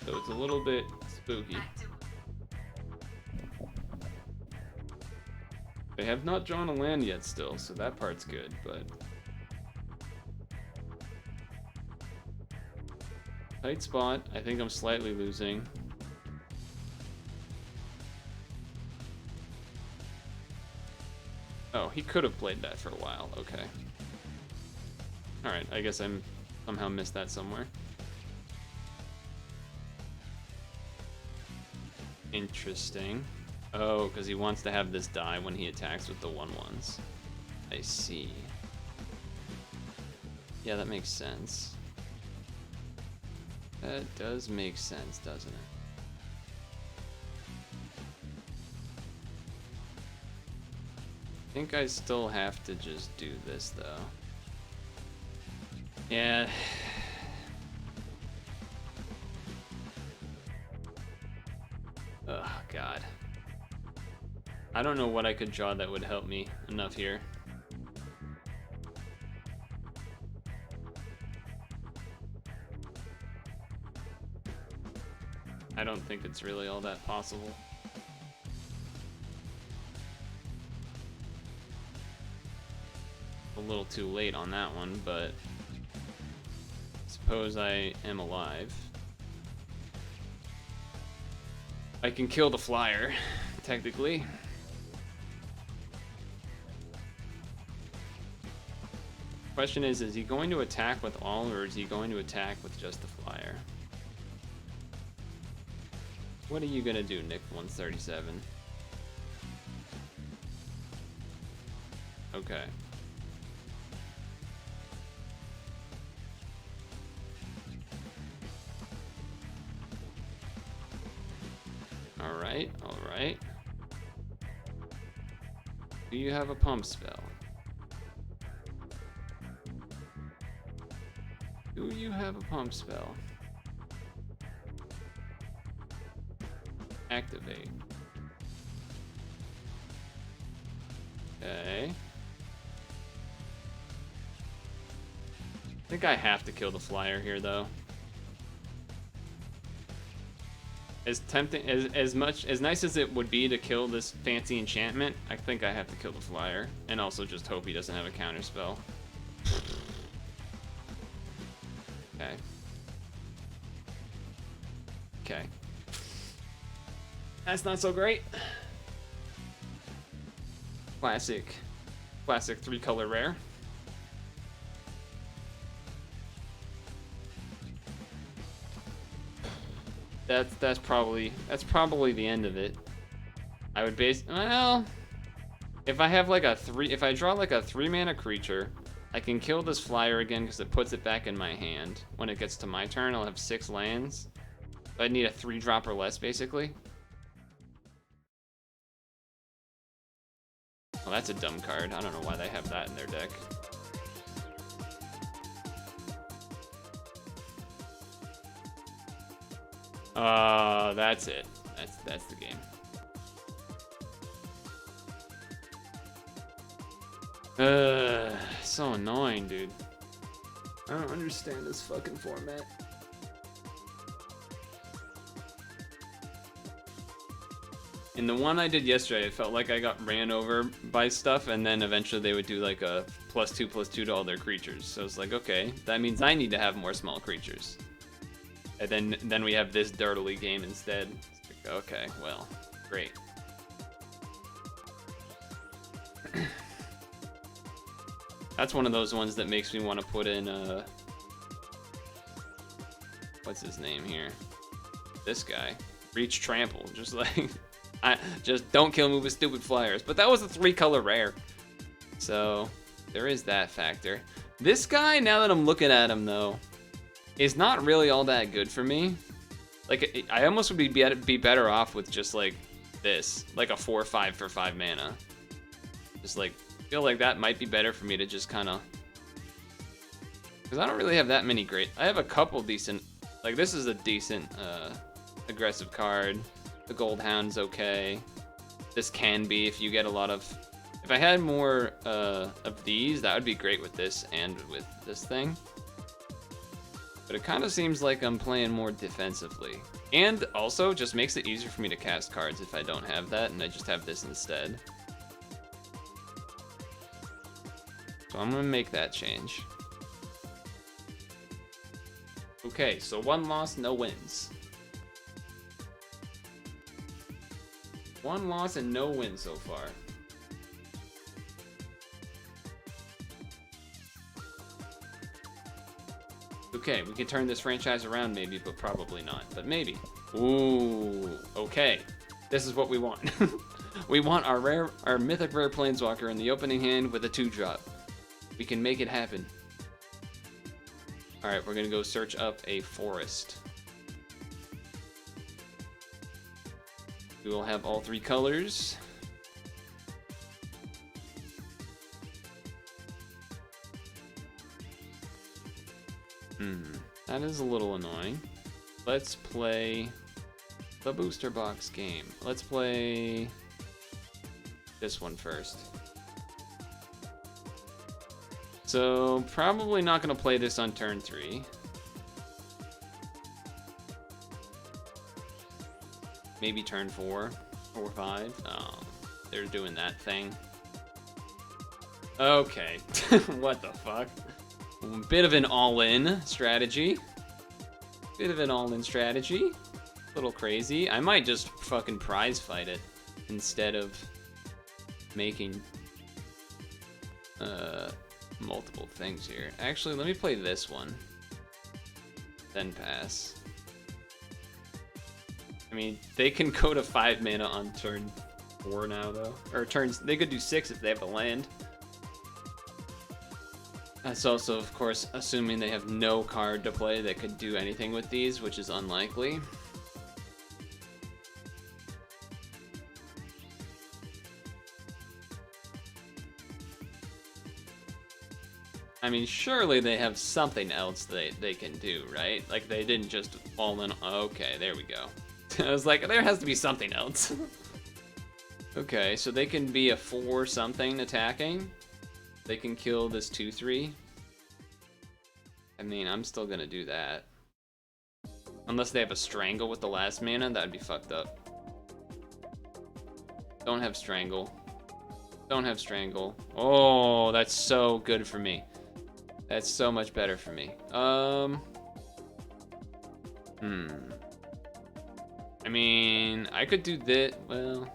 S1: So it's a little bit spooky. They have not drawn a land yet still, so that part's good, but tight spot. I think I'm slightly losing. Oh, he could have played that for a while. Okay. Alright, I guess I'm somehow missed that somewhere. Interesting. Oh, because he wants to have this die when he attacks with the 1/1s. I see. Yeah, that makes sense. That does make sense, doesn't it? I think I still have to just do this, though. Yeah. Oh, God. I don't know what I could draw that would help me enough here. I don't think it's really all that possible. A little too late on that one, but suppose I am alive. I can kill the flyer, technically. Question is he going to attack with all, or is he going to attack with just the flyer? What are you gonna do, Nick 137? Okay. Alright, alright. Do you have a pump spell? Do you have a pump spell? Activate. Okay. I think I have to kill the flyer here, though. As tempting, as nice as it would be to kill this fancy enchantment, I think I have to kill the flyer, and also just hope he doesn't have a counter spell. Okay. Okay. That's not so great. Classic 3-color rare. That's probably the end of it. I would well, if I have like if I draw like a 3-mana creature, I can kill this flyer again because it puts it back in my hand. When it gets to my turn, I'll have 6 lands. So I'd need a 3-drop or less, basically. Well, that's a dumb card. I don't know why they have that in their deck. That's it. That's the game. So annoying, dude. I don't understand this fucking format. In the one I did yesterday, it felt like I got ran over by stuff, and then eventually they would do like a +2/+2 to all their creatures. So it's like, okay, that means I need to have more small creatures. And then we have this dirtily game instead. It's like, okay, well, great. That's one of those ones that makes me want to put in what's his name here? This guy. Reach Trample. Just like just don't kill me with stupid flyers. But that was a 3-color rare. So there is that factor. This guy, now that I'm looking at him though, is not really all that good for me. Like, I almost would be better off with just like this, like a 4/5 for 5 mana. Just like, feel like that might be better for me to just kind of, because I don't really have that many great. I have a couple decent, like this is a decent aggressive card. The Gold Hound's okay. This can be if you get a lot of. If I had more of these, that would be great with this and with this thing. But it kind of seems like I'm playing more defensively. And also just makes it easier for me to cast cards if I don't have that and I just have this instead. So I'm gonna make that change. Okay, so 1 loss, no wins. 1 loss and no wins so far. Okay, we can turn this franchise around maybe, but probably not. But maybe. Ooh, okay. This is what we want. We want our mythic rare planeswalker in the opening hand with a 2-drop. We can make it happen. Alright, we're gonna go search up a forest. We will have all 3 colors. That is a little annoying. Let's play the booster box game. Let's play this one first. So, probably not going to play this on turn 3. Maybe turn 4 or 5. Oh, they're doing that thing. Okay. What the fuck? Bit of an all-in strategy. Bit of an all-in strategy. A little crazy. I might just fucking prize fight it instead of making multiple things here. Actually, let me play this one. Then pass. I mean, they can go to 5 mana on turn 4 now, though. Or turns, they could do 6 if they have a land. That's also, of course, assuming they have no card to play that could do anything with these, which is unlikely. I mean, surely they have something else they can do, right? Like, they didn't just fall in. Okay, there we go. I was like, there has to be something else. Okay, so they can be a 4-something attacking. They can kill this 2/3. I mean, I'm still gonna do that. Unless they have a Strangle with the last mana, that'd be fucked up. Don't have Strangle. Don't have Strangle. Oh, that's so good for me. That's so much better for me. I mean, I could do this. Well,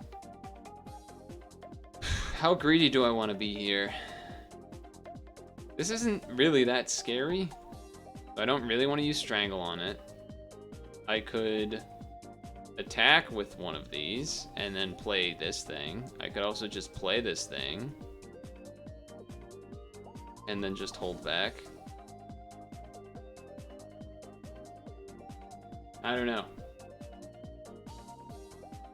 S1: how greedy do I want to be here? This isn't really that scary. I don't really want to use Strangle on it. I could attack with one of these and then play this thing. I could also just play this thing and then just hold back. I don't know.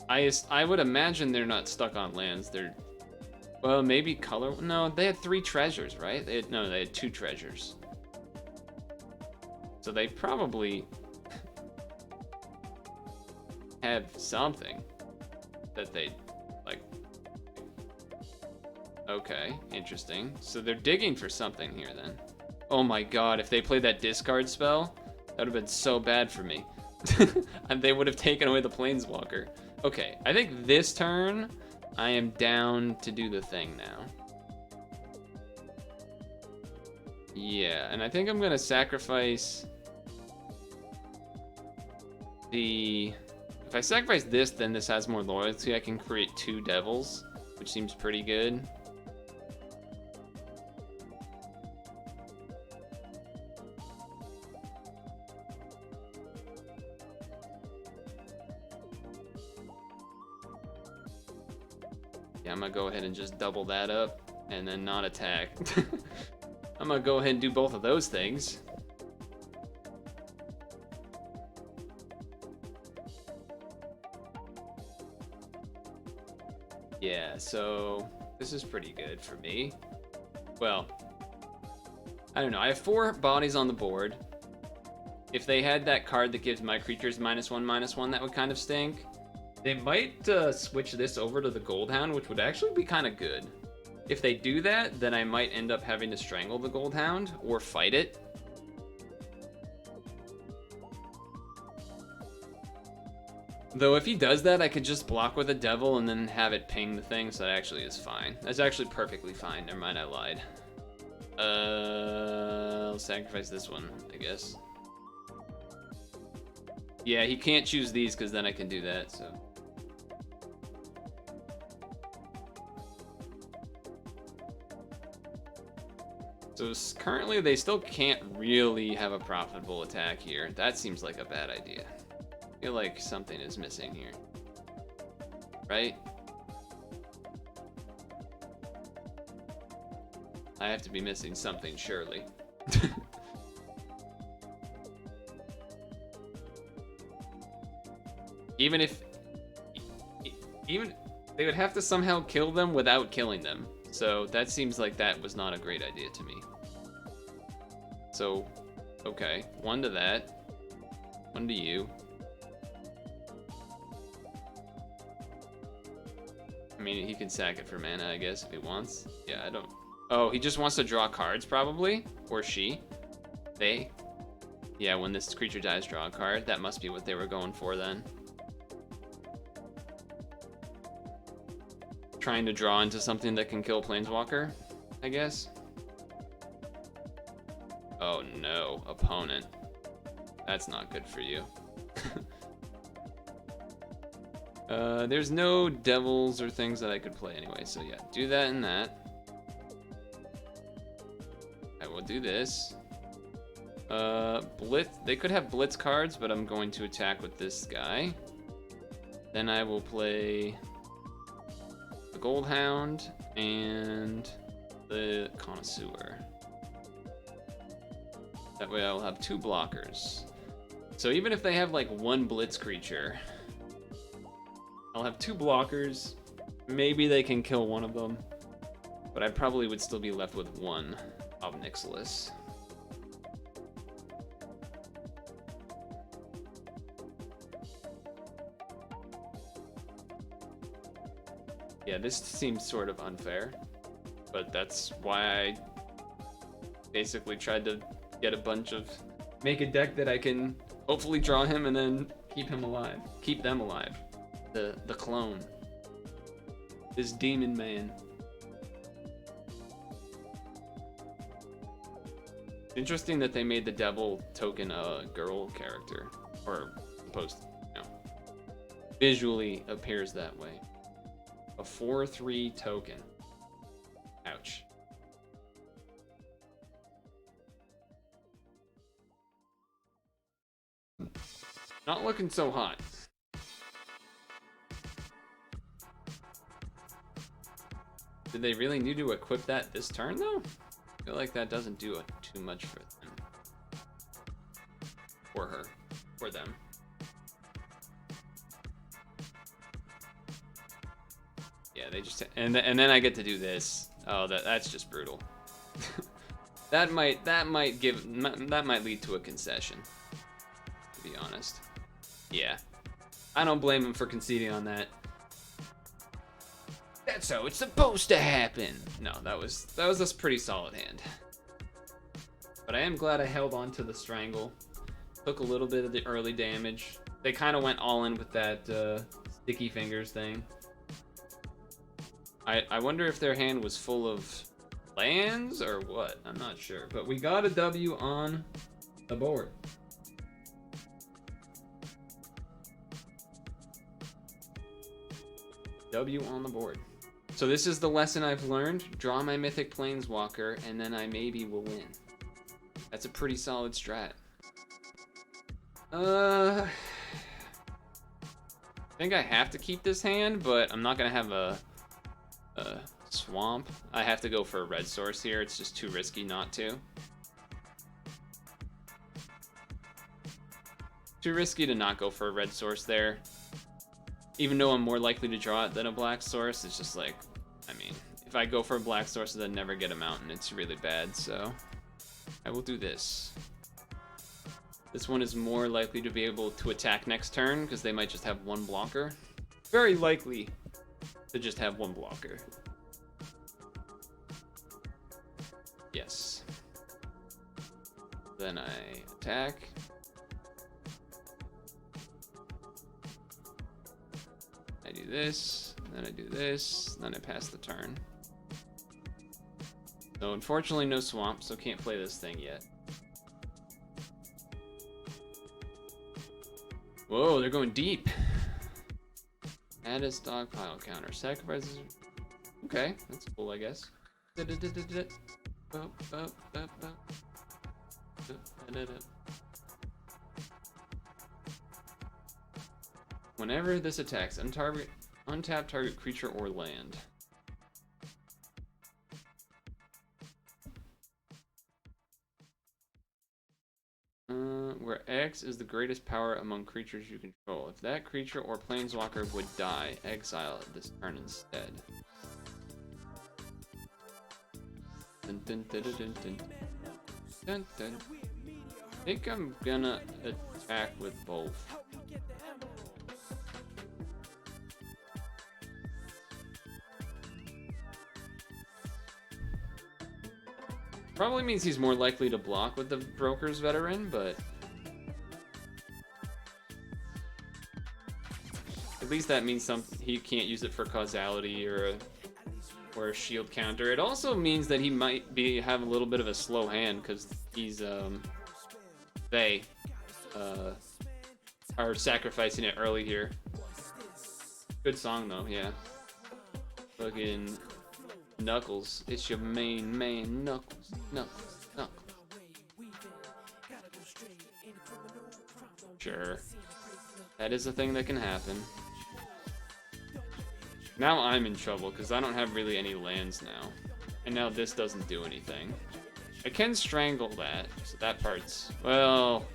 S1: I would imagine they're not stuck on lands. They're, well, maybe color. No, they had 3 treasures, right? They had 2 treasures. So they probably have something that they like. Okay, interesting. So they're digging for something here then. Oh my god, if they played that discard spell, that would have been so bad for me. And they would have taken away the Planeswalker. Okay, I think this turn, I am down to do the thing now. Yeah, and I think I'm gonna sacrifice the... If I sacrifice this, then this has more loyalty. I can create 2 devils, which seems pretty good. Yeah, I'm gonna go ahead and just double that up and then not attack. I'm gonna go ahead and do both of those things. Yeah, so this is pretty good for me. Well, I don't know. I have 4 bodies on the board. If they had that card that gives my creatures -1/-1, that would kind of stink. They might switch this over to the Gold Hound, which would actually be kind of good. If they do that, then I might end up having to strangle the Gold Hound or fight it. Though if he does that, I could just block with a devil and then have it ping the thing, so that actually is fine. That's actually perfectly fine. Never mind, I lied. I'll sacrifice this one, I guess. Yeah, he can't choose these because then I can do that, so. So currently they still can't really have a profitable attack here. That seems like a bad idea. I feel like something is missing here. Right? I have to be missing something, surely. Even they would have to somehow kill them without killing them. So that seems like that was not a great idea to me. So, okay, 1 to that, 1 to you. I mean, he can sack it for mana, I guess, if he wants. Yeah, I don't... Oh, he just wants to draw cards, probably? Or she? They? Yeah, when this creature dies, draw a card. That must be what they were going for then. Trying to draw into something that can kill Planeswalker, I guess. Oh no, opponent. That's not good for you. There's no devils or things that I could play anyway, so yeah, do that and that. I will do this. Blitz, they could have blitz cards, but I'm going to attack with this guy. Then I will play the Gold Hound and the Connoisseur. That way I'll have 2 blockers. So even if they have like 1 blitz creature, I'll have 2 blockers. Maybe they can kill one of them, but I probably would still be left with 1 Ob Nixilis. Yeah, this seems sort of unfair, but that's why I basically tried to get a bunch of... Make a deck that I can hopefully draw him and then keep him alive. Keep them alive. The clone. This demon man. Interesting that they made the devil token a girl character. Or supposed to, you know. Visually appears that way. A 4/3 token. Ouch. Not looking so hot. Did they really need to equip that this turn though? I feel like that doesn't do too much for them. Or her. Or them. Yeah, they just... And then I get to do this. Oh, that's just brutal. that might lead to a concession. To be honest. Yeah. I don't blame him for conceding on that. That's how it's supposed to happen. No, that was a pretty solid hand. But I am glad I held on to the strangle. Took a little bit of the early damage. They kind of went all in with that sticky fingers thing. I wonder if their hand was full of lands or what. I'm not sure. But we got a W on the board. W on the board. So this is the lesson I've learned. Draw my Mythic Planeswalker, and then I maybe will win. That's a pretty solid strat. I think I have to keep this hand, but I'm not gonna have a swamp. I have to go for a red source here. It's just too risky not to. Too risky to not go for a red source there. Even though I'm more likely to draw it than a black source, it's just like, I mean, if I go for a black source and then never get a mountain, it's really bad, so I will do this. This one is more likely to be able to attack next turn, because they might just have one blocker. Very likely to just have one blocker. Yes. Then I attack. I do this, then I do this, then I pass the turn. So unfortunately no swamp, so can't play this thing yet. Whoa, they're going deep. Add a stockpile counter. Sacrifices. Okay, that's cool, I guess. Whenever this attacks, untap target creature or land. Where X is the greatest power among creatures you control. If that creature or planeswalker would die, exile it this turn instead. Dun, dun, dun, dun, dun, dun. Dun, dun. I think I'm gonna attack with both. Probably means he's more likely to block with the Broker's Veteran, but at least that means he can't use it for causality or a shield counter. It also means that he might have a little bit of a slow hand because he's they are sacrificing it early here. Good song though, yeah. Fucking Knuckles, it's your main man, Knuckles, Knuckles, Knuckles. Sure. That is a thing that can happen. Now I'm in trouble because I don't have really any lands now. And now this doesn't do anything. I can strangle that, so that part's... Well...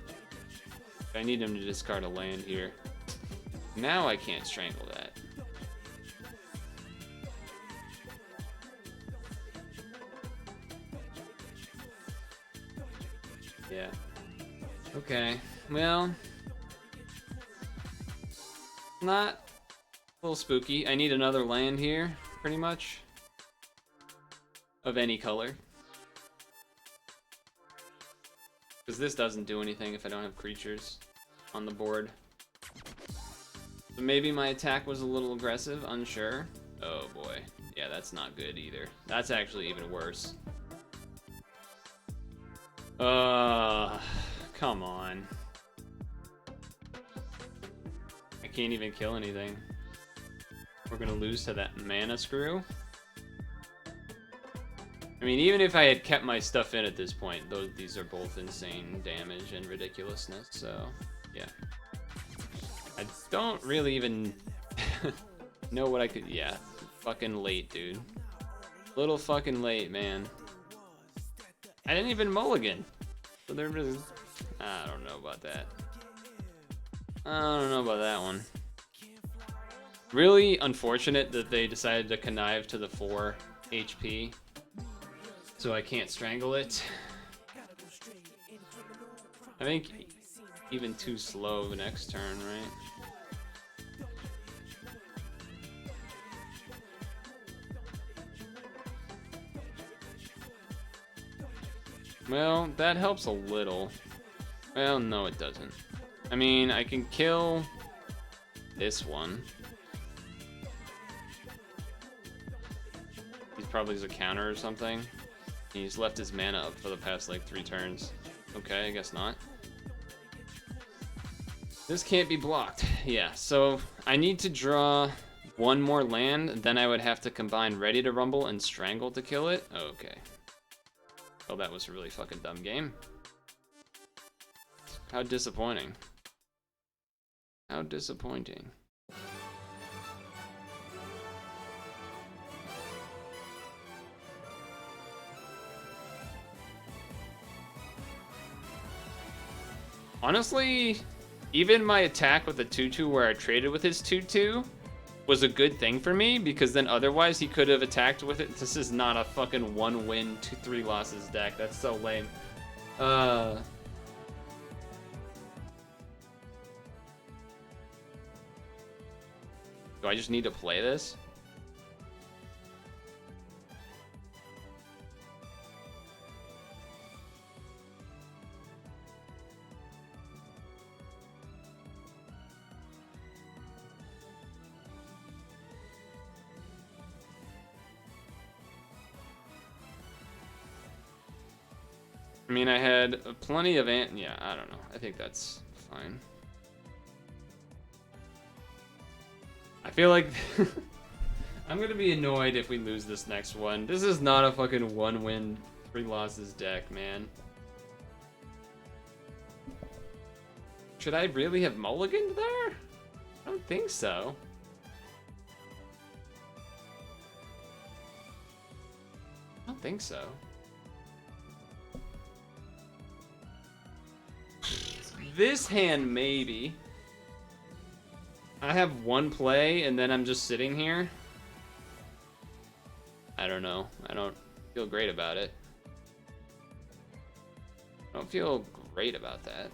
S1: I need him to discard a land here. Now I can't strangle that. Yeah. Okay. Well... Not a little spooky. I need another land here, pretty much. Of any color. Because this doesn't do anything if I don't have creatures on the board. So maybe my attack was a little aggressive, unsure. Oh boy. Yeah, that's not good either. That's actually even worse. Come on. I can't even kill anything. We're gonna lose to that mana screw. I mean, even if I had kept my stuff in at this point, these are both insane damage and ridiculousness, so yeah. I don't really even know what I could... Yeah, fucking late, dude. Little fucking late, man. I didn't even mulligan. So they're really... I don't know about that. I don't know about that one. Really unfortunate that they decided to connive to the 4 HP. So I can't strangle it. I think even too slow next turn, right? Well, that helps a little. Well, no it doesn't. I mean, I can kill this one. He's probably a counter or something. He's left his mana up for the past like 3 turns. Okay, I guess not. This can't be blocked. Yeah, so I need to draw 1 more land, then I would have to combine Ready to Rumble and Strangle to kill it. Okay. Well, that was a really fucking dumb game. How disappointing. How disappointing. Honestly, even my attack with the 2/2 where I traded with his 2/2 was a good thing for me, because then otherwise he could have attacked with it. This is not a fucking 1 win, 3 losses deck. That's so lame. Do I just need to play this? I mean, I had plenty of yeah, I don't know. I think that's fine. I feel like I'm gonna be annoyed if we lose this next one. This is not a fucking 1 win, 3 losses deck, man. Should I really have mulliganed there? I don't think so. I don't think so. This hand, maybe. I have 1 play, and then I'm just sitting here. I don't know. I don't feel great about it. I don't feel great about that.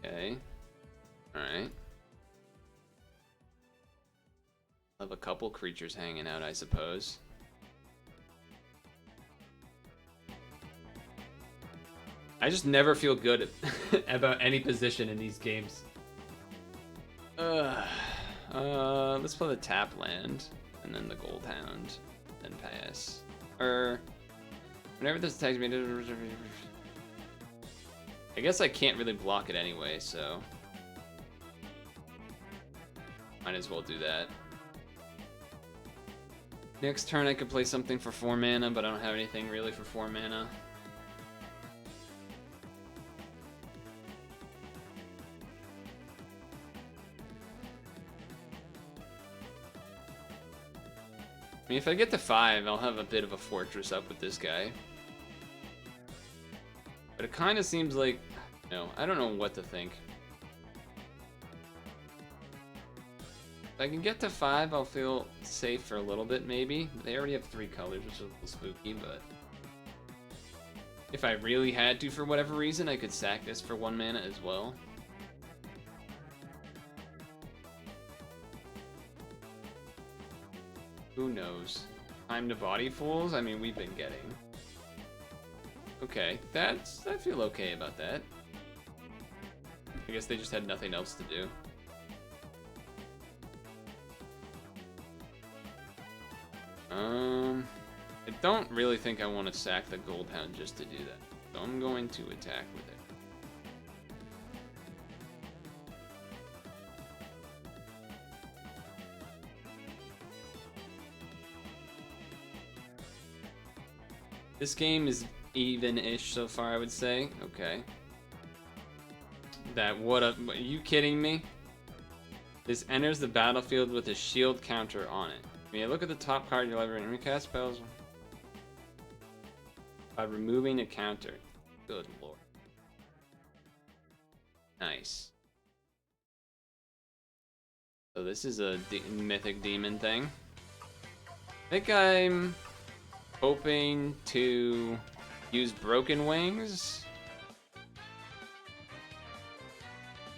S1: Okay. Alright. I'll have a couple creatures hanging out, I suppose. I just never feel good about any position in these games. Let's play the tap land, and then the Gold Hound, then pass. Or whenever this attacks me, I guess I can't really block it anyway, so might as well do that. Next turn I could play something for 4 mana, but I don't have anything really for 4 mana. I mean, if I get to 5, I'll have a bit of a fortress up with this guy. But it kind of seems like, no, I don't know what to think. If I can get to 5, I'll feel safe for a little bit, maybe. They already have 3 colors, which is a little spooky, but if I really had to for whatever reason, I could sack this for 1 mana as well. Who knows? Time to body fools? I mean, we've been getting. Okay, I feel okay about that. I guess they just had nothing else to do. I don't really think I want to sack the Gold Hound just to do that. So I'm going to attack with it. This game is even-ish so far, I would say. Okay. Are you kidding me? This enters the battlefield with a shield counter on it. When you look at the top card, you'll ever recast spells by removing a counter. Good lord. Nice. So this is a mythic demon thing. I think I'm hoping to use Broken Wings.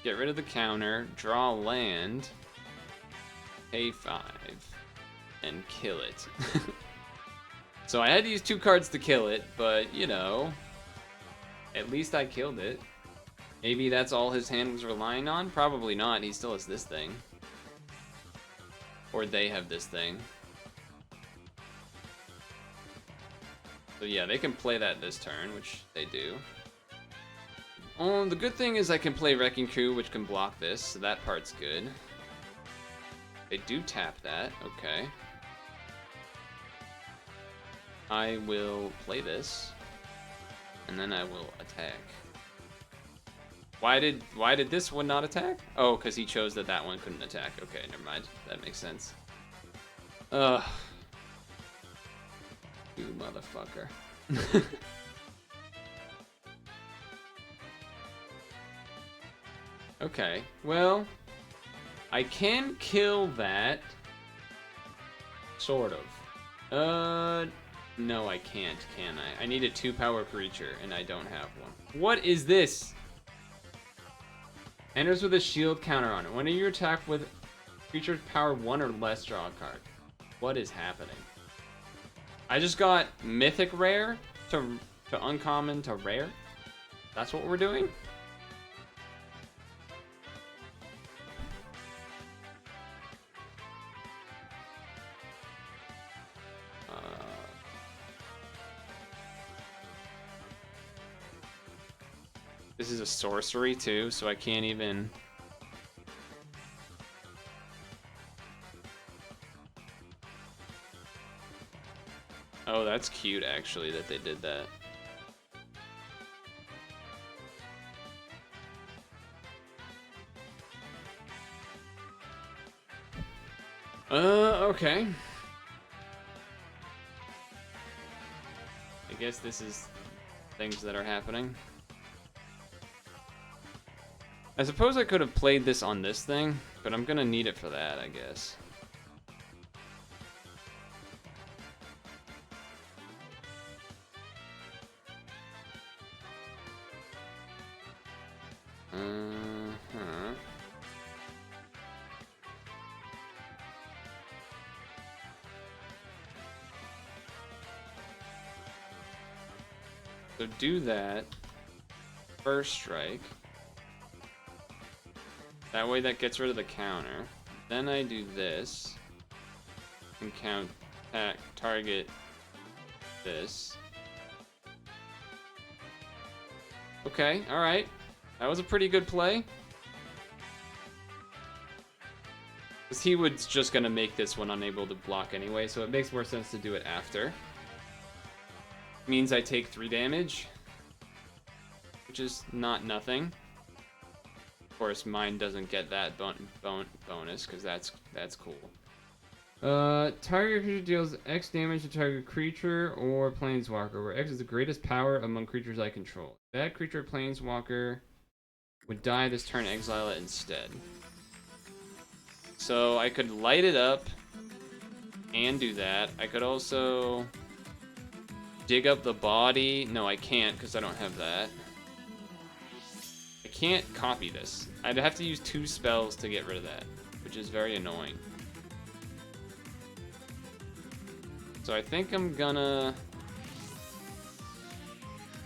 S1: Get rid of the counter, draw land, pay 5, and kill it. So I had to use 2 cards to kill it, but you know, at least I killed it. Maybe that's all his hand was relying on? Probably not. He still has this thing. Or they have this thing. So yeah, they can play that this turn, which they do. The good thing is I can play Wrecking Crew, which can block this, so that part's good. They do tap that, okay. I will play this, and then I will attack. Why did this one not attack? Oh, because he chose that that one couldn't attack. Okay, never mind. That makes sense. Ugh. You motherfucker. Okay, well, I can kill that. Sort of. No, I can't, can I? I need a 2-power creature, and I don't have one. What is this? Enters with a shield counter on it. When you attack with creatures power 1 or less, draw a card. What is happening? I just got mythic rare to uncommon to rare? That's what we're doing? This is a sorcery too, so I can't even... Oh, that's cute actually that they did that. Okay. I guess this is things that are happening. I suppose I could have played this on this thing, but I'm gonna need it for that, I guess. So do that. First strike. That way that gets rid of the counter. Then I do this. And target this. Okay, alright. That was a pretty good play. Because he was just gonna make this one unable to block anyway, so it makes more sense to do it after. Means I take 3 damage. Which is not nothing. Of course, mine doesn't get that bonus, because that's cool. Target creature deals X damage to target creature or planeswalker, where X is the greatest power among creatures I control. That creature or planeswalker would die this turn, exile it instead. So I could light it up and do that. I could also dig up the body. No, I can't because I don't have that. I can't copy this. I'd have to use 2 spells to get rid of that, which is very annoying. So I think I'm gonna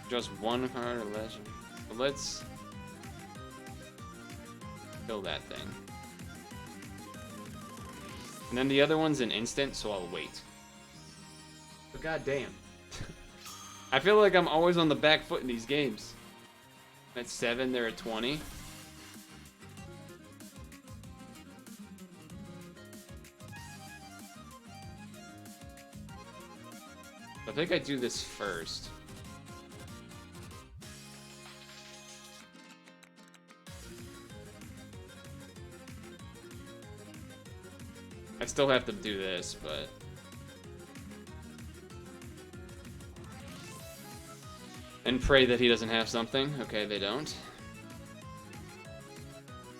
S1: just 1 card or less. So let's kill that thing. And then the other one's an instant, so I'll wait. But goddamn. I feel like I'm always on the back foot in these games. I'm at 7, they're at 20. I think I do this first. I still have to do this, but... And pray that he doesn't have something. Okay, they don't.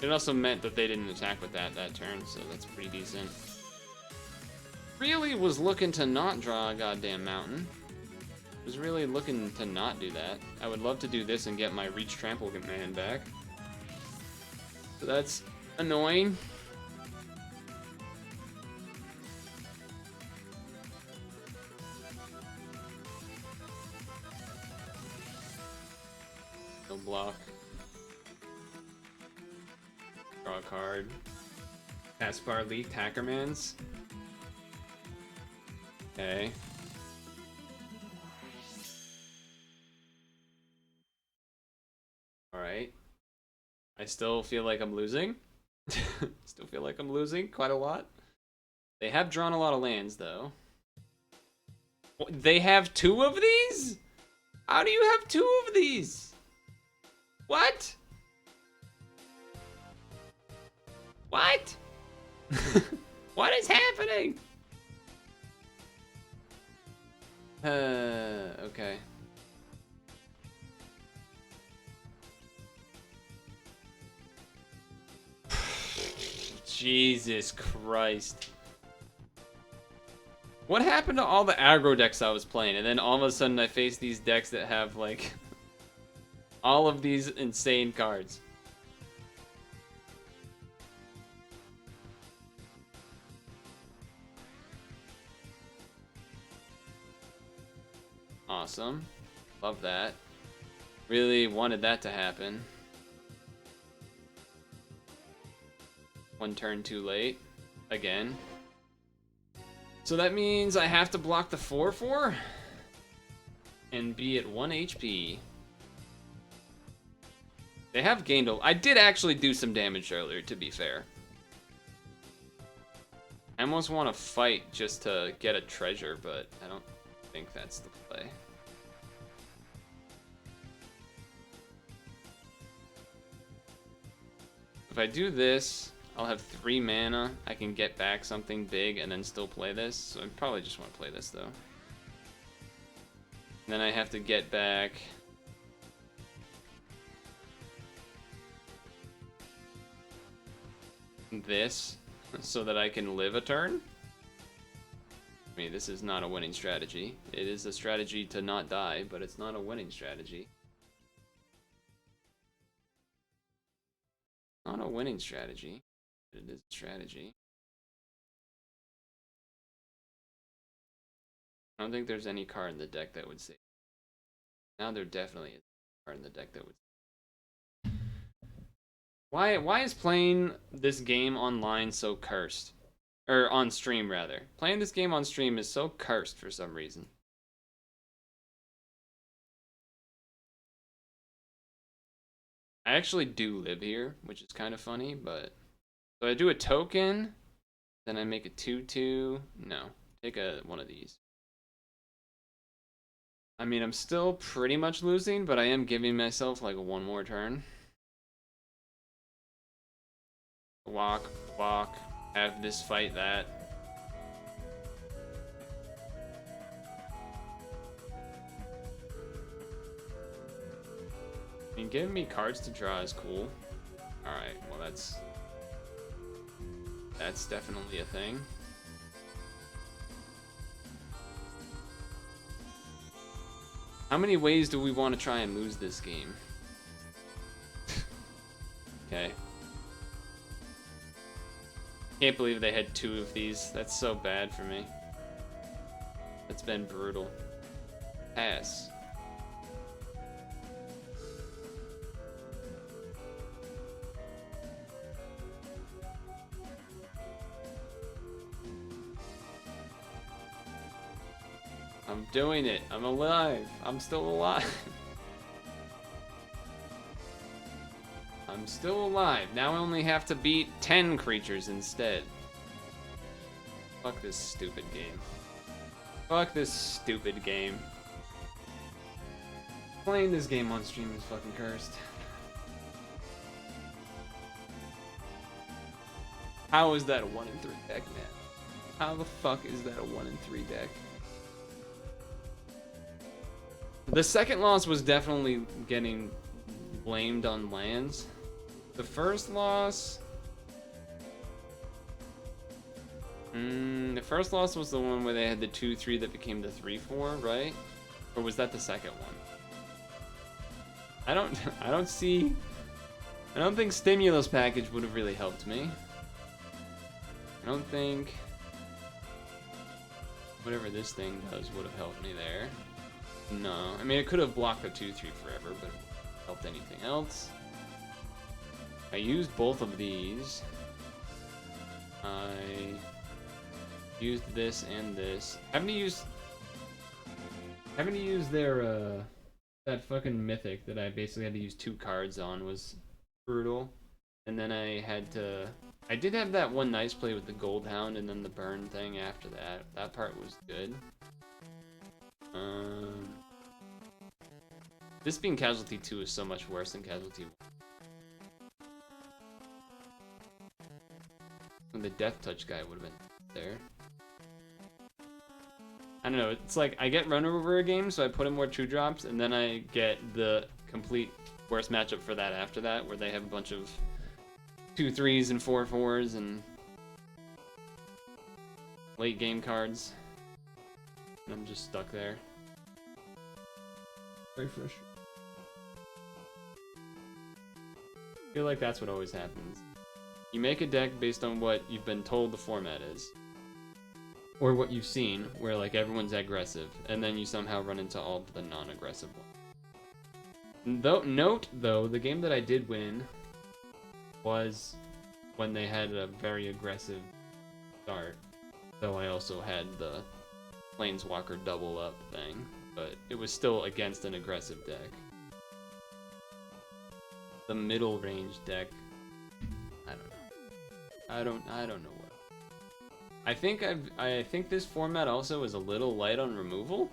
S1: It also meant that they didn't attack with that turn, so that's pretty decent. Really was looking to not draw a goddamn mountain. Was really looking to not do that. I would love to do this and get my Reach Trample command back. So that's annoying. No block. Draw a card. Caspar Leaked Hackermans. Okay. Alright. I still feel like I'm losing. Still feel like I'm losing quite a lot. They have drawn a lot of lands, though. They have 2 of these? How do you have 2 of these? What? What? What is happening? Okay. Jesus Christ. What happened to all the aggro decks I was playing? And then all of a sudden I face these decks that have, like, all of these insane cards. Awesome. Love that. Really wanted that to happen. 1 turn too late. Again. So that means I have to block the 4/4 and be at 1 HP. They have gained I did actually do some damage earlier, to be fair. I almost want to fight just to get a treasure, but I don't think that's the play. If I do this, I'll have 3 mana. I can get back something big and then still play this. So I probably just want to play this, though. And then I have to get back this so that I can live a turn. I mean, this is not a winning strategy. It is a strategy to not die, but it's not a winning strategy. Not a winning strategy. It is a strategy. I don't think there's any card in the deck that would save. Now there definitely is a card in the deck that would save. Why is playing this game online so cursed? Or on stream, rather. Playing this game on stream is so cursed for some reason. I actually do live here, which is kind of funny, but... So I do a token, then I make a 2/2. No, take one of these. I mean, I'm still pretty much losing, but I am giving myself like 1 more turn. Walk, have this fight that. I mean, giving me cards to draw is cool. Alright, well that's definitely a thing. How many ways do we want to try and lose this game? Okay. Can't believe they had 2 of these. That's so bad for me. That's been brutal. Pass. I'm doing it. I'm alive. I'm still alive. I'm still alive. Now I only have to beat 10 creatures instead. Fuck this stupid game. Fuck this stupid game. Playing this game on stream is fucking cursed. How is that a 1 in 3 deck, man? How the fuck is that a 1 in 3 deck? The second loss was definitely getting blamed on lands. The first loss... the first loss was the one where they had the 2/3 that became the 3/4, right? Or was that the second one? I don't think Stimulus Package would have really helped me. I don't think whatever this thing does would have helped me there. No, I mean it could have blocked the 2/3 forever, but it wouldn't have helped anything else. I used both of these. I used this and this. Haven't you used their that fucking mythic that I basically had to use 2 cards on was Purtle. And then I did have that one nice play with the Gold Hound and then the burn thing after that. That part was good. This being Casualty 2 is so much worse than Casualty 1. The Death Touch guy would have been there. I don't know, it's like I get run over a game, so I put in more 2-drops, and then I get the complete worst matchup for that after that, where they have a bunch of 2/3s and 4/4s and late game cards. And I'm just stuck there. Very fresh. I feel like that's what always happens. You make a deck based on what you've been told the format is. Or what you've seen, where like everyone's aggressive, and then you somehow run into all the non-aggressive ones. Note though, the game that I did win was when they had a very aggressive start. Though I also had the Planeswalker double up thing, but it was still against an aggressive deck. The middle range deck, I don't know what. I think this format also is a little light on removal.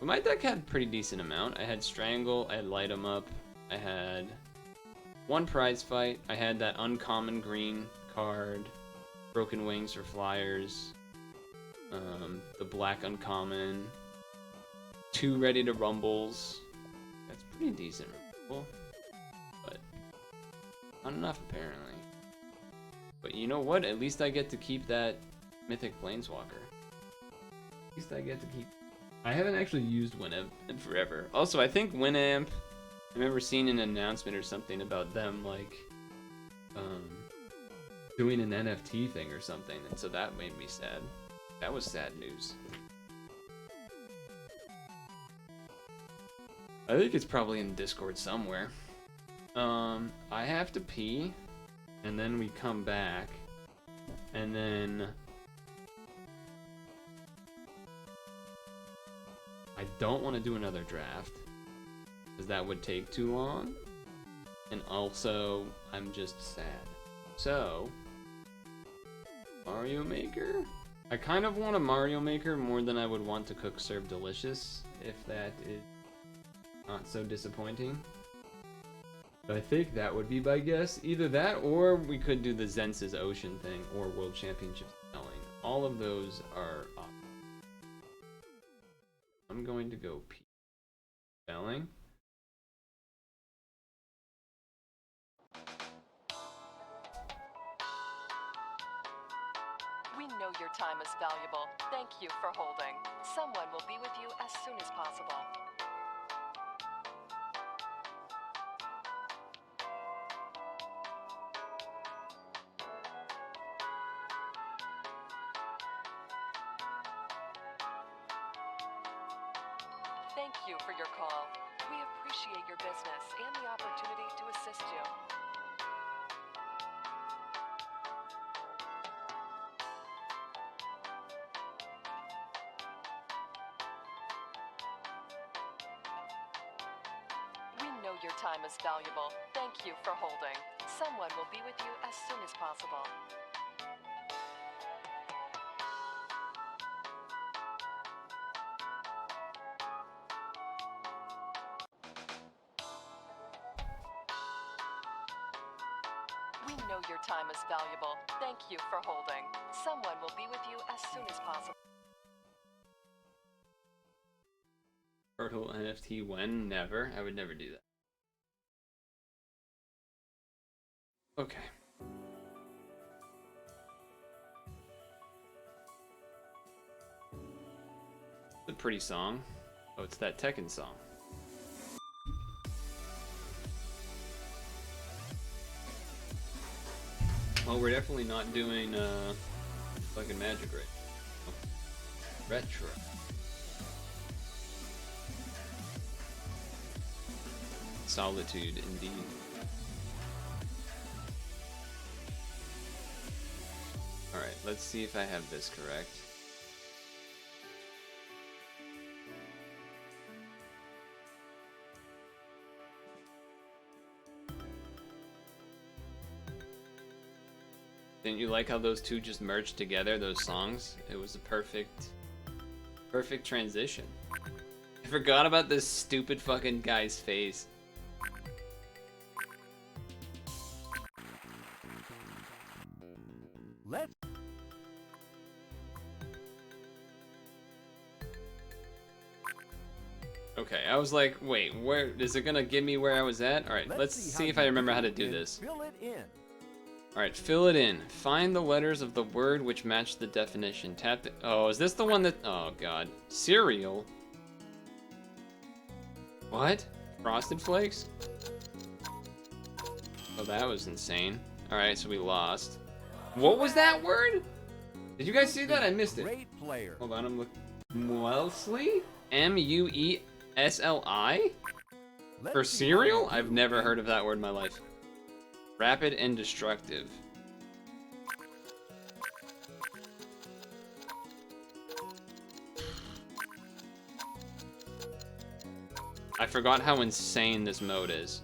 S1: But my deck had a pretty decent amount. I had Strangle, I had Light 'em Up, I had 1 prize fight, I had that uncommon green card, Broken Wings for flyers, the black uncommon, 2 Ready to Rumbles. That's pretty decent removal, but not enough apparently. But you know what? At least I get to keep that Mythic Planeswalker. At least I get to keep. I haven't actually used Winamp in forever. Also, I think Winamp. I remember seeing an announcement or something about them like doing an NFT thing or something, and so that made me sad. That was sad news. I think it's probably in Discord somewhere. I have to pee, and then we come back, and then I don't want to do another draft, because that would take too long, and also, I'm just sad. So, Mario Maker? I kind of want a Mario Maker more than I would want to cook serve delicious, if that is not so disappointing. But I think that would be my guess. Either that, or we could do the Zensis Ocean thing, or World Championships spelling. All of those are up. I'm going to go pee. Spelling.
S11: We know your time is valuable. Thank you for holding. Someone will be with you as soon as possible. Thank you for your call. We appreciate your business and the opportunity to assist you. We know your time is valuable. Thank you for holding. Someone will be with you as soon as possible. We know your time is valuable. Thank you for holding. Someone will be with you as soon as possible.
S1: Purtle NFT when? Never. I would never do that. Okay. It's a pretty song. Oh, it's that Tekken song. Well, we're definitely not doing fucking Magic right now. Retro. Solitude, indeed. Alright, let's see if I have this correct. Didn't you like how those two just merged together, those songs? It was a perfect transition. I forgot about this stupid fucking guy's face. Okay, I was like, wait, where is it gonna give me where I was at? Alright, let's see if I remember how to do this. Alright, fill it in. Find the letters of the word which match the definition. Tap the... Oh, is this the one that... Oh, God. Cereal? What? Frosted Flakes? Oh, that was insane. Alright, so we lost. What was that word? Did you guys see that? I missed it.
S3: Great player.
S1: Hold on, I'm looking... Muesli? M-U-E-S-L-I? For cereal? I've never heard of that word in my life. Rapid and destructive. I forgot how insane this mode is.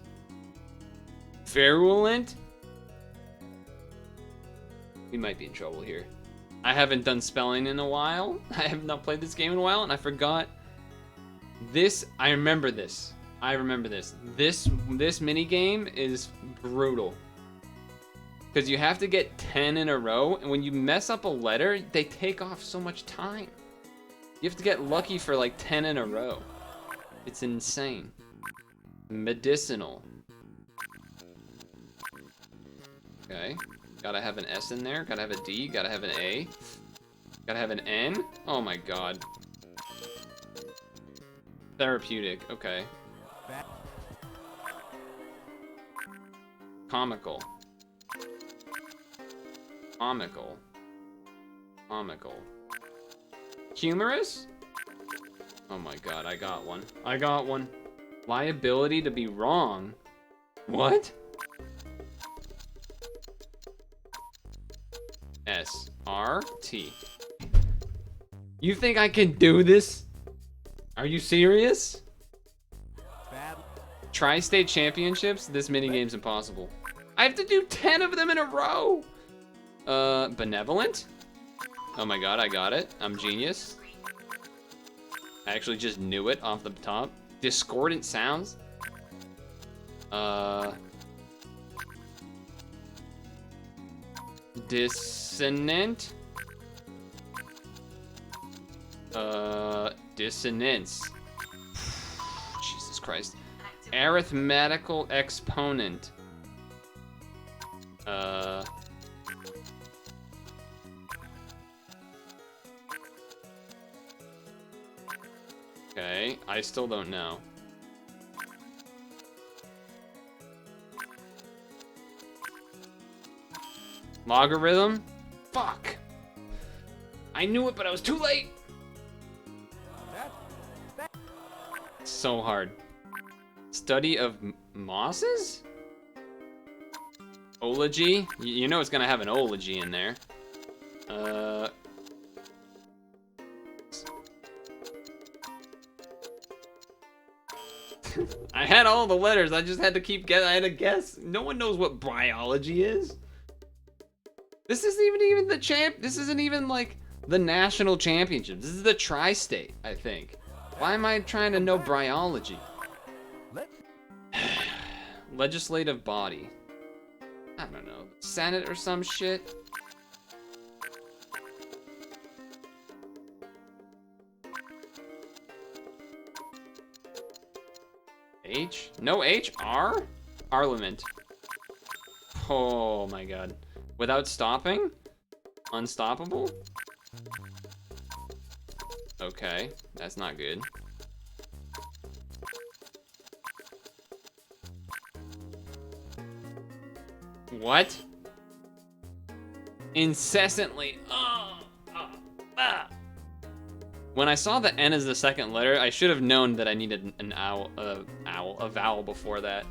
S1: Virulent? We might be in trouble here. I haven't done spelling in a while. I have not played this game in a while, and I forgot this. I remember this. I remember this. This mini game is brutal. Because you have to get 10 in a row, and when you mess up a letter, they take off so much time. You have to get lucky for like 10 in a row. It's insane. Medicinal. Okay. Gotta have an S in there. Gotta have a D. Gotta have an A. Gotta have an N. Oh my god. Therapeutic. Okay. Comical. Comical. Comical. Humorous? Oh my god, I got one. I got one. Liability to be wrong? What? S-R-T. You think I can do this? Are you serious? Tri-state championships? This minigame's impossible. I have to do 10 of them in a row! Benevolent? Oh my god, I got it. I'm genius. I actually just knew it off the top. Discordant sounds? Dissonant? Dissonance. Jesus Christ. Arithmetical exponent. Okay, I still don't know. Logarithm? Fuck! I knew it, but I was too late! So hard. Study of mosses? Ology? You know it's gonna have an ology in there. I had all the letters, I just had to keep guessing. I had to guess. No one knows what biology is. This isn't even the this isn't even like the national championship. This is the tri-state, I think. Why am I trying to know biology? Legislative body. I don't know. Senate or some shit? H? No H? R? Parliament. Oh my god. Without stopping? Unstoppable? Okay, that's not good. What? Incessantly. When I saw the N as the second letter, I should have known that I needed an a vowel before that.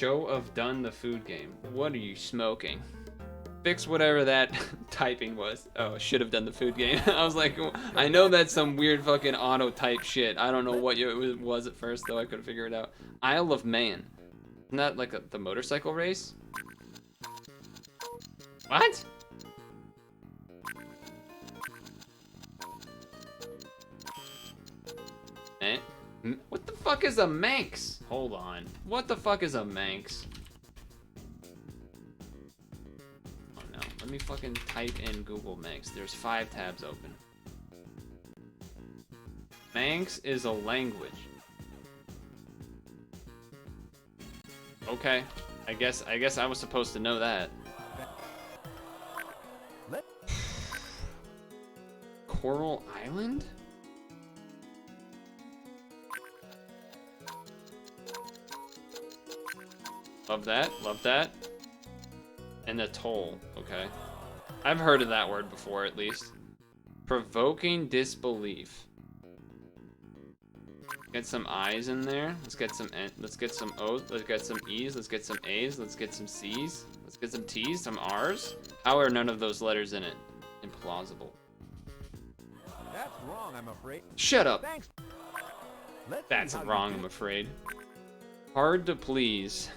S1: Joe of Done the Food Game. What are you smoking? Fix whatever that typing was. Oh, should have done the food game. I was like, I know that's some weird fucking auto type shit. I don't know what it was at first, though. I couldn't figure it out. Isle of Man. Isn't that like the motorcycle race? What? Eh? What the fuck is a Manx? Hold on. What the fuck is a Manx? Oh no. Let me fucking type in Google Manx. There's 5 tabs open. Manx is a language. Okay. I guess I was supposed to know that. Coral Island? Love that, love that. And the toll, okay. I've heard of that word before, at least. Provoking disbelief. Get some I's in there. Let's get some O's. Let's get some E's. Let's get some A's. Let's get some C's. Let's get some T's, some R's. How are none of those letters in it? Implausible.
S3: That's wrong, I'm afraid.
S1: Shut up.
S3: Thanks.
S1: That's wrong, I'm afraid. Hard to please.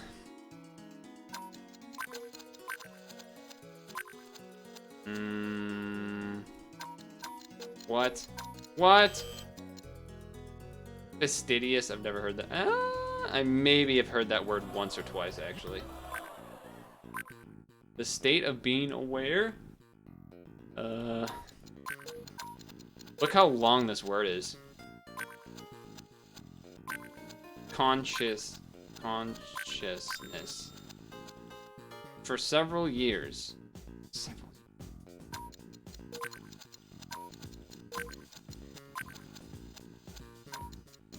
S1: What? What? Fastidious? I've never heard that. I maybe have heard that word once or twice, actually. The state of being aware? Look how long this word is. Consciousness. For several years.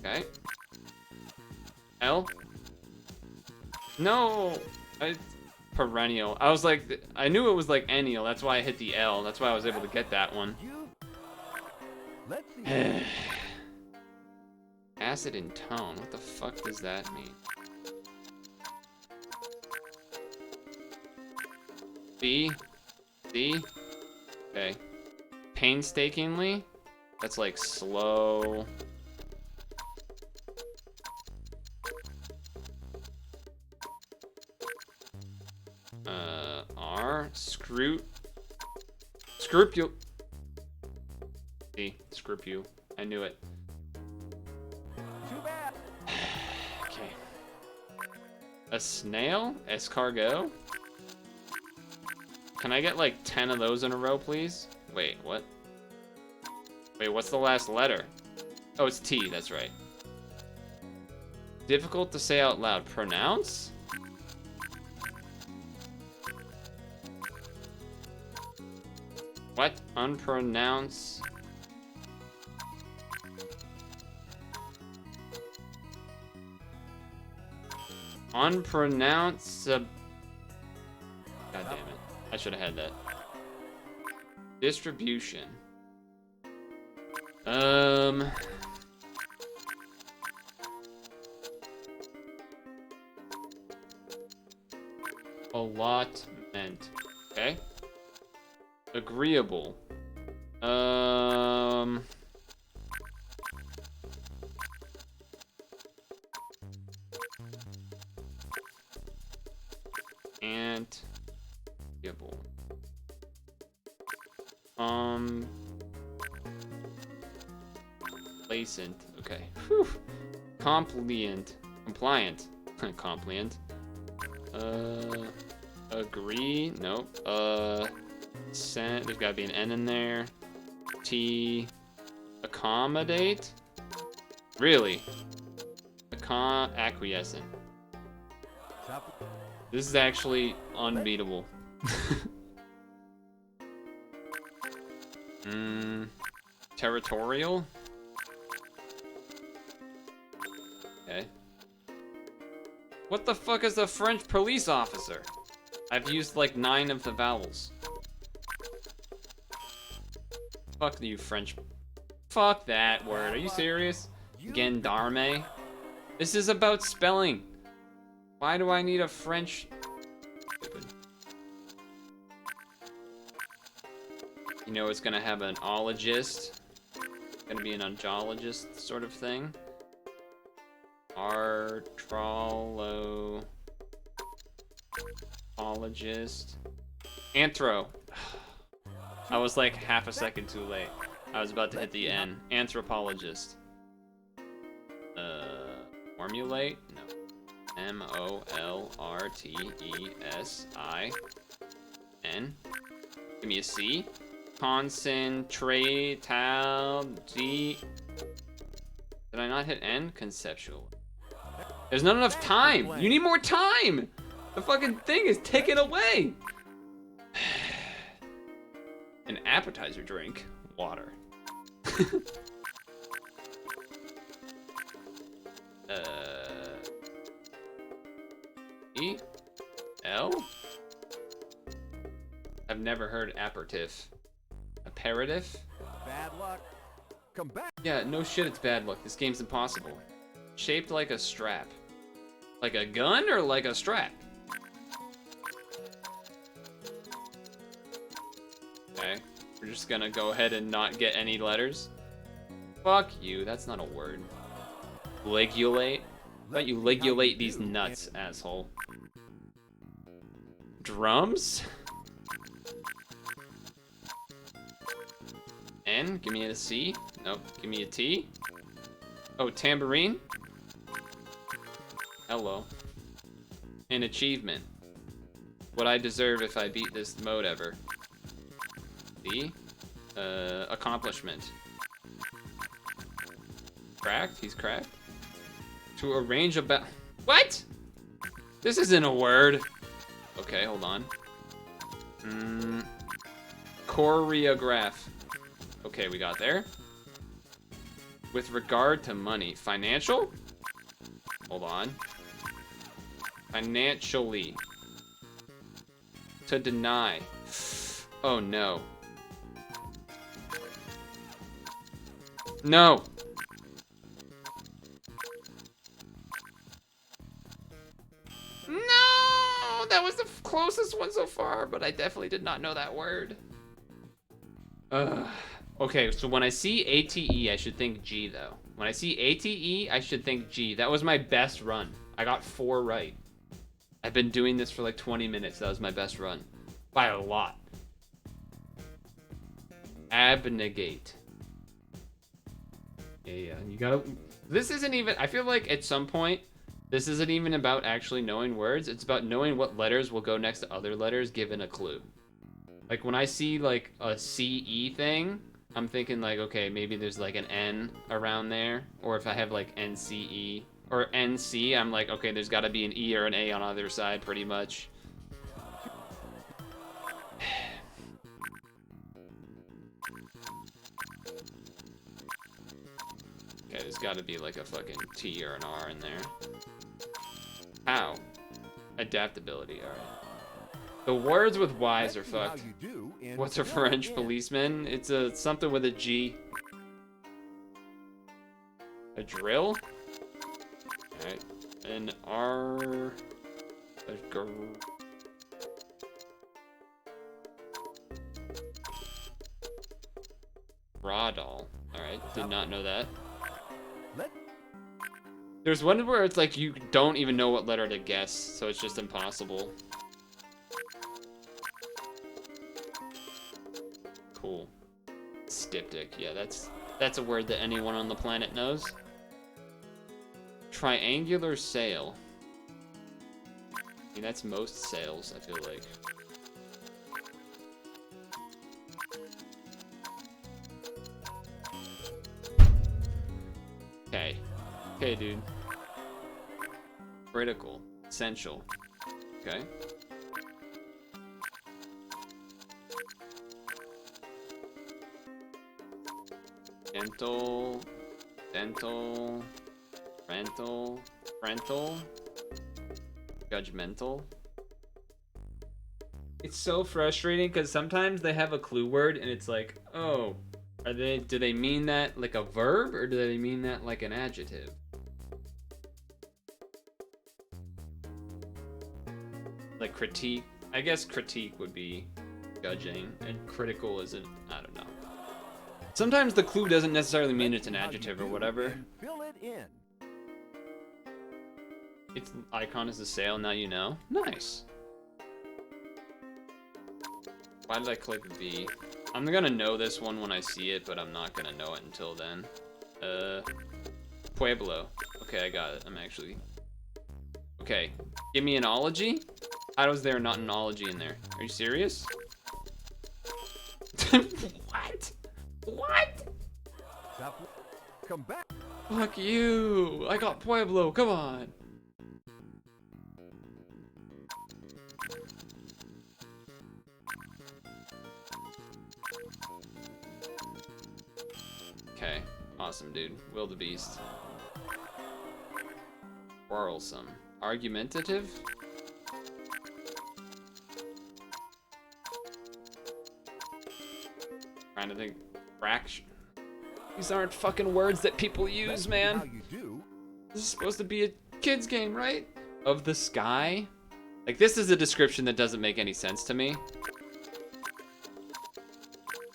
S1: Okay. L? No! Perennial. I was like, I knew it was like ennial. That's why I hit the L. That's why I was able to get that one. Acid and tone. What the fuck does that mean? B? C? Okay. Painstakingly? That's like slow. R? Scrupule. C. Scrupule. I knew it.
S3: Too bad.
S1: Okay. A snail? Escargot? Can I get like 10 of those in a row, please? Wait, what? Wait, what's the last letter? Oh, it's T, that's right. Difficult to say out loud. Pronounce? What? Unpronounce? Unpronounce. God damn it. I should have had that. Distribution. Allotment. Okay. Agreeable. And agreeable. Complacent. Okay. Whew. Compliant. Compliant. Compliant. Agree. Nope. There's gotta be an N in there. T. Accommodate? Really? Acquiescent. This is actually unbeatable. Territorial? Okay. What the fuck is a French police officer? I've used like 9 of the vowels. Fuck you, French. Fuck that word. Are you serious? Gendarme? This is about spelling. Why do I need a French? You know it's gonna have an ologist. It's gonna be an ontologist sort of thing. Artrologist. Anthro. I was like half a second too late. I was about to hit the N. Anthropologist. Formulate? No. MOLRTESIN. Give me a C. Concentrate. D. Did I not hit N? Conceptual. There's not enough time. You need more time. The fucking thing is taken away. An appetizer drink. Water. E? L? I've never heard aperitif. Aperitif?
S3: Bad luck. Come back.
S1: Yeah, no shit, it's bad luck. This game's impossible. Shaped like a strap. Like a gun or like a strap? Okay, we're just gonna go ahead and not get any letters. Fuck you, that's not a word. Legulate? I thought you legulate these nuts, asshole. Drums? N? Give me a C? Nope, give me a T. Oh, tambourine? Hello. An achievement. What I deserve if I beat this mode ever. D? Accomplishment. Cracked? He's cracked? To arrange a What? This isn't a word. Okay, hold on. Choreograph. Okay, we got there. With regard to money. Financial? Hold on. Financially. To deny. Oh no. No. No! That was the closest one so far, but I definitely did not know that word. Okay, so when I see ATE, I should think G, though. When I see ATE, I should think G. That was my best run. I got 4 right. I've been doing this for like 20 minutes. That was my best run. By a lot. Abnegate. Yeah, you gotta... This isn't even... I feel like at some point, this isn't even about actually knowing words. It's about knowing what letters will go next to other letters given a clue. Like, when I see, like, a CE thing, I'm thinking, like, okay, maybe there's, like, an N around there. Or if I have, like, NCE or NC, I'm like, okay, there's gotta be an E or an A on either side, pretty much. Okay, there's gotta be, like, a fucking T or an R in there. How? Adaptability, alright. The words with Y's are fucked. What's a French policeman? It's a something with a G. A drill? Alright. An R... Rawdall. Alright, did not know that. There's one where it's like you don't even know what letter to guess, so it's just impossible. Cool. Styptic. Yeah, that's a word that anyone on the planet knows. Triangular sail. I mean, that's most sails, I feel like. Okay. Okay, dude. Critical. Essential. Okay. Dental, rental, judgmental. It's so frustrating because sometimes they have a clue word and it's like, oh, do they mean that like a verb or do they mean that like an adjective? critique. I guess critique would be judging, and critical isn't. I don't know. Sometimes the clue doesn't necessarily mean it's an adjective or whatever.
S3: Fill it in.
S1: Its icon is a sail, now you know. Nice. Why did I click V? I'm gonna know this one when I see it, but I'm not gonna know it until then. Pueblo. Okay, I got it. I'm actually... Okay, give me an ology? How is there not an ology in there? Are you serious? What? What?
S3: Come back.
S1: Fuck you! I got Pueblo, come on! Okay, awesome, dude. Wildebeest. Quarrelsome. Argumentative? Trying to think. Fraction. These aren't fucking words that people use, man.
S3: How you do.
S1: This is supposed to be a kid's game, right? Of the sky? Like, this is a description that doesn't make any sense to me.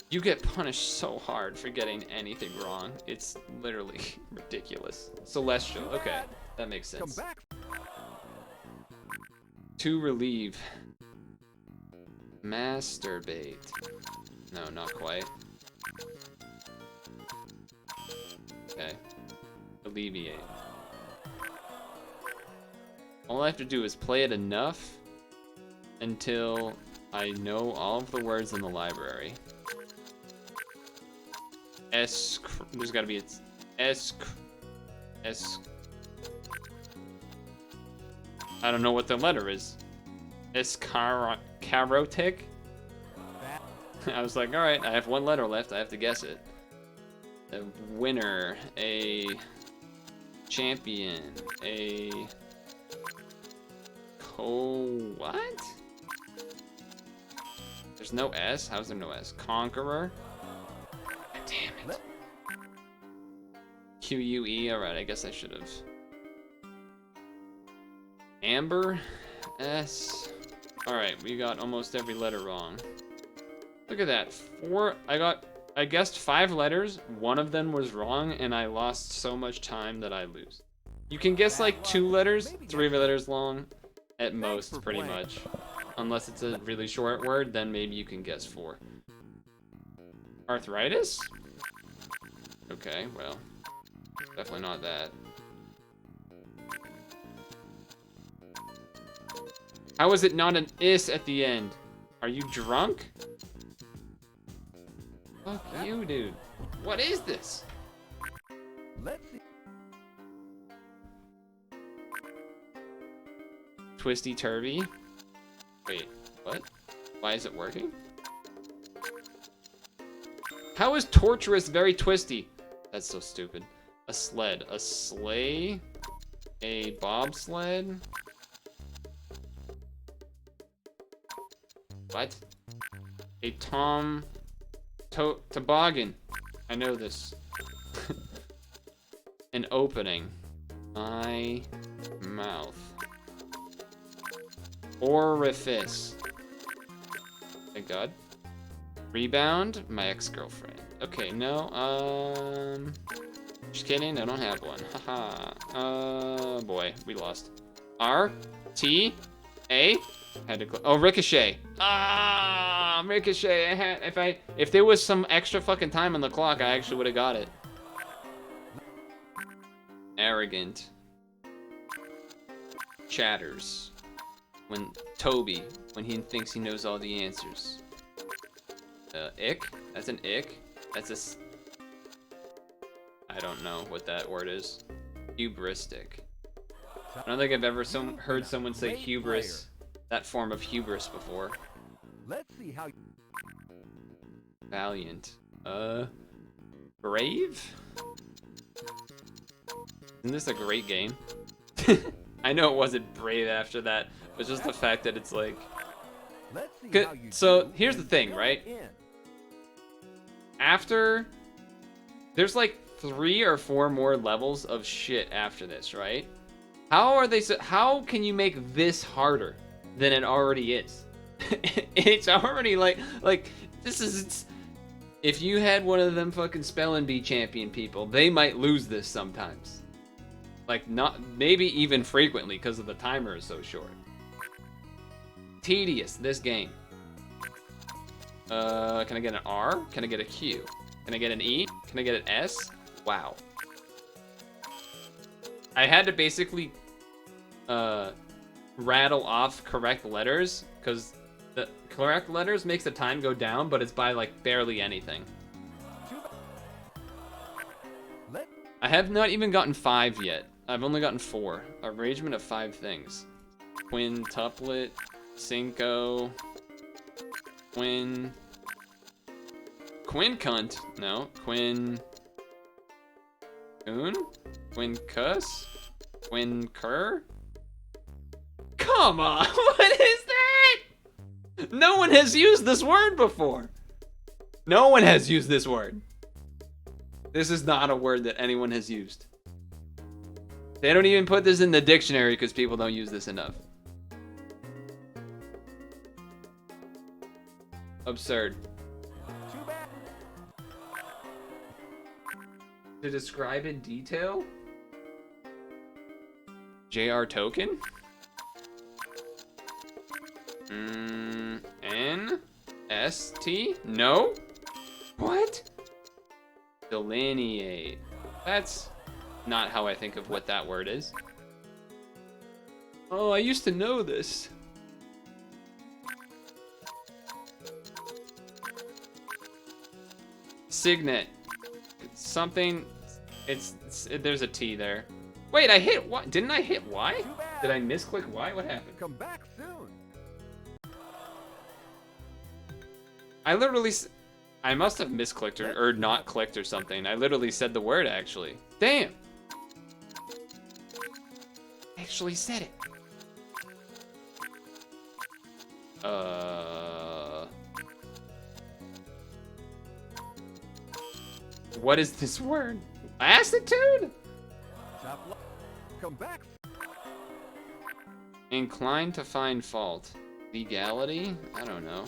S1: You get punished so hard for getting anything wrong. It's literally ridiculous. Celestial. Okay, that makes sense.
S3: Come back.
S1: To relieve. Masturbate. No, not quite. Okay. Alleviate. All I have to do is play it enough until I know all of the words in the library. There's gotta be I don't know what the letter is. Escarotic? I was like, alright, I have one letter left, I have to guess it. A winner, a champion, a what? There's no S? How's there no S? Conqueror? God damn it. QUE, alright, I guess I should have. Amber? S. Alright, we got almost every letter wrong. Look at that. I guessed 5 letters, one of them was wrong, and I lost so much time that I lose. You can guess like 2 letters, 3 letters long, at most, pretty much. Unless it's a really short word, then maybe you can guess 4. Arthritis? Okay, well, definitely not that. How is it not an is at the end? Are you drunk? Fuck you, dude. What is this? Twisty turvy? Wait, what? Why is it working? How is torturous very twisty? That's so stupid. A sled. A sleigh? A bobsled? What? A toboggan. I know this. An opening. My mouth. Orifice. Thank God. Rebound. My ex-girlfriend. Okay, no. Just kidding. I don't have one. Haha. Boy, we lost. R T A. Had to. Oh, ricochet. Ah, ricochet. If there was some extra fucking time on the clock, I actually would have got it. Arrogant. Chatters. When Toby, when he thinks he knows all the answers. Ick? That's an ick? That's a... I don't know what that word is. Hubristic. I don't think I've ever heard someone say hubris, that form of hubris before.
S3: Let's see how
S1: Valiant. Brave? Isn't this a great game? I know it wasn't brave after that, but just the fact that it's like... So, here's the thing, right? After... There's like 3 or 4 more levels of shit after this, right? How can you make this harder? than it already is. It's already like this is. If you had one of them fucking spelling bee champion people, they might lose this sometimes. Like not maybe even frequently because of the timer is so short. Tedious this game. Can I get an R? Can I get a Q? Can I get an E? Can I get an S? Wow. I had to basically rattle off correct letters because the correct letters makes the time go down, but it's by like barely anything. I have not even gotten 5 yet. I've only gotten 4. Arrangement of 5 things. Quintuplet, cinco, Quincunt, no, Quincus, Quincur. Come on, what is that? No one has used this word before. No one has used this word. This is not a word that anyone has used. They don't even put this in the dictionary because people don't use this enough. Absurd. To describe in detail? JR token? N-S-T? No? What? Delineate. That's not how I think of what that word is. Oh, I used to know this. Signet. It's something. There's a T there. Wait, I hit Y. Didn't I hit Y? Did I misclick Y? What happened?
S3: Come back soon.
S1: I literally. I must have misclicked or not clicked or something. I literally said the word actually. Damn. I actually said it. What is this word? Lassitude?
S3: Come back.
S1: Inclined to find fault. Legality? I don't know.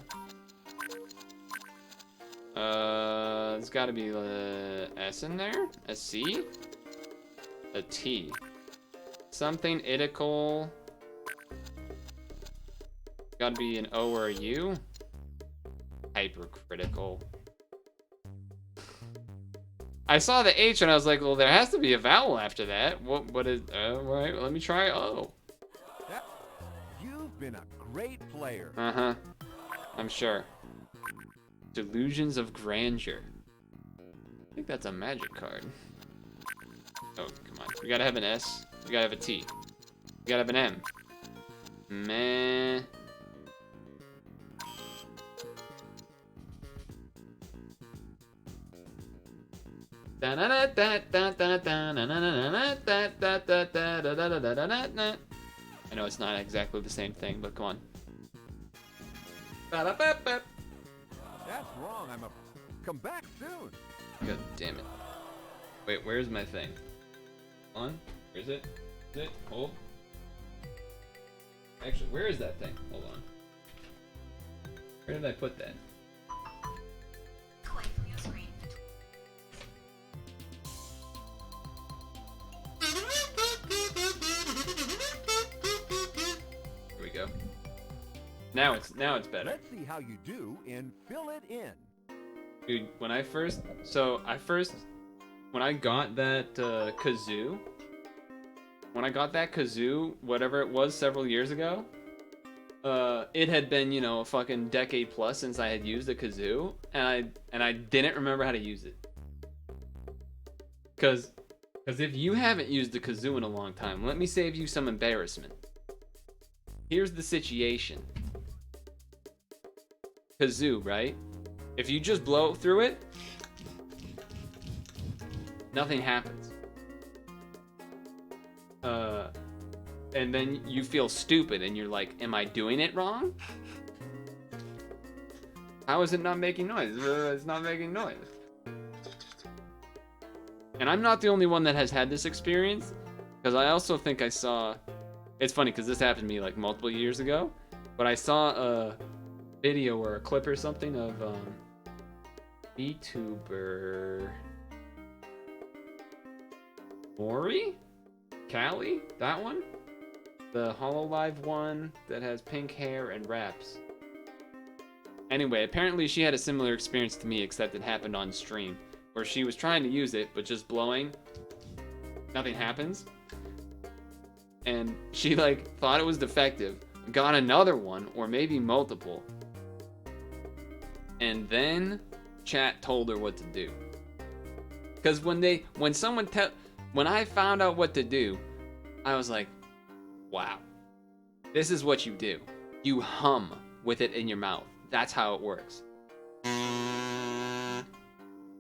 S1: There's got to be a S in there? A C? A T. Something itical. Got to be an O or a U? Hypercritical. I saw the H and I was like, well, there has to be a vowel after that. What is, right, let me try O.
S3: You've been a great player.
S1: Uh-huh. I'm sure. Delusions of Grandeur. I think that's a magic card. Oh, come on. We gotta have an S. We gotta have a T. We gotta have an M. Meh. I know it's not exactly the same thing, but come on.
S3: That's wrong. Come back soon.
S1: God damn it. Wait, where's my thing? Hold on. Where is it? Is it? Hold. Actually, where is that thing? Hold on. Where did I put that? Here we go. Now it's better.
S3: Let's see how you do in Fill It In.
S1: Dude, when I got that kazoo, whatever it was several years ago, it had been, you know, a fucking decade plus since I had used a kazoo, and I didn't remember how to use it. Cause if you haven't used a kazoo in a long time, let me save you some embarrassment. Here's the situation. Kazoo, right? If you just blow through it, nothing happens. And then you feel stupid and you're like, am I doing it wrong? How is it not making noise? It's not making noise. And I'm not the only one that has had this experience, because I also think I saw, it's funny because this happened to me like multiple years ago. But I saw a video or a clip or something of VTuber Mori? Callie? That one? The HoloLive one that has pink hair and raps. Anyway, apparently she had a similar experience to me, except it happened on stream, where she was trying to use it, but just blowing, nothing happens. And she like thought it was defective, got another one, or maybe multiple. And then chat told her what to do. Because when I found out what to do, I was like, wow, this is what you do. You hum with it in your mouth. That's how it works.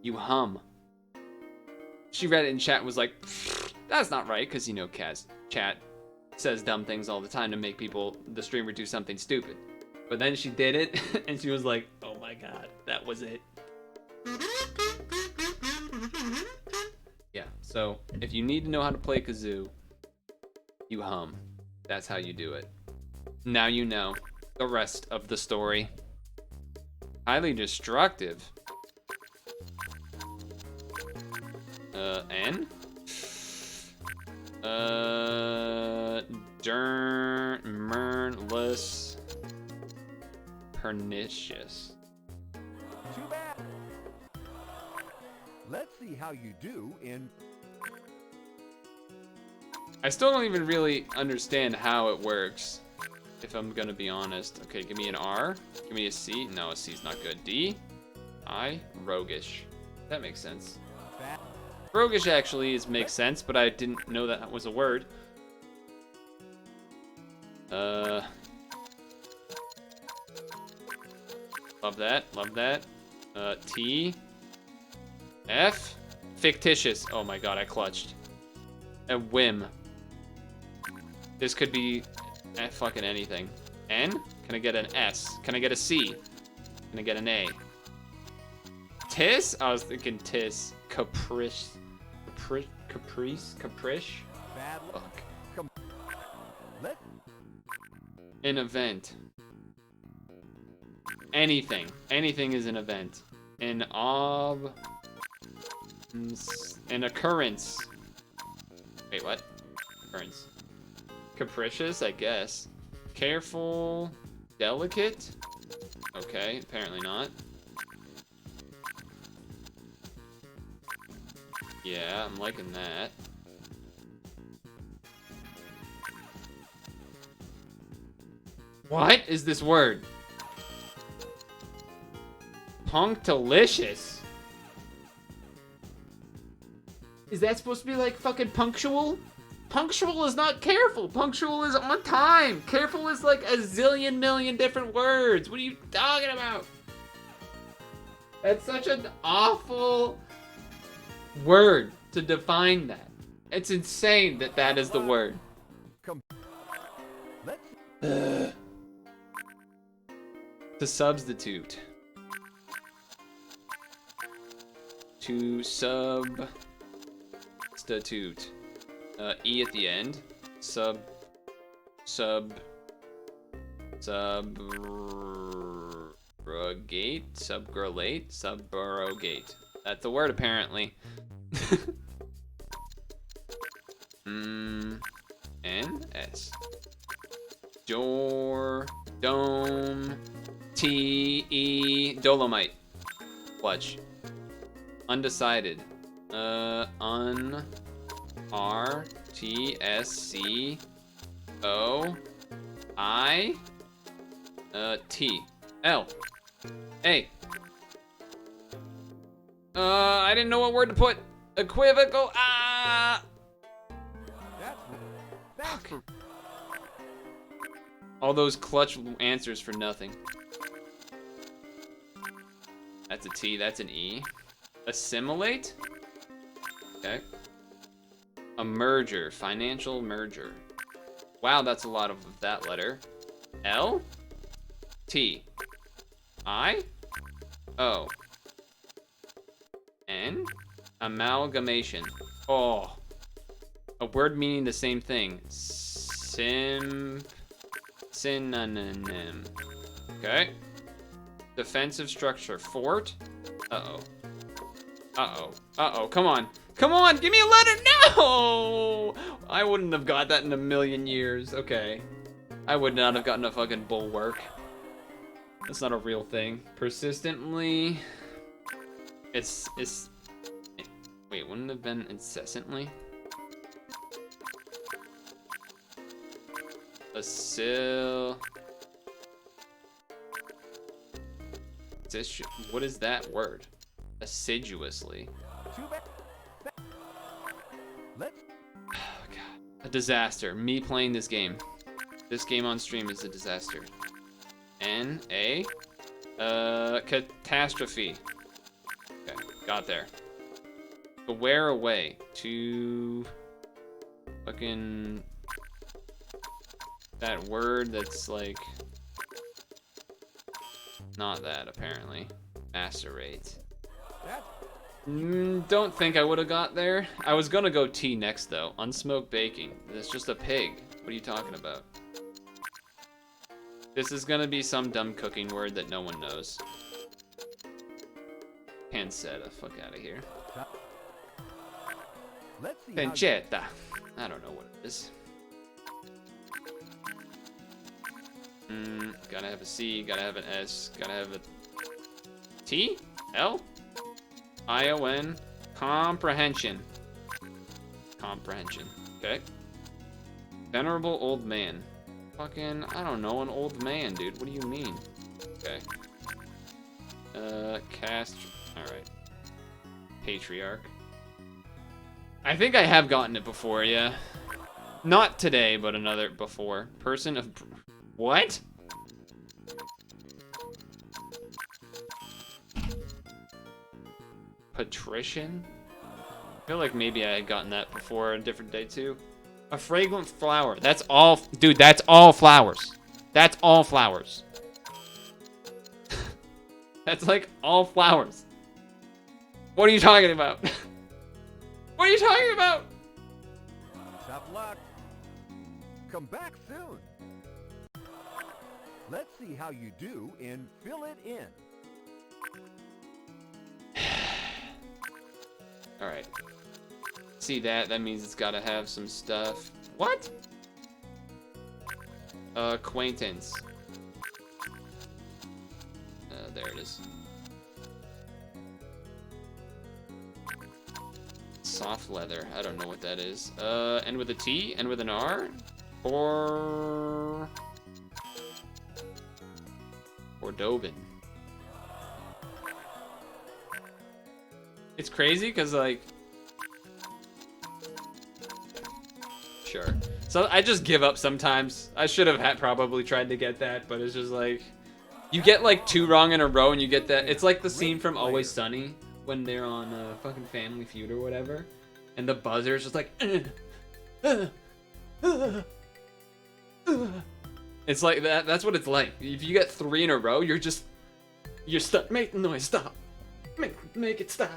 S1: You hum. She read it in chat and was like, that's not right, because you know chat says dumb things all the time to make the streamer do something stupid. But then she did it, and she was like, oh my god, that was it. Yeah, so if you need to know how to play kazoo, you hum. That's how you do it. Now you know the rest of the story. Highly destructive. N? Mernless. Pernicious.
S3: Too bad. Let's see how you do in...
S1: I still don't even really understand how it works, if I'm gonna be honest. Okay, give me an R. Give me a C. No, a C's not good. D. I. Roguish. That makes sense. Roguish actually makes sense, but I didn't know that was a word. Love that. Love that. T. F. Fictitious. Oh my god, I clutched. A whim. This could be fucking anything. N? Can I get an S? Can I get a C? Can I get an A? Tis? I was thinking tis. Caprice. Caprice? Caprice? Fuck. An event. Anything. Anything is an event. An occurrence. Wait, what? Occurrence. Capricious, I guess. Careful. Delicate? Okay, apparently not. Yeah, I'm liking that. What is this word? Punctilicious? Is that supposed to be like fucking punctual? Punctual is not careful. Punctual is on time. Careful is like a zillion million different words. What are you talking about? That's such an awful word to define that. It's insane that that is the word. To substitute. To substitute. E at the end. Subrogate. Subrogate. That's the word apparently. N S. Dome. T E. Dolomite. Clutch. Undecided. R T S C O I T L A. I didn't know what word to put. Equivocal. Okay. All those clutch answers for nothing. That's a T. That's an E. Assimilate. Okay. A merger, financial merger. Wow, that's a lot of that letter. L, T, I, O, N, amalgamation. Oh, a word meaning the same thing. Synonym. Okay. Defensive structure. Fort. Uh-oh. Uh-oh. Uh-oh. Come on. Come on. Give me a letter. No! I wouldn't have got that in a million years. Okay. I would not have gotten a fucking bulwark. That's not a real thing. Persistently. It's... Wait, wouldn't it have been incessantly? What is that word? Assiduously. Oh, God. A disaster. Me playing this game. This game on stream is a disaster. N-A? Catastrophe. Okay, got there. To wear away. To... fucking... that word that's like... not that, apparently. Macerate. Don't think I would have got there. I was gonna go T next, though. Unsmoked baking. It's just a pig. What are you talking about? This is gonna be some dumb cooking word that no one knows. Pancetta. Fuck out of here. Pancetta. I don't know what it is. Gotta have a C, gotta have an S, gotta have a T? L? I-O-N. Comprehension. Comprehension. Okay. Venerable old man. Fucking, I don't know, an old man, dude. What do you mean? Okay. Cast. Alright. Patriarch. I think I have gotten it before, yeah. Not today, but another before. Person of... What? Patrician? I feel like maybe I had gotten that before a different day too. A fragrant flower. That's all, dude, that's all flowers. That's all flowers. That's like all flowers. What are you talking about? What are you talking about?
S3: Tough luck. Come back soon. Let's see how you do in Fill It In.
S1: Alright. See that? That means it's gotta have some stuff. What? Acquaintance. There it is. Soft leather. I don't know what that is. End with a T? End with an R? Or... Cordobin. It's crazy because, like... Sure. So I just give up sometimes. I should have probably tried to get that, but it's just like... You get like 2 wrong in a row and you get that. It's like the scene from Always Sunny when they're on fucking Family Feud or whatever. And the buzzer's just like... It's like that. That's what it's like. If you get 3 in a row, you're just... You're stuck. Make the noise stop. Make it stop.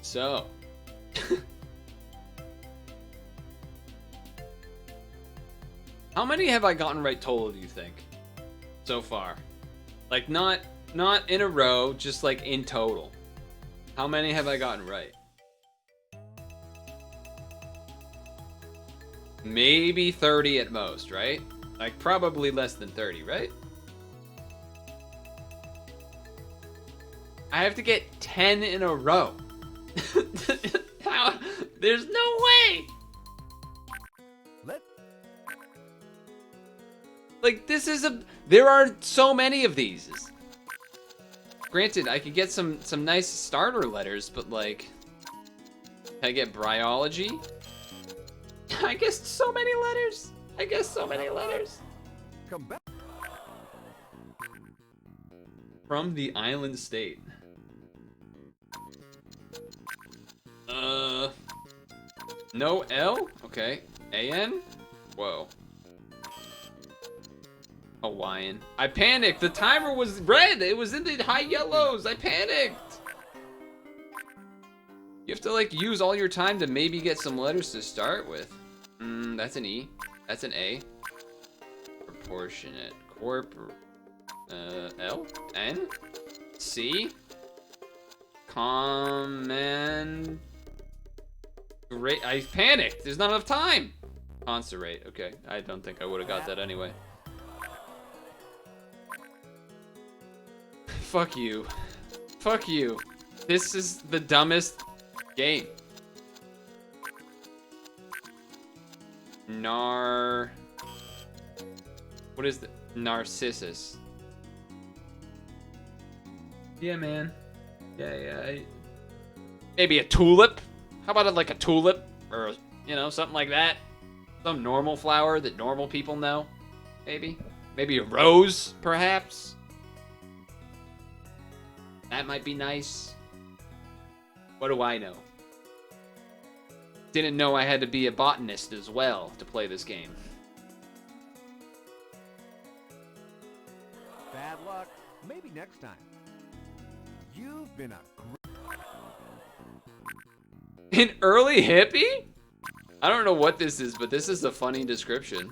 S1: So, how many have I gotten right total, do you think, so far? Like, not in a row, just like in total. How many have I gotten right? Maybe 30 at most, right? Like, probably less than 30, right? I have to get 10 in a row. How? There's no way. Like, this is there are so many of these. Granted, I could get some nice starter letters, but like, can I get bryology? I guess so many letters.
S3: Come back.
S1: From the island state. No L? Okay. A-N? Whoa. Hawaiian. I panicked. The timer was red. It was in the high yellows. I panicked. You have to like use all your time to maybe get some letters to start with. That's an E. That's an A. Proportionate. L? N? C? Command. Great. I panicked. There's not enough time. Conserate. Okay. I don't think I would have got that anyway. Fuck you. Fuck you. This is the dumbest game. What is the Narcissus? Yeah, man. Yeah. Maybe a tulip? How about like a tulip? Or, you know, something like that? Some normal flower that normal people know? Maybe? Maybe a rose, perhaps? That might be nice. What do I know? Didn't know I had to be a botanist as well to play this game.
S3: Bad luck. Maybe next time. You've been a
S1: An early hippie? I don't know what this is, but this is a funny description.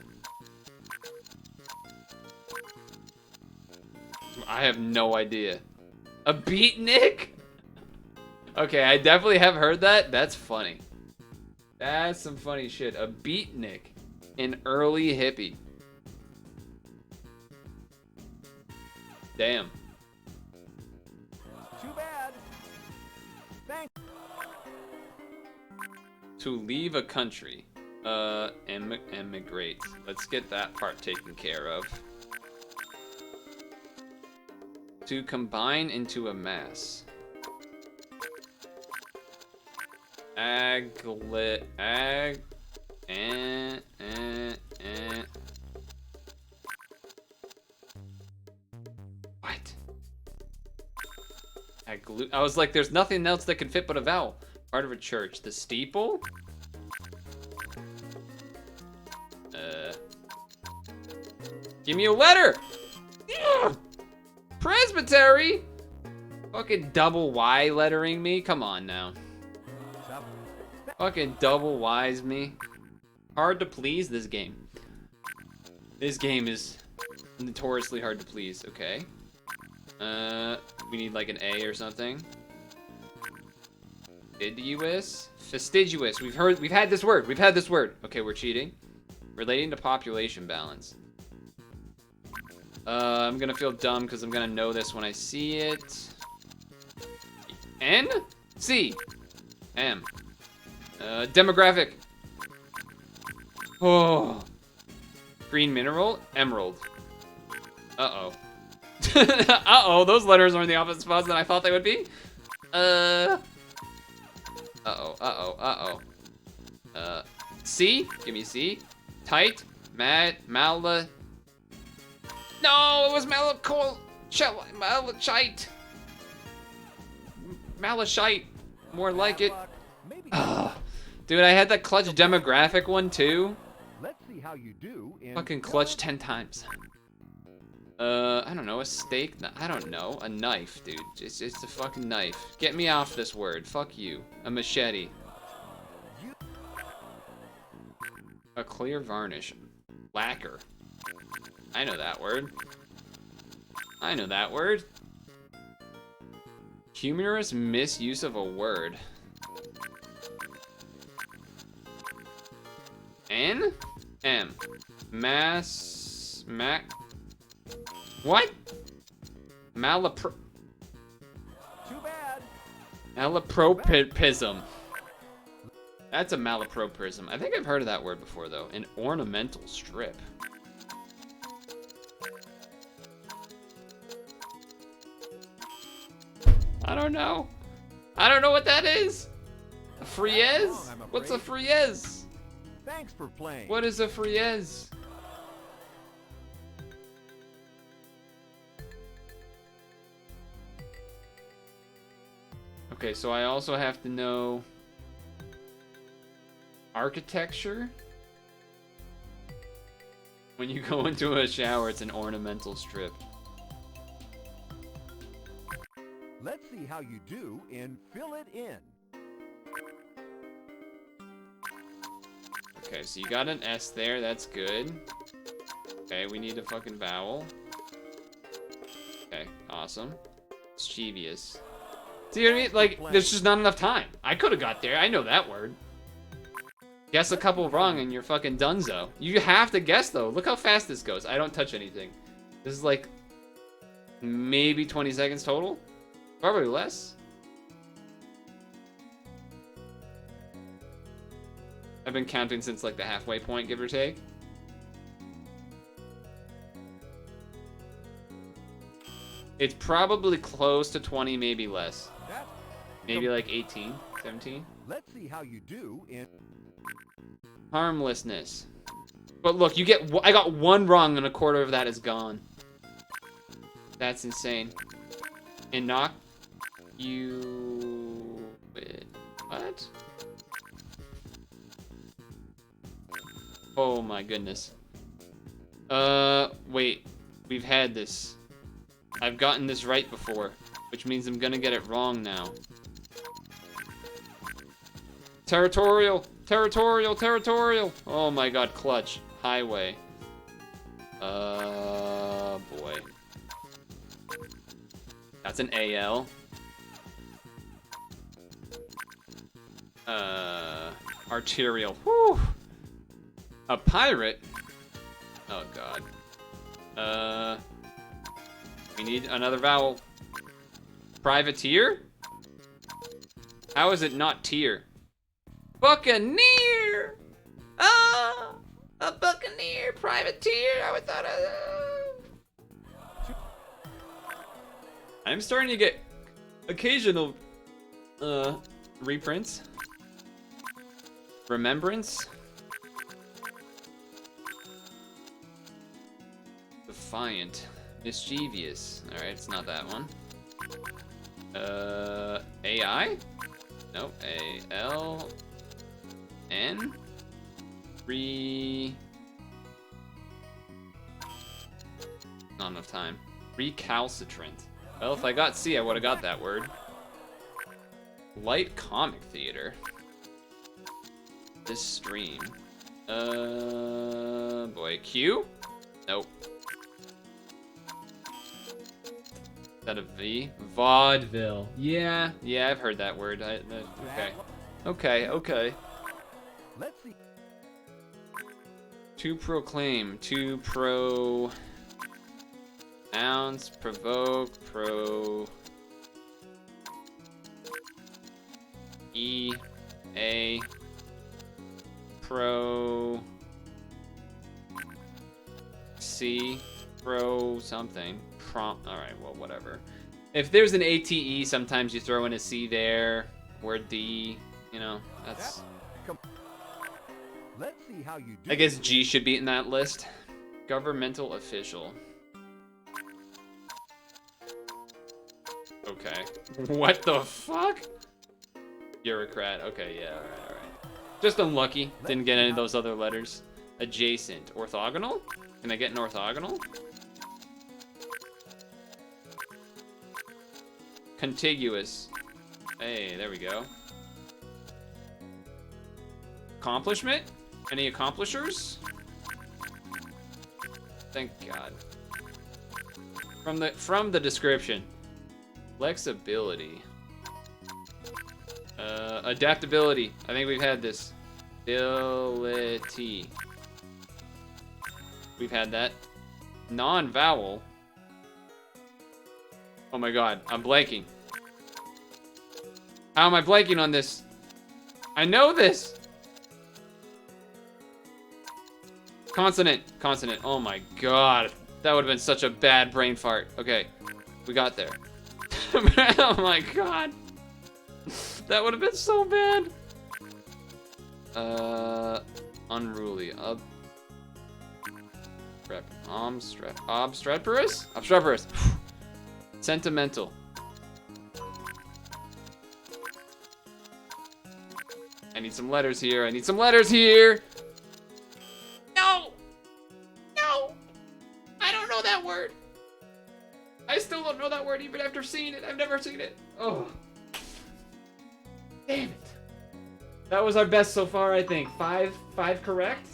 S1: I have no idea. A beatnik? Okay, I definitely have heard that. That's funny. That's some funny shit. A beatnik. An early hippie. Damn.
S3: Too bad. Thanks.
S1: To leave a country. Emigrate. Let's get that part taken care of. To combine into a mass. What? I was like, there's nothing else that can fit but a vowel. Part of a church. The steeple? Give me a letter! Yeah! Presbytery? Fucking double Y lettering me? Come on now. Fucking double Y's me. Hard to please, this game. This game is notoriously hard to please. Okay. We need like an A or something. Fastidious? Fastidious. We've had this word. We've had this word. Okay, we're cheating. Relating to population balance. I'm gonna feel dumb because I'm gonna know this when I see it. N? C. M. Demographic. Oh. Green mineral? Emerald. Uh-oh. Uh-oh, those letters are in the opposite spots than I thought they would be. C? Give me C. Tight. Mala. No, it was Malachite. Malachite. More like it. Dude, I had that clutch demographic one too.
S3: Let's see how you do in
S1: Fucking clutch 10 times. I don't know, a steak? I don't know, a knife, dude. It's a fucking knife. Get me off this word. Fuck you. A machete. A clear varnish. Lacquer. I know that word. I know that word. Humorous misuse of a word. N? M. What? Malapro...
S3: Too bad.
S1: Malapropism. That's a malapropism. I think I've heard of that word before, though. An ornamental strip. I don't know. I don't know what that is. A frieze? What's a frieze?
S3: Thanks for playing.
S1: What is a frieze? Okay, so I also have to know architecture. When you go into a shower, it's an ornamental strip.
S3: Let's see how you do in Fill It In.
S1: Okay, so you got an S there. That's good. Okay, we need a fucking vowel. Okay, awesome. Mischievous. See what I mean? Like, there's just not enough time. I could have got there. I know that word. Guess a couple wrong and you're fucking donezo. You have to guess, though. Look how fast this goes. I don't touch anything. This is like maybe 20 seconds total. Probably less. I've been counting since like the halfway point, give or take. It's probably close to 20, maybe less. Maybe like 18, 17.
S3: Let's see how you do in
S1: Harmlessness. But look, you get. I got one wrong, and a quarter of that is gone. That's insane. And knock you. What? Oh my goodness. Wait. We've had this. I've gotten this right before, which means I'm gonna get it wrong now. Territorial! Territorial! Territorial! Oh my god, clutch. Highway. Boy. That's an AL. Arterial. Whew! A pirate? Oh god. We need another vowel. Privateer? How is it not tier? Buccaneer! Ah! A buccaneer, privateer! I would thought I'm starting to get occasional reprints. Remembrance? Defiant. Mischievous. Alright, it's not that one. AI? Nope. A-L... N? Not enough time. Recalcitrant. Well, if I got C, I would have got that word. Light comic theater. This stream. Boy. Q? Nope. Is that a V? Vaudeville. Yeah, I've heard that word. Okay.
S3: Let's see.
S1: To proclaim. To pro... Nouns. Provoke. Pro... E... A... Pro... C... Pro... something. Prompt. Alright, well, whatever. If there's an ATE, sometimes you throw in a C there. Or D. You know, that's...
S3: Let's see how you do.
S1: I guess G should be in that list. Governmental official. Okay. What the fuck? Bureaucrat. Okay, yeah, alright. Just unlucky. Didn't get any of those other letters. Adjacent. Orthogonal? Can I get an orthogonal? Contiguous. Hey, there we go. Accomplishment? Any accomplishers? Thank God. From the description. Flexibility. Adaptability. I think we've had this. Ability. We've had that. Non-vowel. Oh my god, I'm blanking. How am I blanking on this? I know this! Consonant. Consonant. Oh my god. That would have been such a bad brain fart. Okay. We got there. Oh my god. That would have been so bad. Unruly. Obstreperous? Obstreperous. Sentimental. I need some letters here. I need some letters here. No! No! Oh. Damn it. That was our best so far, I think. Five correct?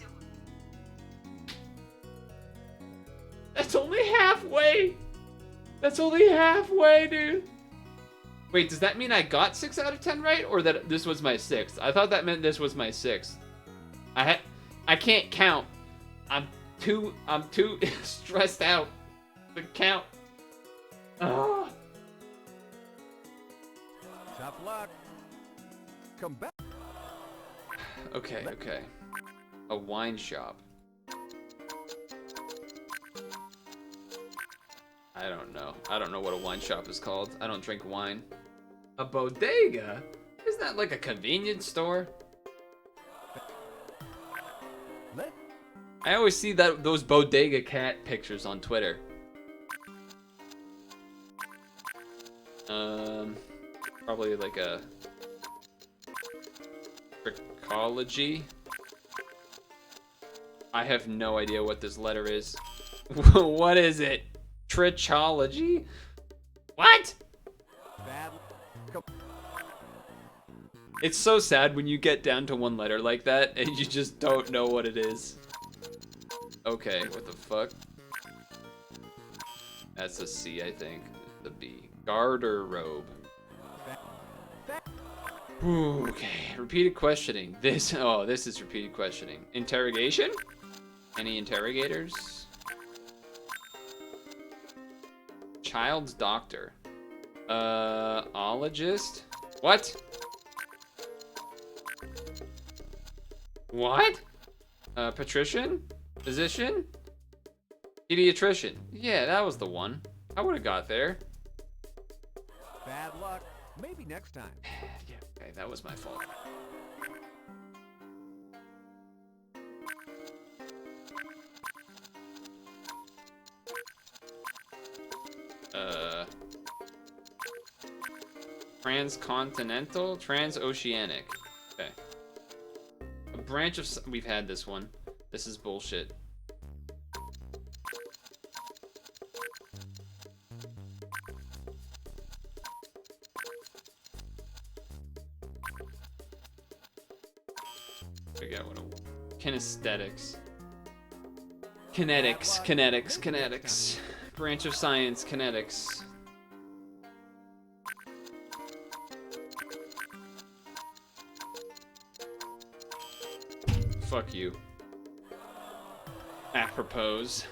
S1: That's only halfway. That's only halfway, dude. Wait, does that mean I got 6 out of 10 right, or that this was my 6th? I thought that meant this was my 6th. I can't count. I'm too stressed out to count. Oh.
S3: Tough luck. Come back.
S1: Okay. A wine shop. I don't know. I don't know what a wine shop is called. I don't drink wine. A bodega? Isn't that like a convenience store? I always see those bodega cat pictures on Twitter. Probably like a trichology. I have no idea what this letter is. What is it? Trichology? What? It's so sad when you get down to one letter like that and you just don't know what it is. Okay, what the fuck? That's a C, I think. The B. Garderobe. Ooh, okay, repeated questioning. This is repeated questioning. Interrogation? Any interrogators? Child's doctor. Ologist? What? What? Patrician? Physician? Pediatrician. Yeah, that was the one. I would have got there.
S3: Bad luck. Maybe next time.
S1: Yeah, okay, that was my fault. Transcontinental? Transoceanic. Okay. A branch of... We've had this one. This is bullshit. Forget what it was. Kinesthetics. Kinetics. Branch of science, kinetics. Fuck you. Apropos.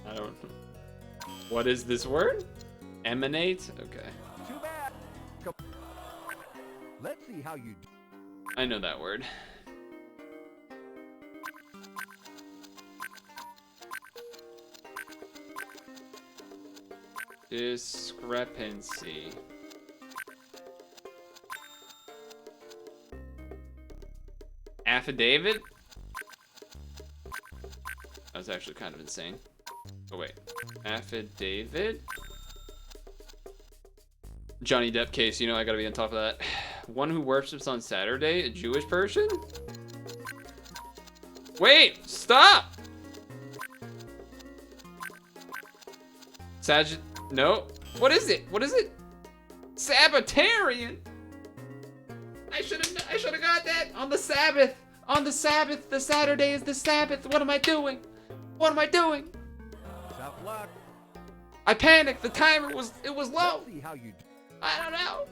S1: I don't know. What is this word? Emanate? Okay.
S3: Too bad. Let's see how you do.
S1: I know that word. Discrepancy. Affidavit? That was actually kind of insane. Oh wait. Affidavit? Johnny Depp case, you know I gotta be on top of that. One who worships on Saturday? A Jewish person? Wait! Stop! No. What is it? What is it? Sabbatarian? I should have got that on the Sabbath. On the Sabbath. The Saturday is the Sabbath. What am I doing? What am I doing?
S3: Tough luck.
S1: I panicked. The timer was low.
S3: Let's see how you do.
S1: I don't know.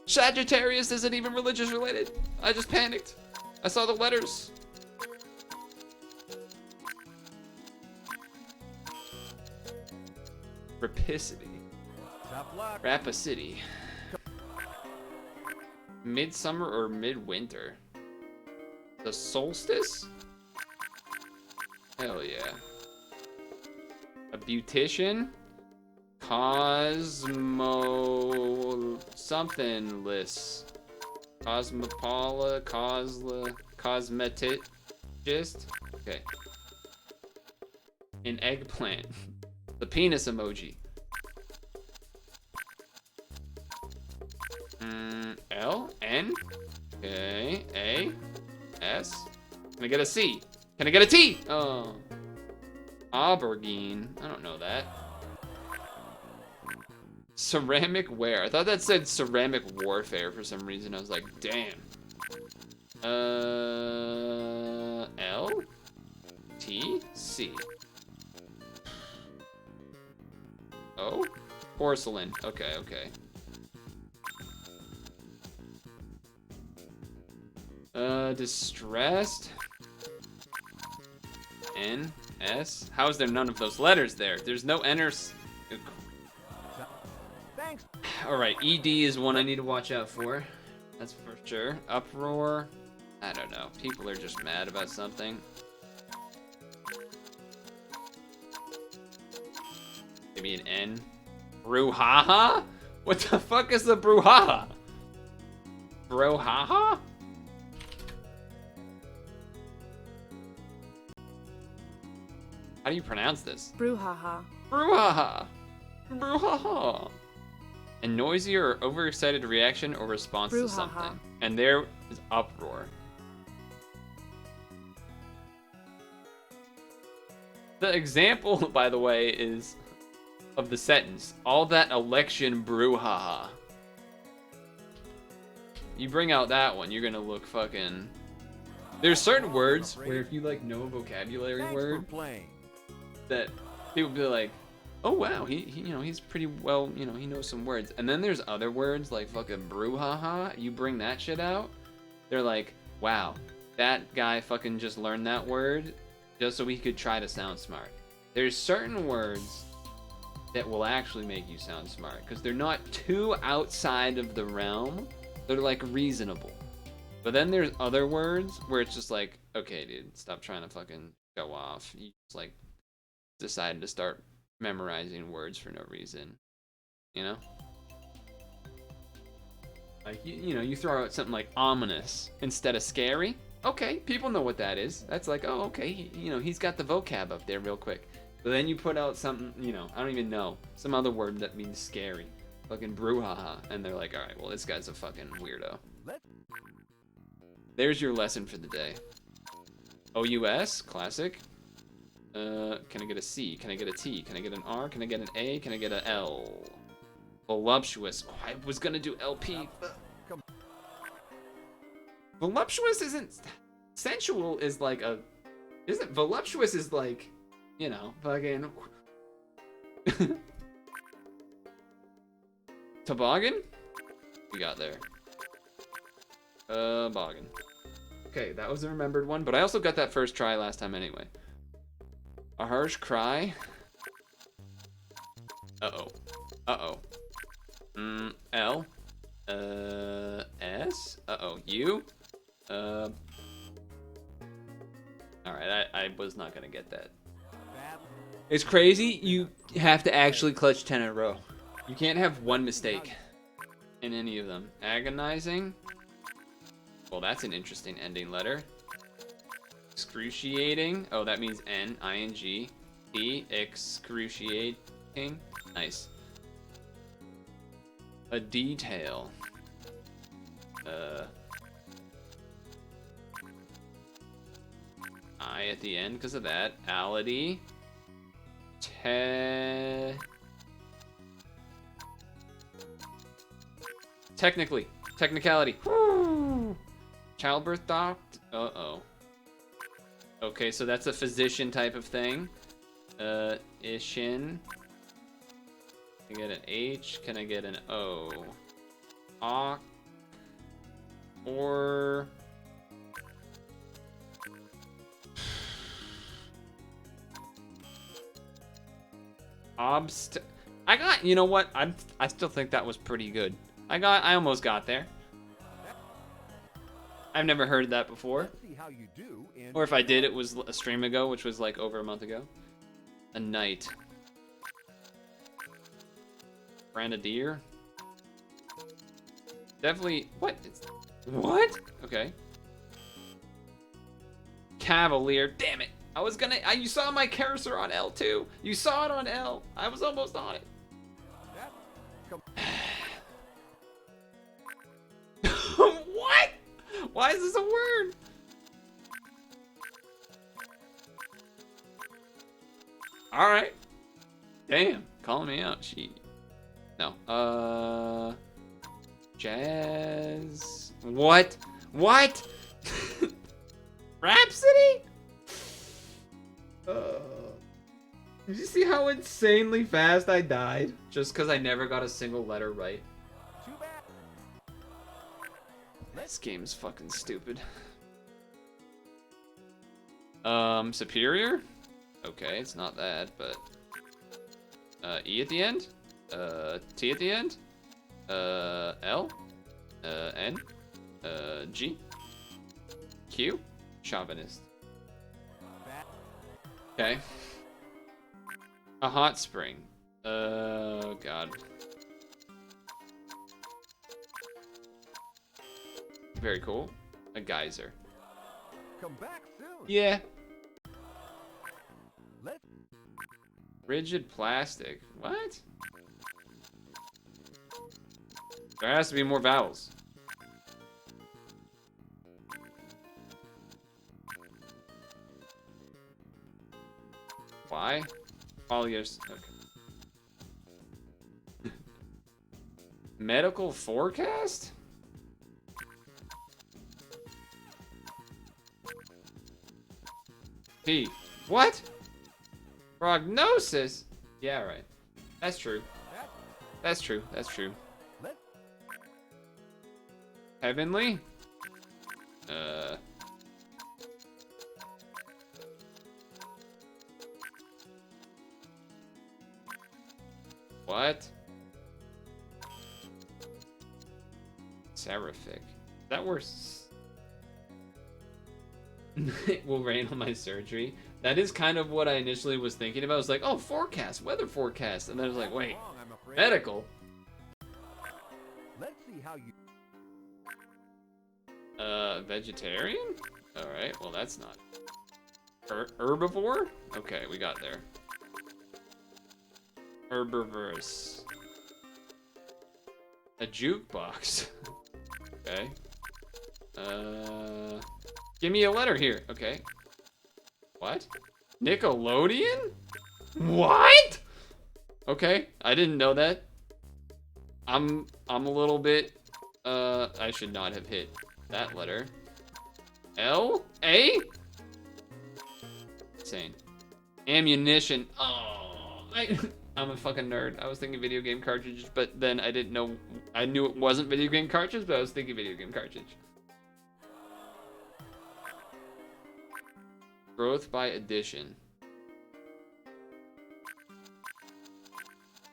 S1: Sagittarius isn't even religious related. I just panicked. I saw the letters. Rapacity.
S3: Tough luck.
S1: Rapacity. Midsummer or midwinter? The solstice? Hell yeah. A beautician? Cosmo... something-less. Cosmopola, cosmetologist? Okay. An eggplant. The penis emoji. L? N? Okay. Okay, A, S. Can I get a C? Can I get a T? Oh. Aubergine. I don't know that. Ceramic ware. I thought that said ceramic warfare for some reason. I was like, damn. L? T? C. O? Porcelain. Okay, okay. Distressed. N, S. How is there none of those letters there? There's no Ners.
S3: Thanks.
S1: Alright, ED is one I need to watch out for. That's for sure. Uproar. I don't know. People are just mad about something. Maybe an N. Brouhaha? What the fuck is the brouhaha? Brouhaha? How do you pronounce this?
S9: Brouhaha.
S1: Brouhaha. Brouhaha. A noisy or overexcited reaction or response to something. And there is uproar. The example, by the way, is of the sentence. All that election brouhaha. You bring out that one, you're gonna look fucking... There's certain words where if you like know a vocabulary word, that people be like, oh wow, he you know, he's pretty well, you know, he knows some words. And then there's other words like fucking brouhaha. You bring that shit out, they're like, wow, that guy fucking just learned that word just so he could try to sound smart. There's certain words that will actually make you sound smart because they're not too outside of the realm. They're like reasonable. But then there's other words where it's just like, okay, dude, stop trying to fucking go off. You just like decided to start memorizing words for no reason, you know? Like, you know, you throw out something like ominous instead of scary. Okay, people know what that is. That's like, oh, okay, you know, he's got the vocab up there real quick. But then you put out something, you know, I don't even know, some other word that means scary. Fucking brouhaha. And they're like, alright, well, this guy's a fucking weirdo. There's your lesson for the day. OUS, classic. Can I get a C? Can I get a T? Can I get an R? Can I get an A? Can I get an L? Voluptuous. Oh, I was gonna do LP. Voluptuous isn't... Sensual is like a... Isn't... Voluptuous is like... You know, fucking... Toboggan? We got there. Toboggan. Okay, that was a remembered one, but I also got that first try last time anyway. A harsh cry. Uh-oh. Uh-oh. L. S. Uh-oh. U. Alright, I was not gonna get that. It's crazy, you have to actually clutch 10 in a row. You can't have one mistake in any of them. Agonizing. Well, that's an interesting ending letter. Excruciating. Oh, that means N, I-N-G. T, excruciating. Nice. A detail. I at the end because of that. Ality. Technicality. Woo! Childbirth doct. Uh-oh. Okay, so that's a physician type of thing. Ishin. Can I get an H? Can I get an O? Awk. Or... I got, you know what? I still think that was pretty good. I almost got there. I've never heard that before. Or if I did, it was a stream ago, which was like over a month ago. A knight. Grenadier. Definitely, what? What? Okay. Cavalier, damn it. I was gonna, you saw my cursor on L too. You saw it on L. I was almost on it. What? Why is is this a word? All right. Damn, calling me out. She. No. Jazz. What? What? Rhapsody? Did you see how insanely fast I died? Just because I never got a single letter right. This game's fucking stupid. Superior? Okay, it's not that, but... E at the end? T at the end? L? N? G? Q? Chauvinist. Okay. A hot spring. God. Very cool. A geyser.
S3: Come back soon.
S1: Yeah. Rigid plastic. What? There has to be more vowels. Why? Polyester. Okay. Medical forecast? P. What? Prognosis? Yeah, right. That's true. That's true. That's true. Heavenly? What? Seraphic. That worse. Will rain on my surgery. That is kind of what I initially was thinking about. I was like, oh, forecast, weather forecast. And then I was like, wait, medical?
S3: Let's see how you...
S1: Vegetarian? Alright, well that's not... Herbivore? Okay, we got there. Herbivorous. A jukebox. Okay. Give me a letter here. Okay. What? Nickelodeon? What? Okay, I didn't know that. I'm a little bit, I should not have hit that letter. L? A? Insane. Ammunition. Oh, I'm a fucking nerd. I was thinking video game cartridge, but then I didn't know. I knew it wasn't video game cartridge, but I was thinking video game cartridge. Growth by addition.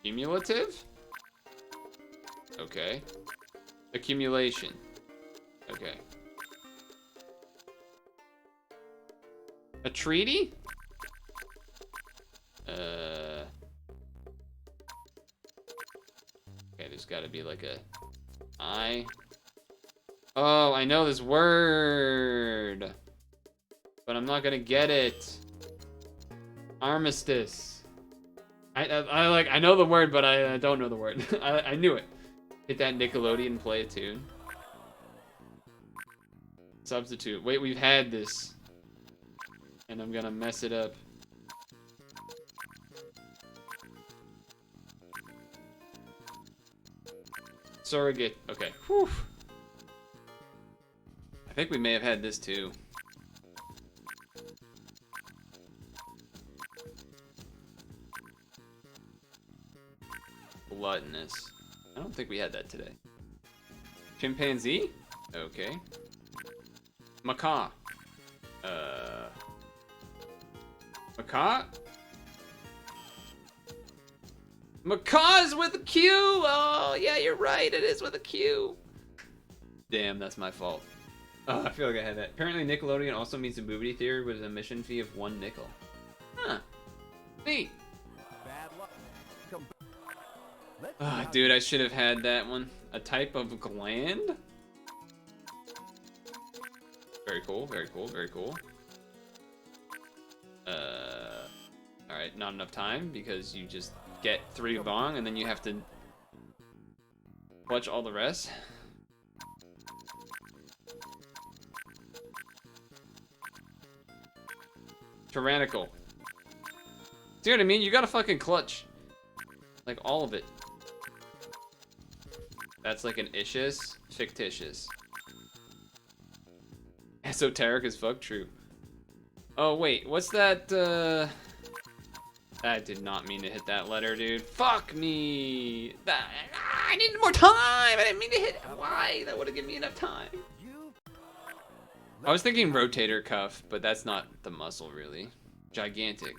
S1: Cumulative? Okay. Accumulation. Okay. A treaty? Okay, there's gotta be like a I. Oh, I know this word. But I'm not gonna get it. Armistice. I know the word, but I don't know the word. I knew it. Hit that Nickelodeon, play a tune. Substitute. Wait, we've had this. And I'm gonna mess it up. Surrogate. Okay. Whew. I think we may have had this too. Gluttonous. I don't think we had that today. Chimpanzee? Okay. Macaw. Macaw? Macaw is with a Q! Oh, yeah, you're right. It is with a Q. Damn, that's my fault. Oh, I feel like I had that. Apparently, Nickelodeon also means the movie theater with a admission fee of $1 nickel. Huh. Neat. Oh, dude, I should have had that one. A type of gland? Very cool, very cool, very cool. Alright, not enough time because you just get 3 bong and then you have to clutch all the rest. Tyrannical. See what I mean? You gotta fucking clutch. Like, all of it. That's like an issues. Fictitious. Esoteric as fuck, true. Oh, wait, what's that, I did not mean to hit that letter, dude. Fuck me! I needed more time! I didn't mean to hit... Why? That would have given me enough time. I was thinking rotator cuff, but that's not the muscle, really. Gigantic.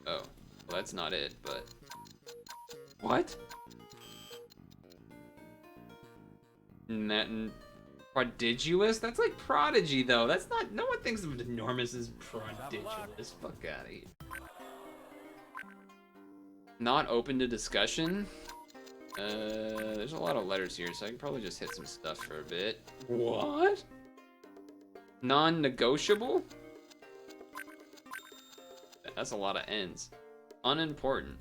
S1: Oh, well, that's not it, but... What? Prodigious? That's like prodigy, though. That's not... No one thinks of enormous as prodigious. Fuck out of here. Not open to discussion? There's a lot of letters here, so I can probably just hit some stuff for a bit. What? Non-negotiable? That's a lot of N's. Unimportant.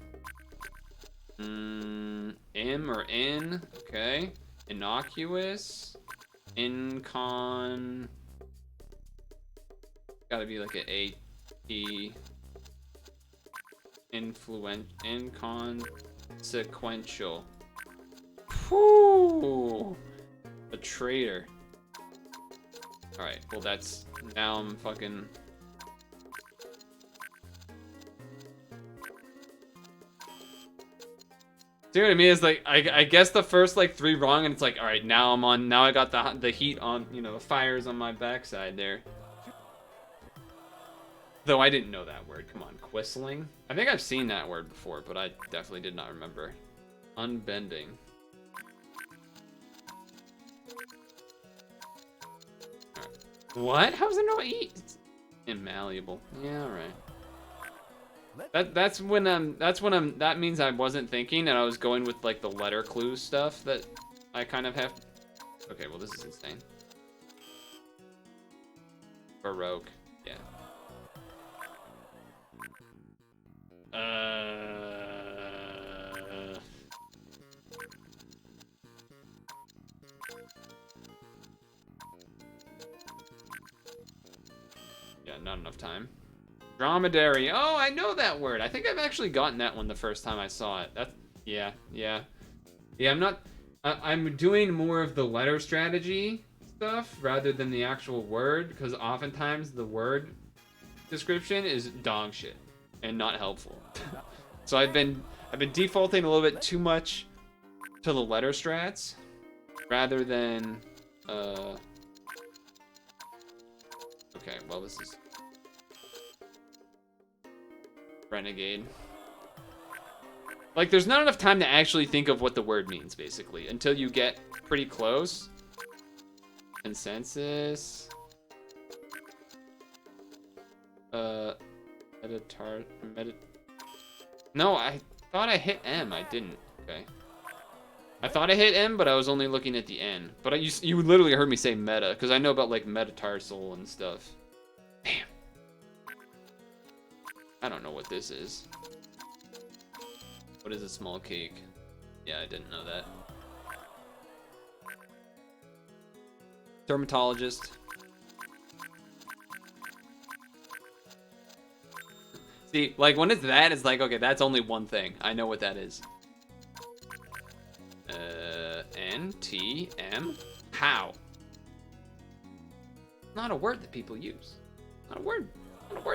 S1: M or in, okay. Innocuous. Incon. Gotta be like an A-T. Inconsequential. Whew. A traitor. Alright, well that's... Now I'm fucking... See what I mean? It's like, I guess the first like 3 wrong and it's like, alright, now I'm on... Now I got the heat on, you know, the fire's on my backside there. Though I didn't know that word. Come on, quisling? I think I've seen that word before, but I definitely did not remember. Unbending. Right. What? How's there no E? Immalleable. Yeah, alright. That means I wasn't thinking and I was going with like the letter clue stuff that I kind of have. Okay, well this is insane. Baroque. Yeah. Yeah, not enough time. Dromedary. Oh, I know that word. I think I've actually gotten that one the first time I saw it. That's, yeah. I'm doing more of the letter strategy stuff rather than the actual word, because oftentimes the word description is dog shit and not helpful. So I've been defaulting a little bit too much to the letter strats rather than okay, well this is renegade. Like there's not enough time to actually think of what the word means basically until you get pretty close. Consensus. No, I thought I hit M. I didn't. Okay. I thought I hit M, but I was only looking at the N. But you literally heard me say meta, because I know about like metatarsal and stuff. Damn. I don't know what this is. What is a small cake? Yeah, I didn't know that. Dermatologist. See, like when it's that, it's like, okay, that's only one thing. I know what that is. N, T, M. How? Not a word that people use. Not a word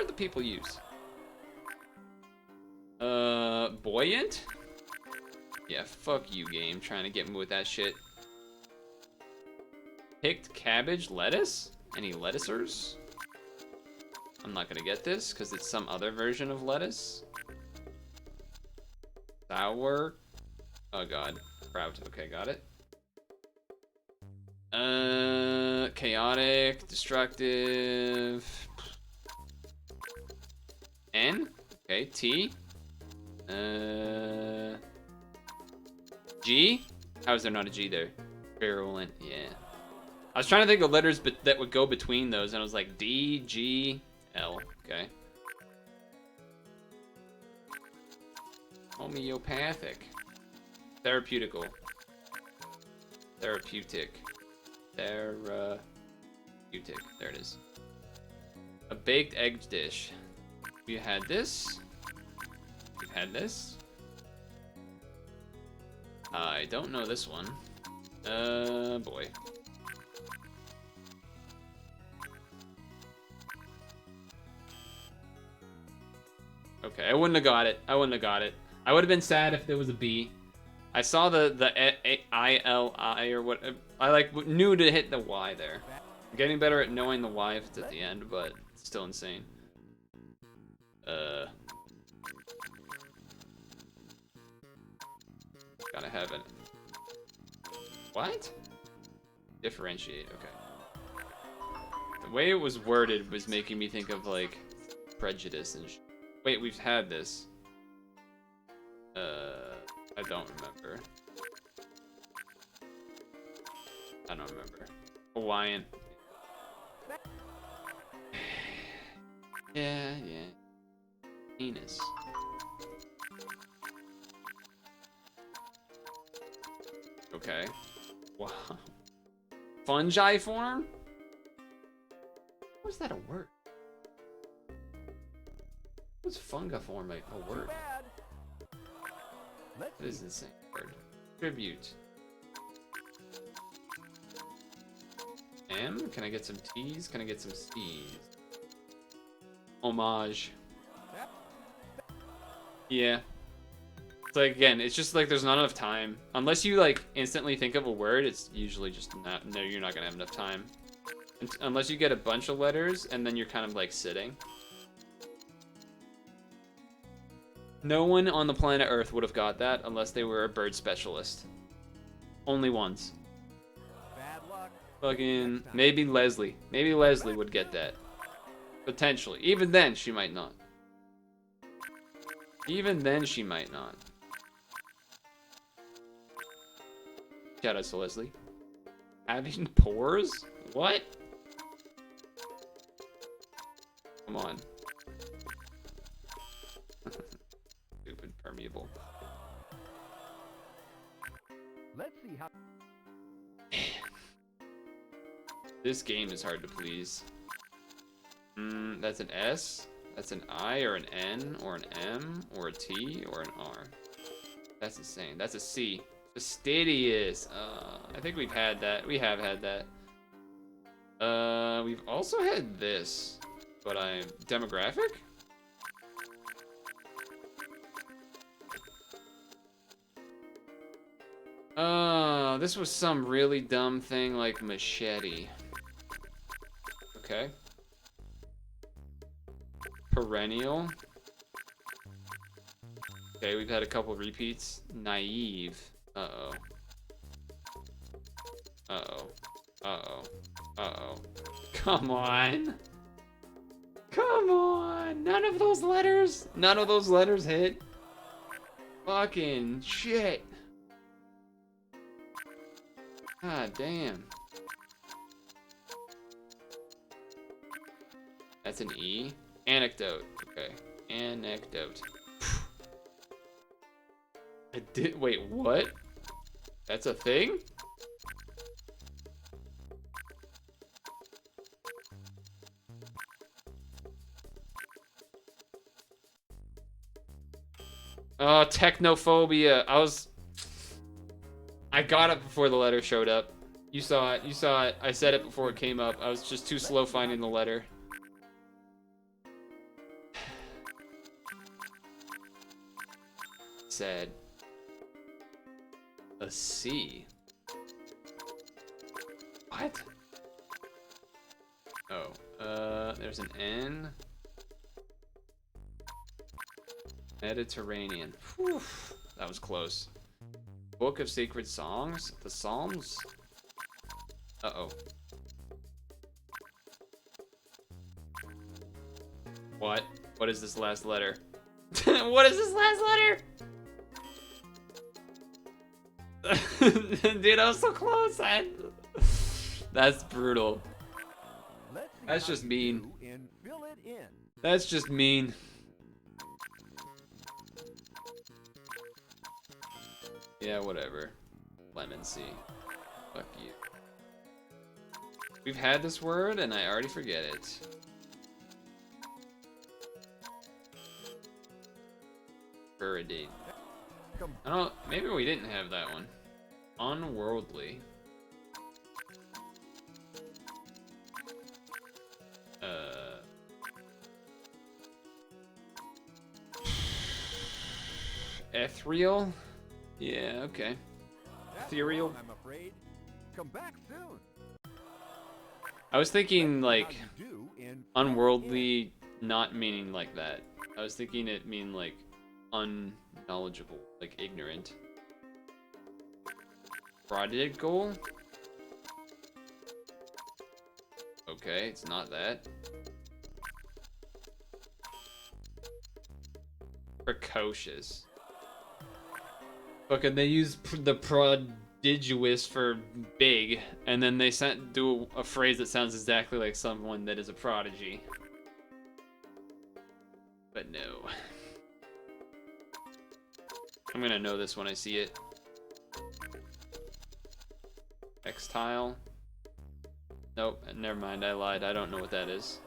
S1: that people use. Buoyant? Yeah, fuck you, game. Trying to get me with that shit. Picked cabbage, lettuce? Any lettucers? I'm not gonna get this because it's some other version of lettuce. Sour. Oh god. Sprout. Okay, got it. Chaotic, destructive. N. Okay, T. G. How is there not a G there? Virulent. Yeah. I was trying to think of letters that would go between those, and I was like D, G, L. Okay. Homeopathic. Therapeutical. Therapeutic. Therapeutic. There it is. A baked egg dish. We had this. We've had this. I don't know this one. Boy. Okay, I wouldn't have got it. I wouldn't have got it. I would have been sad if there was a B. I saw the I-L-I or what. I like knew to hit the Y there. I'm getting better at knowing the Y if it's at the end, but it's still insane. Gotta have it. What? Differentiate, okay. The way it was worded was making me think of, like, prejudice and wait, we've had this. I don't remember. I don't remember. Hawaiian. Yeah. Penis. Okay. Wow. Fungi form? Was that a word? Was fungiform a word? That is insane word. Tribute. M? Can I get some T's? Can I get some C's? Homage. Yeah. It's like, again, it's just like there's not enough time. Unless you like instantly think of a word, it's usually just not, no, you're not gonna have enough time. Unless you get a bunch of letters and then you're kind of like sitting. No one on the planet Earth would have got that unless they were a bird specialist. Only ones.
S3: Bad luck.
S1: Fucking maybe Leslie. Maybe Leslie would get that. Potentially. Even then, she might not. Even then, she might not. Shout out to Leslie. Having pores? What? Come on. Stupid permeable.
S3: Let's see how.
S1: This game is hard to please. That's an S. That's an I or an N or an M or a T or an R. That's insane. That's a C. Fastidious. I think we've had that. We have had that. We've also had this, but demographic? This was some really dumb thing like machete. Okay. Perennial. Okay, we've had a couple repeats. Naive. Uh-oh. Uh-oh. Uh-oh. Uh-oh. Come on. Come on. None of those letters hit. Fucking shit. God damn. That's an E. Anecdote. Okay. Anecdote. Wait, what? That's a thing? Oh, technophobia. I got it before the letter showed up. You saw it. You saw it. I said it before it came up. I was just too slow finding the letter. Said a C. What? Oh, there's an N. Mediterranean. Whew, that was close. Book of Sacred Songs? The Psalms? Uh-oh. What? What is this last letter? What is this last letter? Dude, I was so close. That's brutal. That's just mean. That's just mean. Yeah, whatever. Lemon C. Fuck you. We've had this word and I already forget it. Furridate. I don't. Maybe we didn't have that one. Unworldly. Ethereal? Yeah, okay. Ethereal?
S3: I'm afraid. Come back soon.
S1: I was thinking like unworldly, not meaning like that. I was thinking it mean like unknowledgeable, like ignorant. Prodigal? Okay, it's not that. Precocious. Fucking they use the prodigious for big, and then they do a phrase that sounds exactly like someone that is a prodigy. But no. I'm gonna know this when I see it. X-tile. Nope, never mind, I lied. I don't know what that is.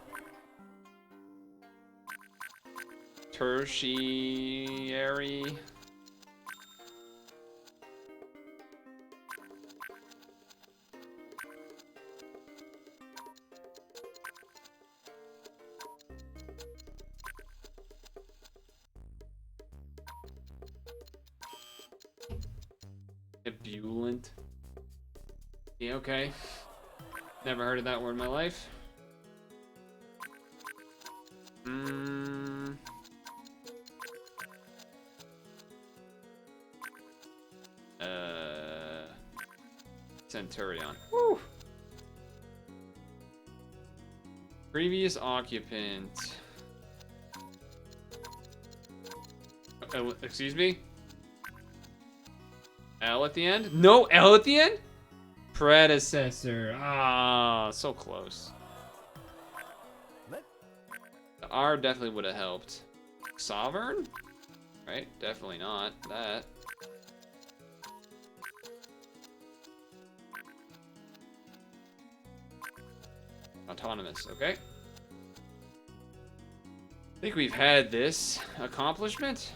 S1: Tertiary. Ebullient. Yeah, okay. Never heard of that word in my life. Centurion. Woo! Previous occupant. Excuse me? L at the end? No L at the end? Predecessor. Ah, so close. The R definitely would have helped. Sovereign? Right? Definitely not. That. Autonomous, okay. I think we've had this accomplishment.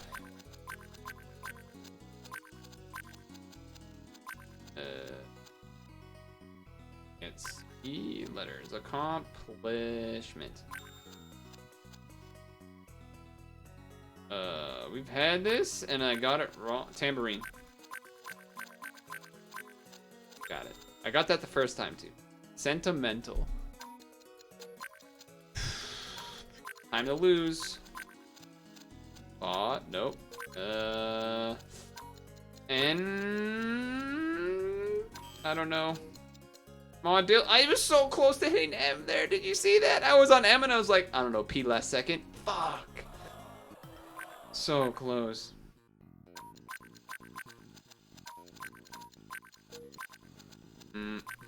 S1: It's E letters. Accomplishment. We've had this, and I got it wrong. Tambourine. Got it. I got that the first time, too. Sentimental. Time to lose. Nope. And I don't know. Come on, dude. I was so close to hitting M there. Did you see that? I was on M and I was like, I don't know, P last second. Fuck. So close.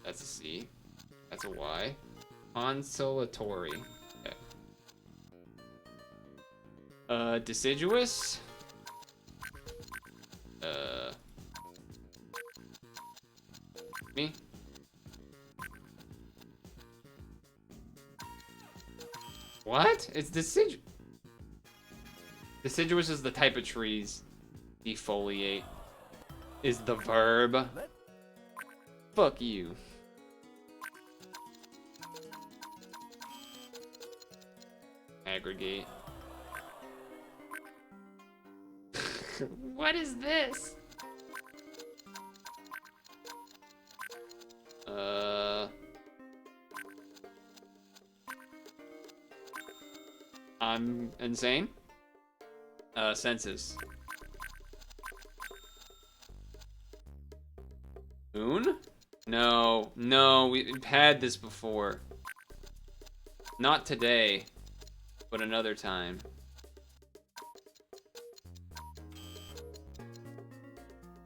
S1: That's a C. That's a Y. Consolatory. Okay. Deciduous. Me. What? It's deciduous. Deciduous is the type of trees. Defoliate is the verb. Fuck you. Aggregate. What is this? I'm insane. Census. Moon? No, no, we've had this before. Not today, but another time.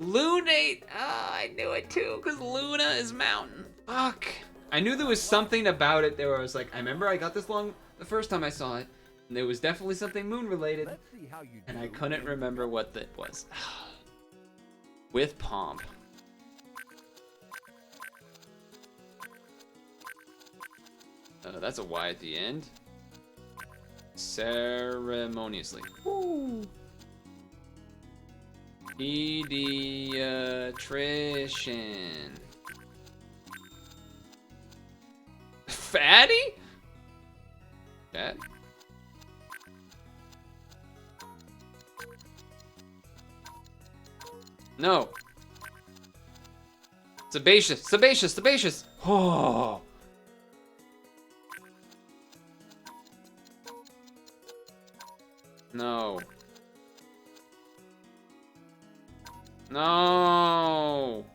S1: Lunate! Ah, I knew it too, because Luna is mountain. Fuck. I knew there was something about it there where I was like, I remember I got this long the first time I saw it, and there was definitely something moon related, and I couldn't remember what that was. With pomp. That's a Y at the end. Ceremoniously. Woo. Pediatrician. Fatty? That? No. Sebaceous, sebaceous, sebaceous. Oh. No. No.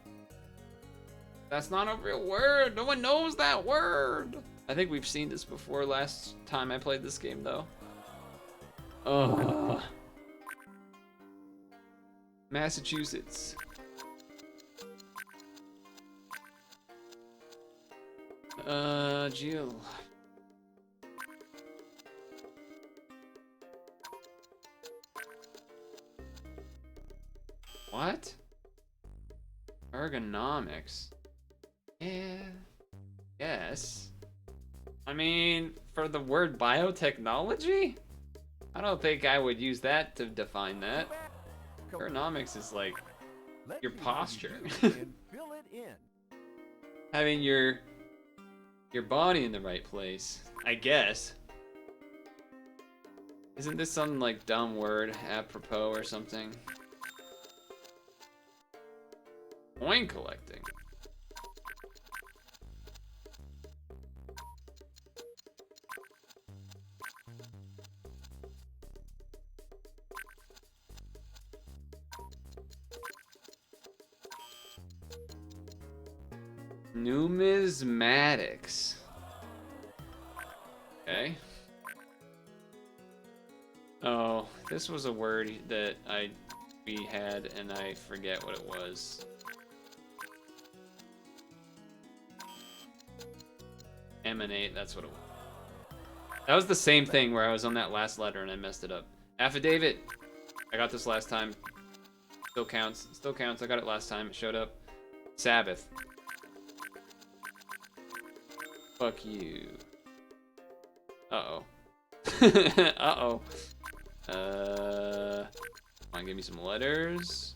S1: That's not a real word. No one knows that word. I think we've seen this before last time I played this game, though. Ugh. Massachusetts. Jill. What? Ergonomics. Yeah. Yes. I mean, for the word biotechnology? I don't think I would use that to define that. Ergonomics is like your posture. Having your body in the right place, I guess. Isn't this some like dumb word apropos or something? Coin collecting. Numismatics. Okay. Oh, this was a word that we had and I forget what it was. Emanate, that's what it was. That was the same thing where I was on that last letter and I messed it up. Affidavit. I got this last time. Still counts. Still counts. I got it last time. It showed up. Sabbath. Fuck you. Uh-oh. Uh-oh. Come on, give me some letters.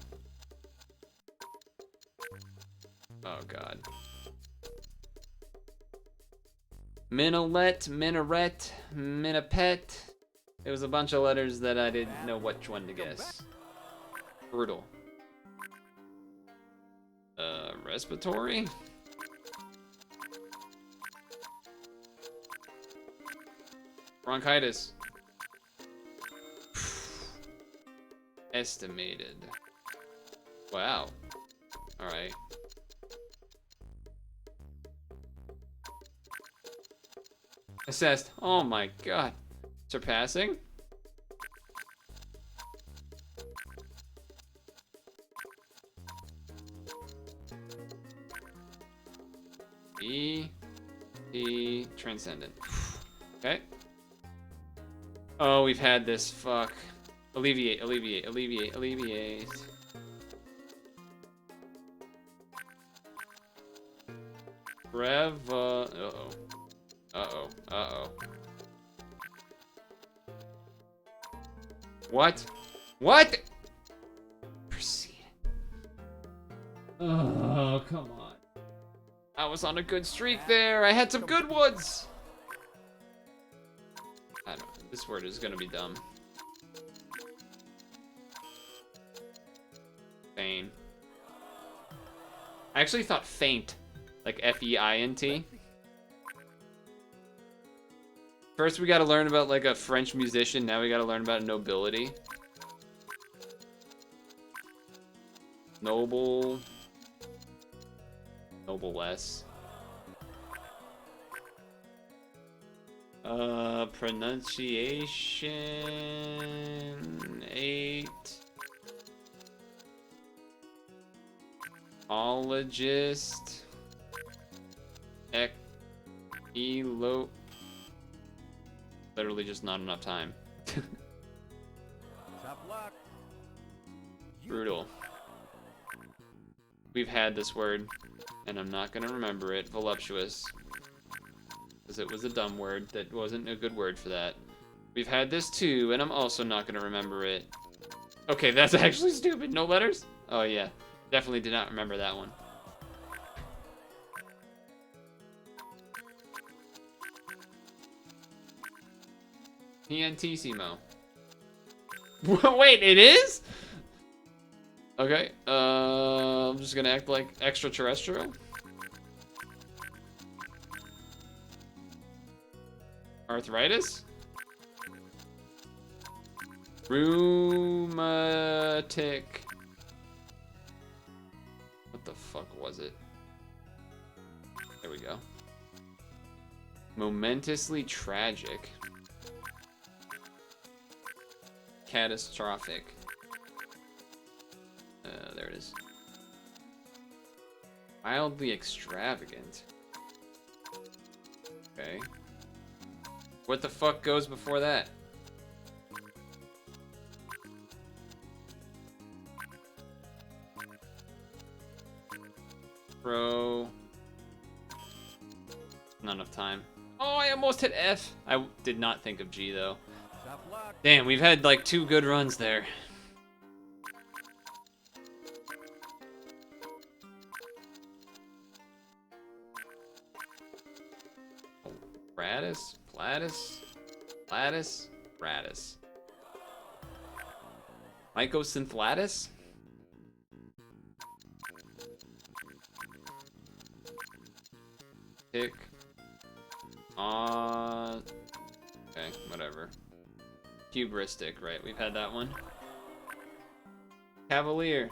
S1: Oh, God. Minalet, minaret, minapet. It was a bunch of letters that I didn't know which one to guess. Purtle. Respiratory? Bronchitis. Estimated. Wow. Alright. Assessed. Oh my god. Surpassing? Transcendent. Okay. Oh, we've had this. Fuck. Alleviate, alleviate, alleviate, alleviate. Uh-oh. Uh-oh. Uh-oh. What? What? Proceed. Oh, come on. I was on a good streak there. I had some good ones. I don't know. This word is gonna be dumb. Feint. I actually thought faint. Like F-E-I-N-T. First we gotta learn about like a French musician, now we gotta learn about nobility. Noble. Noblesse. Pronunciation 8. Ologist. Elo. Literally just not enough time. Brutal. We've had this word, and I'm not gonna remember it. Voluptuous. Because it was a dumb word that wasn't a good word for that. We've had this too, and I'm also not gonna remember it. Okay, that's actually stupid. No letters? Oh, yeah. Definitely did not remember that one. Piantissimo. Wait, it is? Okay, I'm just gonna act like extraterrestrial. Arthritis? Rheumatic. What the fuck was it? There we go. Momentously tragic. Catastrophic. There it is. Wildly extravagant. Okay. What the fuck goes before that? Pro. Not enough time. Oh, I almost hit F. I did not think of G though. Damn, we've had like 2 good runs there. Radis, Platis, Platis, Radis. Mycosynthlatis? Tick. Okay, whatever. Hubristic, right? We've had that one. Cavalier.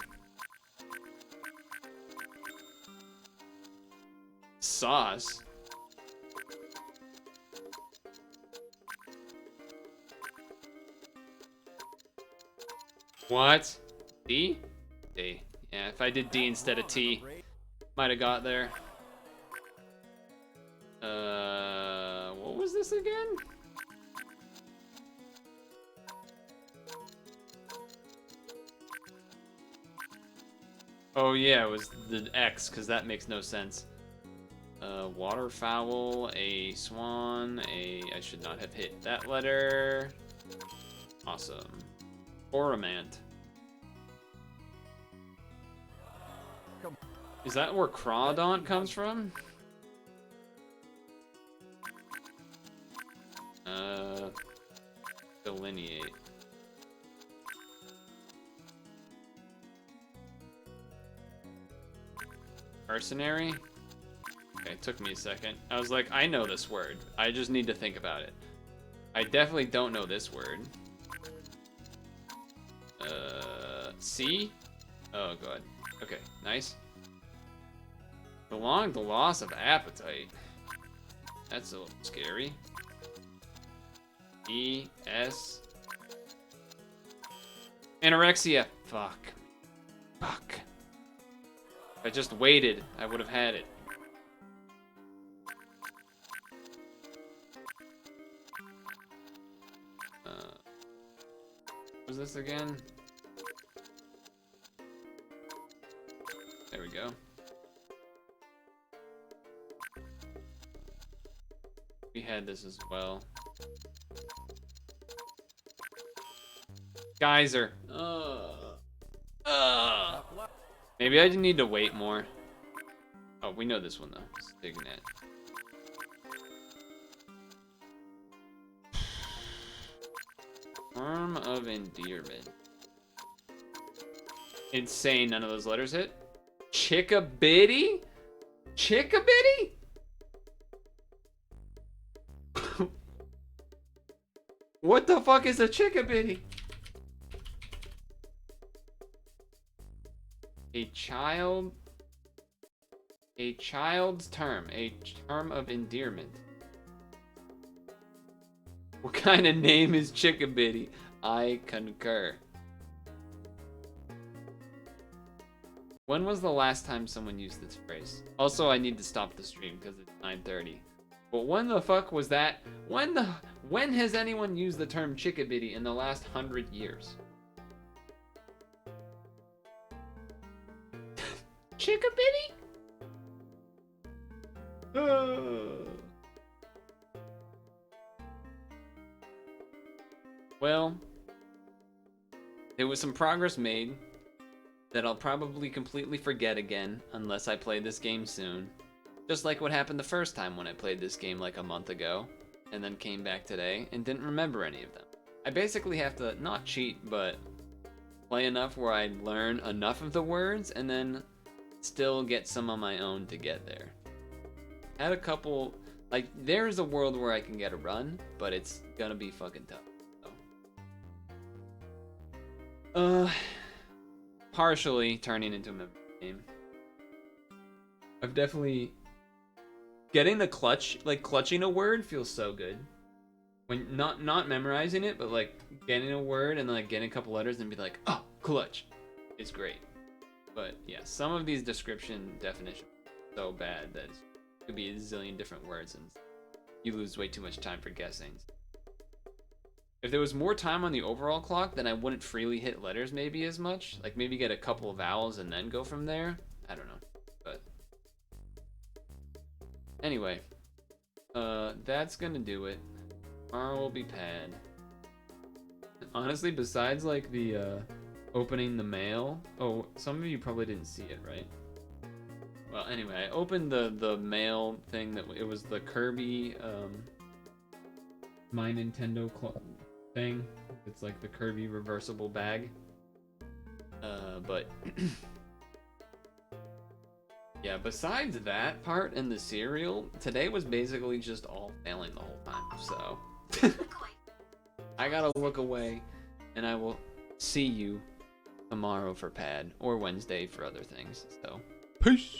S1: Sauce. What? D? D. Yeah, if I did D instead of T, might have got there. What was this again? Oh yeah, it was the X, because that makes no sense. Waterfowl, a swan, I should not have hit that letter. Awesome. Ornament. Is that where Crawdont comes from? Delineate. Mercenary? Okay, it took me a second. I was like, I know this word. I just need to think about it. I definitely don't know this word. C? Oh, God. Okay, nice. Prolonged loss of appetite. That's a little scary. E, S. Anorexia. Fuck. Fuck. If I just waited, I would have had it. What was this again? There we go. We had this as well. Geyser. Maybe I just need to wait more. Oh, we know this one though. Signet. Term of endearment. Insane, none of those letters hit. Chickabiddy? Chickabiddy? What the fuck is a chickabiddy? A child's term. A term of endearment. What kind of name is chickabiddy? I concur. When was the last time someone used this phrase? Also, I need to stop the stream because it's 9:30. But when the fuck was that? When has anyone used the term chickabiddy in the last 100 years? Chickabiddy? Well, there was some progress made that I'll probably completely forget again unless I play this game soon. Just like what happened the first time when I played this game like a month ago, and then came back today and didn't remember any of them. I basically have to not cheat, but play enough where I learn enough of the words and then still get some on my own to get there. Had a couple, like, there's a world where I can get a run, but it's gonna be fucking tough. So. Partially turning into a memory game. I've definitely... Getting the clutch, like clutching a word feels so good. When not memorizing it, but like getting a word and like getting a couple letters and be like, oh, clutch. It's great. But yeah, some of these description definitions are so bad that it could be a zillion different words and you lose way too much time for guessing. If there was more time on the overall clock, then I wouldn't freely hit letters maybe as much. Like maybe get a couple of vowels and then go from there. I don't know. But anyway, that's gonna do it. Tomorrow will be pad. Honestly, besides like the opening the mail. Oh, some of you probably didn't see it, right? Well, anyway, I opened the mail thing that it was the Kirby My Nintendo thing. It's like the Kirby reversible bag. But yeah, besides that part and the cereal, today was basically just all failing the whole time. So I gotta look away, and I will see you tomorrow for pad or Wednesday for other things. So peace.